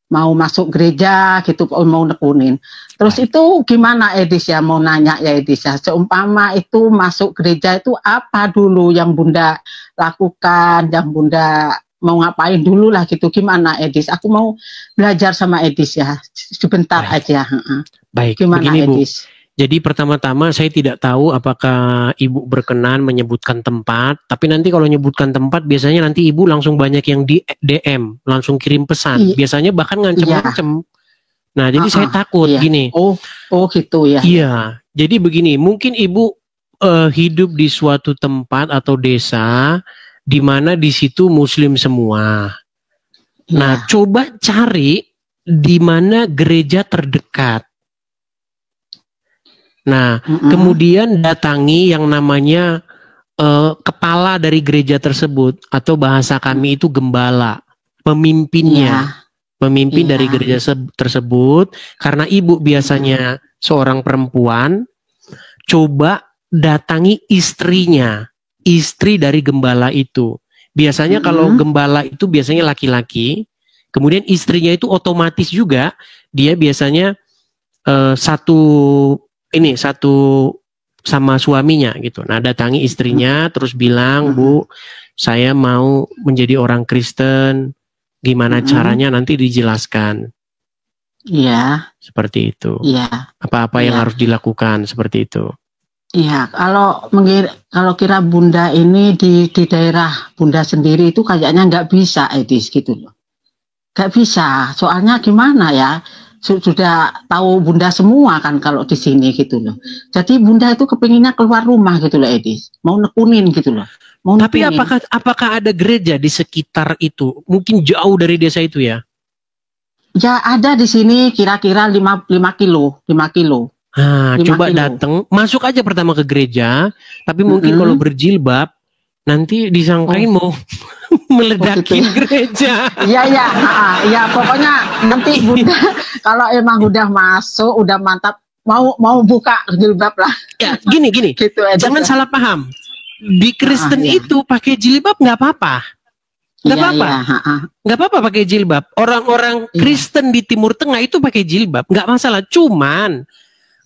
[SPEAKER 11] Mau masuk gereja gitu, mau nekunin. Terus itu gimana Edis ya, mau nanya ya Edis ya, seumpama itu masuk gereja itu apa dulu yang Bunda lakukan, yang Bunda mau ngapain dulu lah gitu, gimana Edis? Aku mau belajar sama Edis ya, sebentar aja.
[SPEAKER 1] Baik,
[SPEAKER 11] gimana
[SPEAKER 1] begini
[SPEAKER 11] Edis?
[SPEAKER 1] Bu. Jadi pertama-tama saya tidak tahu apakah Ibu berkenan menyebutkan tempat, tapi nanti kalau menyebutkan tempat biasanya nanti Ibu langsung banyak yang di DM, langsung kirim pesan. Biasanya bahkan ngancem-ngancem. Nah, jadi saya takut gini.
[SPEAKER 11] Oh gitu ya.
[SPEAKER 1] Iya. Jadi begini, mungkin Ibu hidup di suatu tempat atau desa di mana di situ Muslim semua. Nah, coba cari di mana gereja terdekat. Nah, kemudian datangi yang namanya kepala dari gereja tersebut, atau bahasa kami itu gembala, pemimpinnya, pemimpin dari gereja tersebut. Karena Ibu biasanya seorang perempuan, coba datangi istrinya, istri dari gembala itu. Biasanya kalau gembala itu biasanya laki-laki, kemudian istrinya itu otomatis juga dia biasanya satu sama suaminya gitu. Nah, datangi istrinya terus bilang, Bu, saya mau menjadi orang Kristen, gimana caranya nanti dijelaskan.
[SPEAKER 11] Iya.
[SPEAKER 1] Seperti itu.
[SPEAKER 11] Iya.
[SPEAKER 1] Apa-apa yang harus dilakukan seperti itu.
[SPEAKER 11] Iya, kalau kira Bunda ini di daerah Bunda sendiri itu kayaknya nggak bisa Edis gitu loh. Nggak bisa, soalnya gimana ya? Sudah tahu Bunda semua kan kalau di sini gitu loh. Jadi Bunda itu kepinginnya keluar rumah gitu loh Edis, mau nekunin gitu loh.
[SPEAKER 1] Tapi apakah ada gereja di sekitar itu? Mungkin jauh dari desa itu ya?
[SPEAKER 11] Ya ada di sini kira-kira 5 kilo.
[SPEAKER 1] Nah, coba datang, masuk aja pertama ke gereja, tapi mungkin kalau berjilbab nanti disangkain mau meledakin gereja.
[SPEAKER 11] Iya, pokoknya nanti Bunda kalau emang udah masuk, udah mantap, mau buka jilbab lah.
[SPEAKER 1] Ya, gini. Gitu, jangan salah paham. Di Kristen itu pakai jilbab nggak apa-apa. Nggak apa-apa pakai jilbab. Orang-orang Kristen di Timur Tengah itu pakai jilbab, nggak masalah. Cuman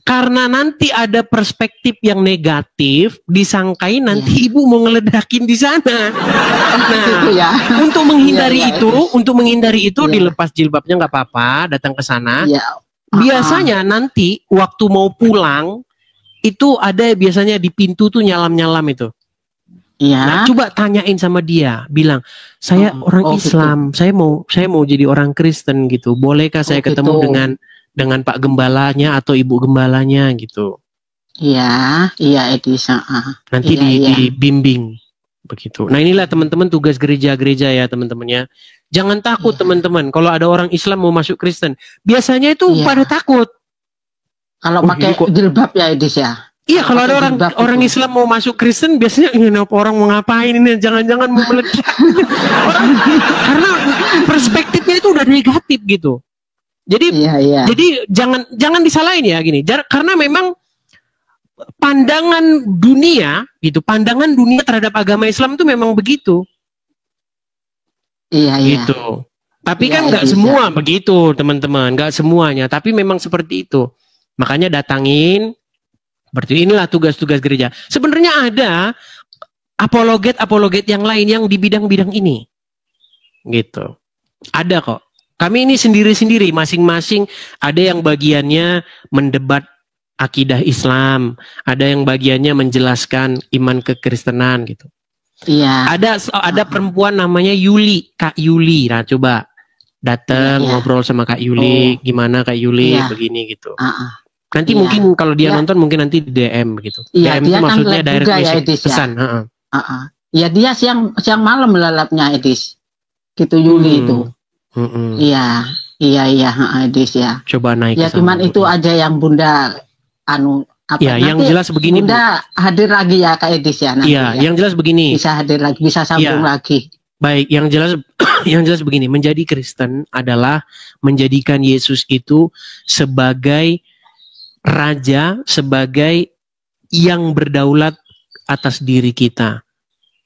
[SPEAKER 1] karena nanti ada perspektif yang negatif, disangkain nanti Ibu mau ngeledakin di sana. Nah, untuk menghindari itu, dilepas jilbabnya nggak apa-apa, datang ke sana. Biasanya nanti waktu mau pulang itu ada biasanya di pintu tuh nyalam-nyalam itu. Nah, coba tanyain sama dia, bilang, saya orang Islam, gitu. saya mau jadi orang Kristen gitu. Bolehkah saya ketemu dengan Pak Gembalanya atau Ibu Gembalanya gitu?
[SPEAKER 11] Iya Edis.
[SPEAKER 1] Nanti dibimbing begitu. Nah, inilah teman-teman tugas gereja-gereja ya teman-teman ya. Jangan takut teman-teman. Kalau ada orang Islam mau masuk Kristen, biasanya itu pada takut.
[SPEAKER 11] Kalau pakai jilbab ya Edis ya.
[SPEAKER 1] Iya, kalau ada orang Islam mau masuk Kristen, biasanya ini orang mau ngapain ini? Jangan-jangan mau meledak. Karena perspektifnya itu udah negatif gitu. Jadi jangan disalahin ya gini. Karena memang pandangan dunia terhadap agama Islam itu memang begitu. Gitu. Tapi kan nggak semua begitu, teman-teman. Nggak semuanya, tapi memang seperti itu. Makanya datangin. Berarti inilah tugas-tugas gereja. Sebenarnya ada apologet yang lain yang di bidang-bidang ini. Gitu. Ada kok. Kami ini sendiri-sendiri, masing-masing ada yang bagiannya mendebat akidah Islam, ada yang bagiannya menjelaskan iman kekristenan gitu.
[SPEAKER 11] Iya.
[SPEAKER 1] Ada perempuan namanya Yuli, Kak Yuli. Nah, coba datang ngobrol sama Kak Yuli, gimana Kak Yuli begini gitu. Nanti mungkin kalau dia nonton mungkin nanti di DM gitu.
[SPEAKER 11] Iya,
[SPEAKER 1] DM itu maksudnya direct message, pesan.
[SPEAKER 11] Ya dia siang malam melalapnya Edis. Gitu Yuli itu. Iya, Iya, Edis ya.
[SPEAKER 1] Coba naik.
[SPEAKER 11] Ya cuman itu aja yang Bunda apa?
[SPEAKER 1] Ya, yang jelas begini.
[SPEAKER 11] Bunda hadir lagi ya Kak Edis ya.
[SPEAKER 1] Iya, yang jelas begini.
[SPEAKER 11] Bisa hadir lagi, bisa sambung lagi.
[SPEAKER 1] Baik, yang jelas begini. Menjadi Kristen adalah menjadikan Yesus itu sebagai raja, sebagai yang berdaulat atas diri kita.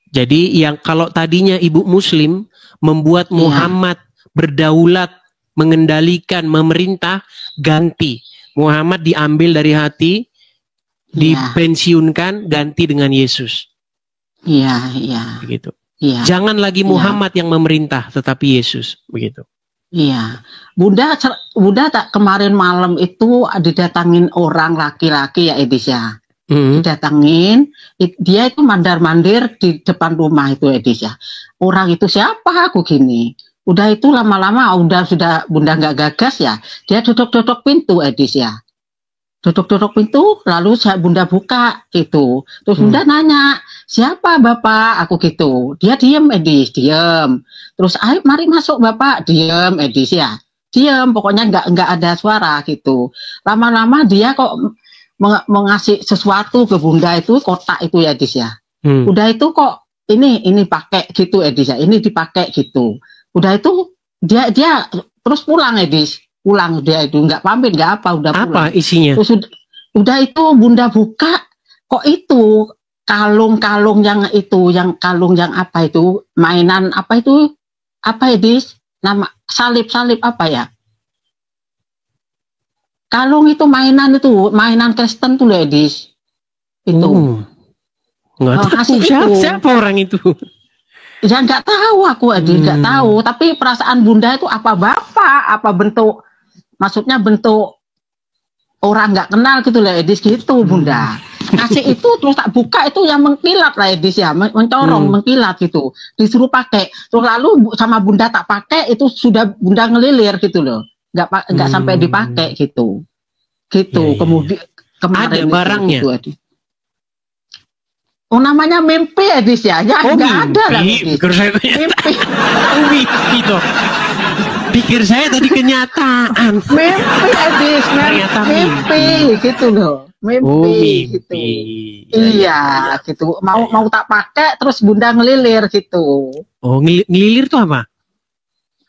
[SPEAKER 1] Jadi yang kalau tadinya ibu Muslim membuat Muhammad berdaulat, mengendalikan, memerintah, ganti. Muhammad diambil dari hati, dipensiunkan, ganti dengan Yesus.
[SPEAKER 11] Iya.
[SPEAKER 1] Begitu.
[SPEAKER 11] Iya.
[SPEAKER 1] Jangan lagi Muhammad yang memerintah, tetapi Yesus. Begitu.
[SPEAKER 11] Iya. Bunda tak kemarin malam itu didatangin orang laki-laki ya Edis ya. Didatangin, dia itu mandar-mandir di depan rumah itu Edis ya. Orang itu siapa aku gini. Udah itu lama-lama sudah Bunda nggak gagas ya. Dia duduk-duduk pintu Edis ya. Duduk-duduk pintu, lalu Bunda buka gitu. Terus Bunda nanya, siapa Bapak? Aku gitu. Dia diem Edis, diem. Terus ayo mari masuk Bapak, diem Edis ya. Diem, pokoknya nggak ada suara gitu. Lama-lama dia kok mengasih sesuatu ke Bunda itu, kotak itu ya Edis ya. Udah itu kok ini pakai gitu Edis ya. Ini dipakai gitu. Udah itu dia terus pulang Edis, pulang dia itu nggak pamit nggak apa, udah pulang.
[SPEAKER 1] Apa isinya?
[SPEAKER 11] Terus udah itu Bunda buka, kok itu kalung-kalung yang kalung yang apa itu, mainan apa itu, apa Edis? Nama salib apa ya? Kalung itu mainan Kristen tuh loh Edis. Itu.
[SPEAKER 1] Nggak tahu siapa orang itu.
[SPEAKER 11] Ya nggak tahu aku Edis, nggak tahu. Tapi perasaan Bunda itu apa Bapak, apa bentuk, maksudnya bentuk orang nggak kenal gitu lah Edis gitu Bunda. Kasih itu terus tak buka itu yang mengkilat lah Edis ya, mencorong, mengkilat gitu. Disuruh pakai. Terus lalu sama Bunda tak pakai itu sudah Bunda ngelilir gitu loh. Nggak sampai dipakai gitu. Gitu. Ya, kemudian kemarin
[SPEAKER 1] ada barangnya.
[SPEAKER 11] Gitu, Edis. Oh namanya mimpi Edis ya? Ya nggak ada lah Edis.
[SPEAKER 1] Mimpi toh. Pikir saya tadi kenyataan.
[SPEAKER 11] Mimpi Edis, mimpi gitu loh. Mimpi gitu. Iya gitu. Mau tak pakai terus Bunda ngelilir gitu.
[SPEAKER 1] Oh ngelilir tuh apa?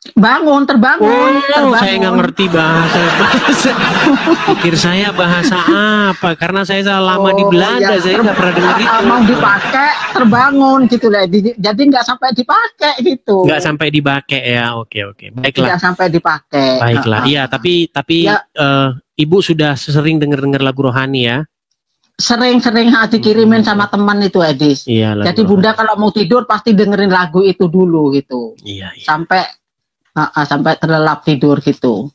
[SPEAKER 11] Terbangun.
[SPEAKER 1] Saya nggak ngerti bahasa. Pikir saya bahasa apa? Karena saya lama di Belanda, saya nggak pernah dengar itu.
[SPEAKER 11] Mau dipakai, terbangun gitu lah. Jadi nggak sampai dipakai gitu.
[SPEAKER 1] Nggak sampai dipakai ya. Oke. Baiklah.
[SPEAKER 11] Nggak sampai dipakai.
[SPEAKER 1] Baiklah. Iya, tapi ya. Ibu sudah sering dengar lagu rohani ya?
[SPEAKER 11] Sering dikirimin sama teman itu Edis.
[SPEAKER 1] Iya.
[SPEAKER 11] Jadi Bunda kalau mau tidur pasti dengerin lagu itu dulu gitu.
[SPEAKER 1] Iya.
[SPEAKER 11] Sampai terlelap tidur gitu.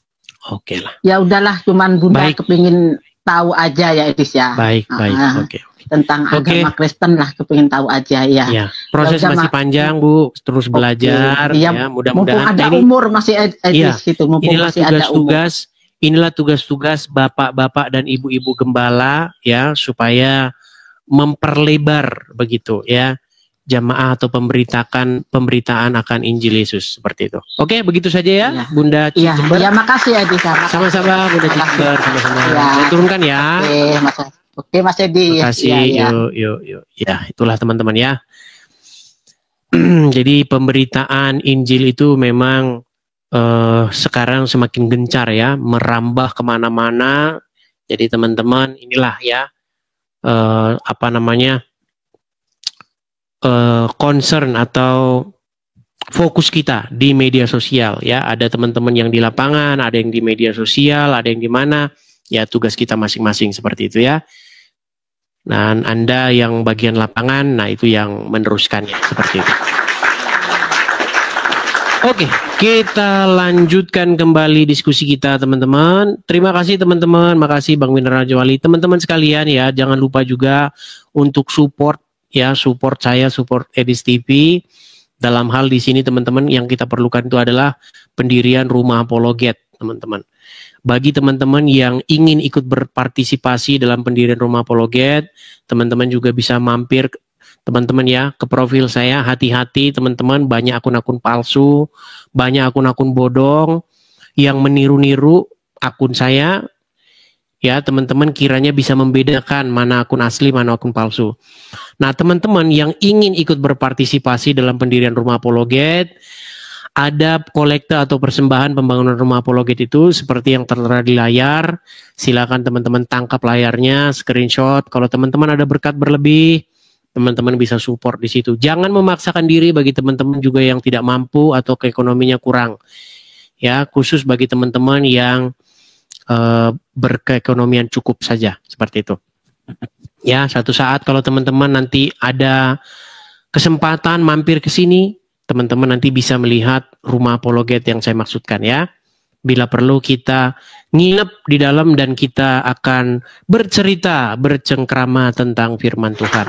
[SPEAKER 1] Oke lah.
[SPEAKER 11] Ya udahlah, cuman Bunda kepingin tahu aja ya Edis ya.
[SPEAKER 1] Baik. Oke.
[SPEAKER 11] Tentang agama Kristen lah, kepingin tahu aja ya.
[SPEAKER 1] Iya. Proses masih panjang Bu, terus belajar ya. Mudah-mudahan
[SPEAKER 11] ada umur masih Edis gitu.
[SPEAKER 1] Inilah tugas-tugas bapak-bapak dan ibu-ibu gembala ya, supaya memperlebar begitu ya jamaah atau pemberitaan akan Injil Yesus seperti itu. Oke, begitu saja ya, Bunda Cicember.
[SPEAKER 11] Iya, makasih ya Edis.
[SPEAKER 1] Sama-sama Bunda Cicember, sama-sama.
[SPEAKER 11] Ya.
[SPEAKER 1] Saya turunkan ya.
[SPEAKER 11] Oke, Mas Edi.
[SPEAKER 1] Terima kasih. Yuk. Ya, itulah teman-teman ya. Jadi pemberitaan Injil itu memang sekarang semakin gencar ya, merambah kemana-mana. Jadi teman-teman inilah ya concern atau fokus kita di media sosial ya. Ada teman-teman yang di lapangan, ada yang di media sosial, ada yang di mana ya, tugas kita masing-masing seperti itu ya. Dan Anda yang bagian lapangan, nah itu yang meneruskannya seperti itu. Oke, kita lanjutkan kembali diskusi kita teman-teman. Terima kasih teman-teman, makasih Bang Winner Raja Wali. Teman-teman sekalian ya, jangan lupa juga untuk support saya, support Edis TV. Dalam hal di sini teman-teman yang kita perlukan itu adalah pendirian rumah apologet teman-teman. Bagi teman-teman yang ingin ikut berpartisipasi dalam pendirian rumah apologet, teman-teman juga bisa mampir teman-teman ya ke profil saya. Hati-hati teman-teman, banyak akun-akun palsu, banyak akun-akun bodong yang meniru-niru akun saya, ya teman-teman kiranya bisa membedakan mana akun asli, mana akun palsu. Nah teman-teman yang ingin ikut berpartisipasi dalam pendirian Rumah Apologet, ada kolekte atau persembahan pembangunan Rumah Apologet itu seperti yang tertera di layar. Silakan teman-teman tangkap layarnya, screenshot. Kalau teman-teman ada berkat berlebih, teman-teman bisa support di situ. Jangan memaksakan diri bagi teman-teman juga yang tidak mampu atau keekonominya kurang. Ya, khusus bagi teman-teman yang berkeekonomian cukup saja, seperti itu. Ya, satu saat kalau teman-teman nanti ada kesempatan mampir ke sini, teman-teman nanti bisa melihat Rumah Apologet yang saya maksudkan ya. Bila perlu kita nginep di dalam dan kita akan bercerita, bercengkrama tentang firman Tuhan.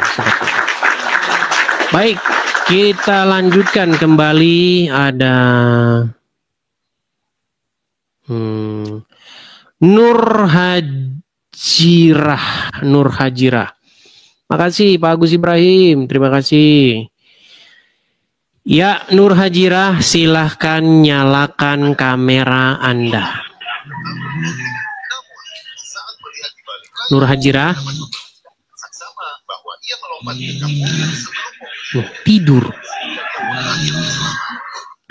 [SPEAKER 1] Baik, kita lanjutkan kembali. Ada Nur Hajirah. Makasih Pak Agus Ibrahim, terima kasih. Ya, Nur Hajirah, silahkan nyalakan kamera Anda. Nur Hajirah. Tidur.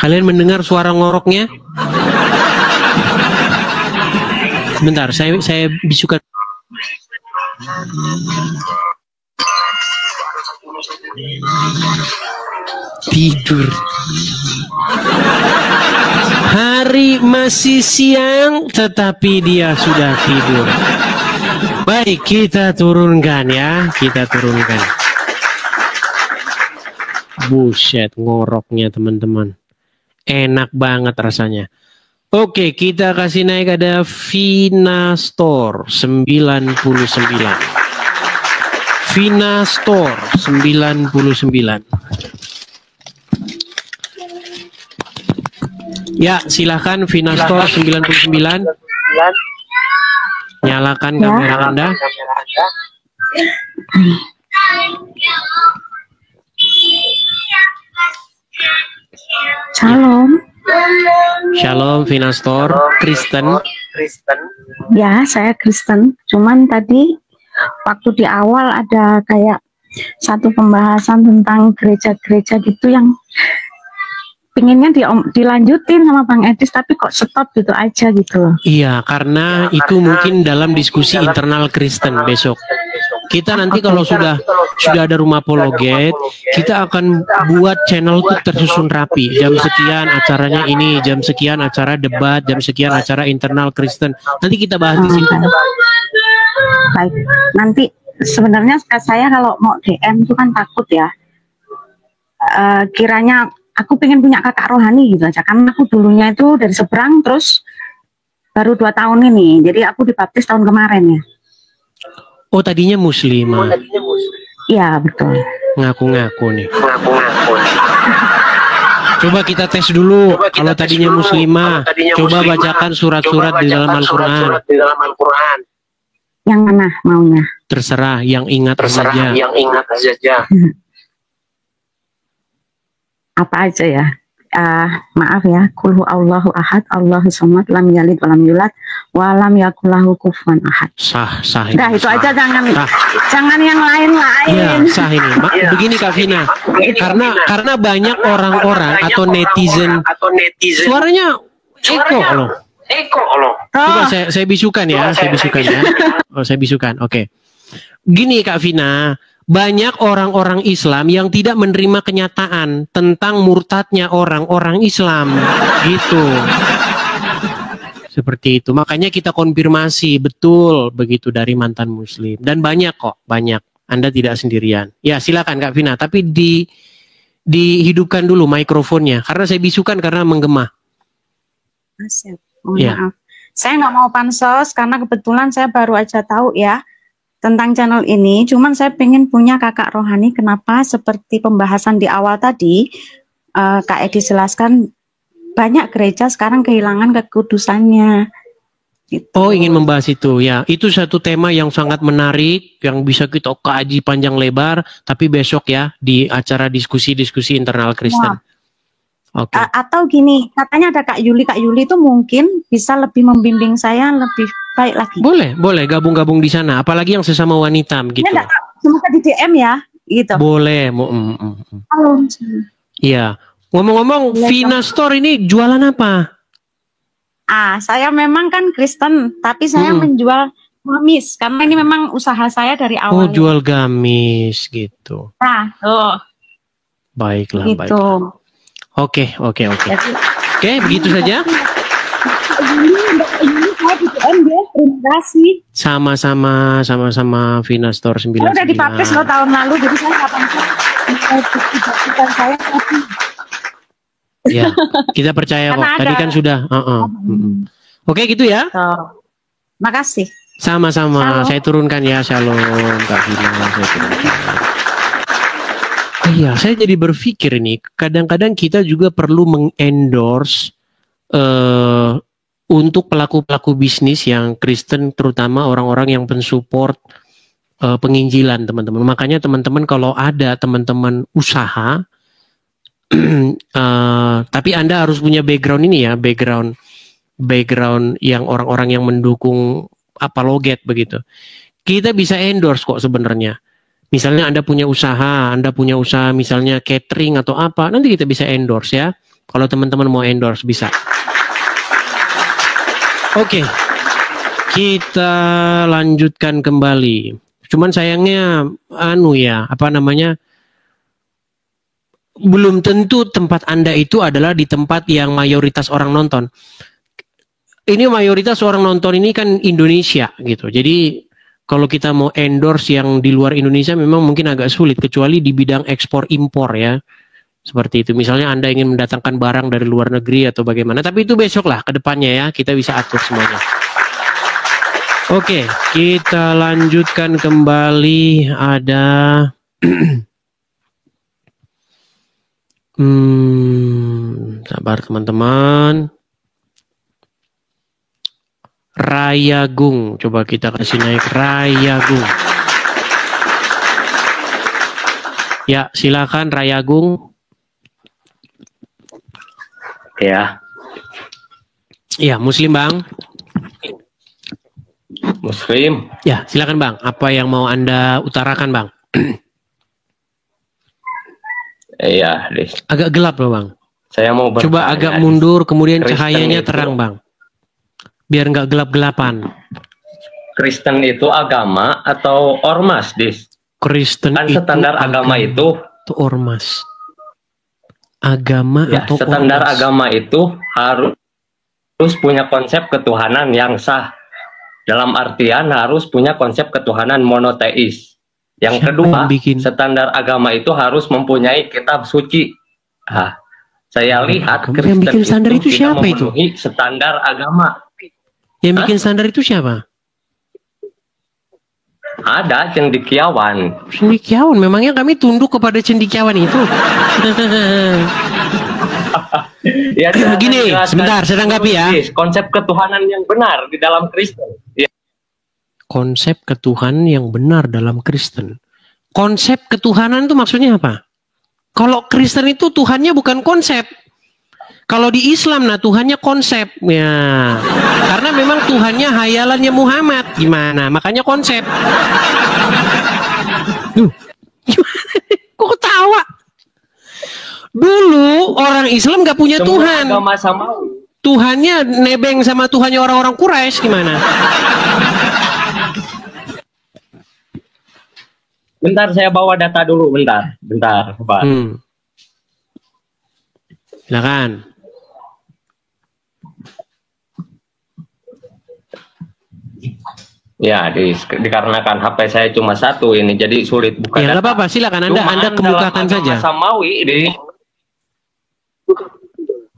[SPEAKER 1] Kalian mendengar suara ngoroknya? Sebentar, saya bisukan. Tidur. Hari masih siang, tetapi dia sudah tidur. Baik, kita turunkan ya, kita turunkan. Buset, ngoroknya teman-teman. Enak banget rasanya. Oke, kita kasih naik, ada Vina Store 99. Vina Store 99. Ya, silahkan Vina Store 99. Nyalakan kamera Anda.
[SPEAKER 12] Shalom.
[SPEAKER 1] Shalom Vina Store, Kristen.
[SPEAKER 12] Ya, saya Kristen. Cuman tadi waktu di awal ada kayak satu pembahasan tentang gereja-gereja gitu yang pinginnya dilanjutin sama Bang Edis, tapi kok stop gitu aja gitu.
[SPEAKER 1] Iya, karena itu mungkin dalam diskusi internal Kristen besok. Kita nanti kalau sudah ada Rumah Apologet, kita akan buat channel itu tersusun rapi. Jam sekian acaranya ini, jam sekian acara debat, jam sekian acara internal Kristen. Nanti kita bahas di situ.
[SPEAKER 12] Baik, nanti sebenarnya saya kalau mau DM itu kan takut ya. Kiranya aku pengen punya kakak rohani gitu aja. Karena aku dulunya itu dari seberang, terus baru 2 tahun ini. Jadi aku dibaptis tahun kemarin ya.
[SPEAKER 1] Oh, tadinya muslimah.
[SPEAKER 12] Iya, betul.
[SPEAKER 1] Ngaku-ngaku nih. Coba kita tes dulu. Kalau tadinya muslimah, coba bacakan surat-surat di dalam Al-Quran.
[SPEAKER 12] Yang mana maunya?
[SPEAKER 1] Terserah, yang ingat saja.
[SPEAKER 12] Apa aja ya? Maaf ya, kulhu Allahu ahad, Allahu samad, lam yalid walam yulad, walam yakulahu kufuwan ahad.
[SPEAKER 1] Sah ini.
[SPEAKER 12] Udah itu aja, jangan yang lain-lain.
[SPEAKER 1] Ya, sah ini. Begini Kak Vina, karena banyak orang-orang atau netizen, suaranya eko loh. Coba saya bisukan ya, Oh, saya bisukan. Oke. Gini Kak Vina, banyak orang-orang Islam yang tidak menerima kenyataan tentang murtadnya orang-orang Islam gitu. Seperti itu. Makanya kita konfirmasi betul begitu dari mantan muslim. Dan banyak kok, banyak. Anda tidak sendirian. Ya, silakan Kak Vina, tapi dihidupkan dulu mikrofonnya karena saya bisukan karena menggema.
[SPEAKER 12] Maaf. Saya nggak mau pansos karena kebetulan saya baru aja tahu ya tentang channel ini, cuman saya pengen punya kakak rohani. Kenapa? Seperti pembahasan di awal tadi, Kak Edi jelaskan, banyak gereja sekarang kehilangan kekudusannya. Gitu.
[SPEAKER 1] Oh, ingin membahas itu ya. Itu satu tema yang sangat menarik, yang bisa kita kaji panjang lebar, tapi besok ya, di acara diskusi-diskusi internal Kristen. Oke.
[SPEAKER 12] Atau gini, katanya ada Kak Yuli itu mungkin bisa lebih membimbing saya lebih baik lagi.
[SPEAKER 1] Boleh gabung-gabung di sana, apalagi yang sesama wanita gitu.
[SPEAKER 12] Ya, semoga di DM ya, gitu.
[SPEAKER 1] Boleh.
[SPEAKER 12] Halo.
[SPEAKER 1] Iya. Ngomong-ngomong, Vina Store ini jualan apa?
[SPEAKER 12] Saya memang kan Kristen, tapi saya menjual gamis karena ini memang usaha saya dari awal.
[SPEAKER 1] Oh, jual gamis gitu.
[SPEAKER 12] Nah,
[SPEAKER 1] Baiklah,
[SPEAKER 12] gitu.
[SPEAKER 1] baiklah. Oke, begitu saja.
[SPEAKER 12] Terima kasih.
[SPEAKER 1] Sama-sama Vina Store 99.
[SPEAKER 12] Saya udah dipublish loh tahun lalu, jadi saya kapan saya
[SPEAKER 1] ya, kita percaya kok. Tadi kan sudah. Oke, gitu ya.
[SPEAKER 12] Makasih.
[SPEAKER 1] Sama-sama. Saya turunkan ya. Shalom, Kak Vina. Saya turunkan. Iya, saya jadi berpikir ini, kadang-kadang kita juga perlu mengendorse untuk pelaku-pelaku bisnis yang Kristen, terutama orang-orang yang mensupport penginjilan, teman-teman. Makanya teman-teman kalau ada teman-teman usaha, tapi Anda harus punya background ini ya, background yang orang-orang yang mendukung apologet begitu. Kita bisa endorse kok sebenarnya. Misalnya Anda punya usaha misalnya catering atau apa, nanti kita bisa endorse ya. Kalau teman-teman mau endorse bisa. Oke, kita lanjutkan kembali. Cuman sayangnya, belum tentu tempat Anda itu adalah di tempat yang mayoritas orang nonton. Ini mayoritas orang nonton ini kan Indonesia gitu. Jadi kalau kita mau endorse yang di luar Indonesia memang mungkin agak sulit, kecuali di bidang ekspor impor ya. Seperti itu. Misalnya Anda ingin mendatangkan barang dari luar negeri atau bagaimana. Tapi itu besok lah ke depannya ya. Kita bisa atur semuanya. Oke, kita lanjutkan kembali. Ada sabar teman-teman. Rayagung, coba kita kasih naik Rayagung. Ya, silakan Rayagung.
[SPEAKER 13] Ya.
[SPEAKER 1] Ya, Muslim Bang.
[SPEAKER 13] Muslim.
[SPEAKER 1] Ya, silakan Bang. Apa yang mau Anda utarakan Bang?
[SPEAKER 13] Iya,
[SPEAKER 1] agak gelap loh Bang.
[SPEAKER 13] Saya mau
[SPEAKER 1] coba agak mundur, kemudian cahayanya terang Bang. Biar nggak gelap-gelapan.
[SPEAKER 13] Kristen itu agama atau ormas, Dis?
[SPEAKER 1] Kristen
[SPEAKER 13] kan standar agama itu
[SPEAKER 1] ormas. Agama
[SPEAKER 13] ya,
[SPEAKER 1] atau
[SPEAKER 13] standar
[SPEAKER 1] ormas.
[SPEAKER 13] Agama itu harus punya konsep ketuhanan yang sah. Dalam artian harus punya konsep ketuhanan monoteis. Yang kedua, standar agama itu harus mempunyai kitab suci. Saya lihat Kristen
[SPEAKER 1] bikin standar itu
[SPEAKER 13] tidak
[SPEAKER 1] siapa
[SPEAKER 13] memenuhi standar agama.
[SPEAKER 1] Yang bikin standar itu siapa?
[SPEAKER 13] Ada cendekiawan.
[SPEAKER 1] Cendekiawan, memangnya kami tunduk kepada cendekiawan itu?
[SPEAKER 13] Ya,
[SPEAKER 1] begini, sebentar, saya tanggapi ya.
[SPEAKER 13] Konsep ketuhanan yang benar di dalam Kristen. Ya.
[SPEAKER 1] Konsep ketuhanan yang benar dalam Kristen. Konsep ketuhanan itu maksudnya apa? Kalau Kristen itu Tuhannya bukan konsep. Kalau di Islam, nah Tuhannya konsep. Ya. Karena memang Tuhannya hayalannya Muhammad. Gimana? Makanya konsep. Kok ketawa? Dulu orang Islam gak punya
[SPEAKER 13] semua
[SPEAKER 1] Tuhan.
[SPEAKER 13] Agama samawi.
[SPEAKER 1] Tuhannya nebeng sama Tuhannya orang-orang Quraisy. Gimana?
[SPEAKER 13] Bentar, saya bawa data dulu. Bentar, Pak.
[SPEAKER 1] Silakan.
[SPEAKER 13] Ya, dikarenakan HP saya cuma satu ini, jadi sulit buka.
[SPEAKER 1] Ya, nggak apa-apa, silakan Anda kemukakan saja.
[SPEAKER 13] Samawi,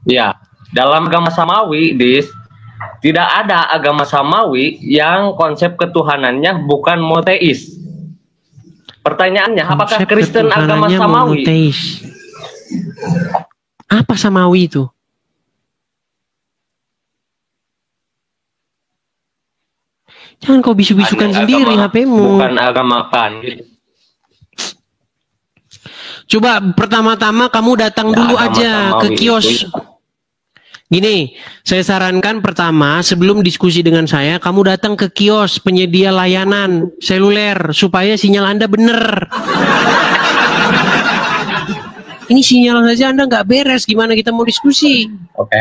[SPEAKER 13] ya, dalam agama Samawi, tidak ada agama Samawi yang konsep ketuhanannya bukan monoteis. Pertanyaannya, apakah Kristen agama Samawi?
[SPEAKER 1] Monoteis. Apa Samawi itu? Jangan kau bisu-bisukan sendiri HP-mu.
[SPEAKER 13] Bukan agama kan.
[SPEAKER 1] Coba pertama-tama kamu datang dulu aja ke kios. Gini, saya sarankan pertama sebelum diskusi dengan saya, kamu datang ke kios penyedia layanan seluler supaya sinyal Anda bener. Ini sinyal saja Anda nggak beres, gimana kita mau diskusi?
[SPEAKER 13] Oke.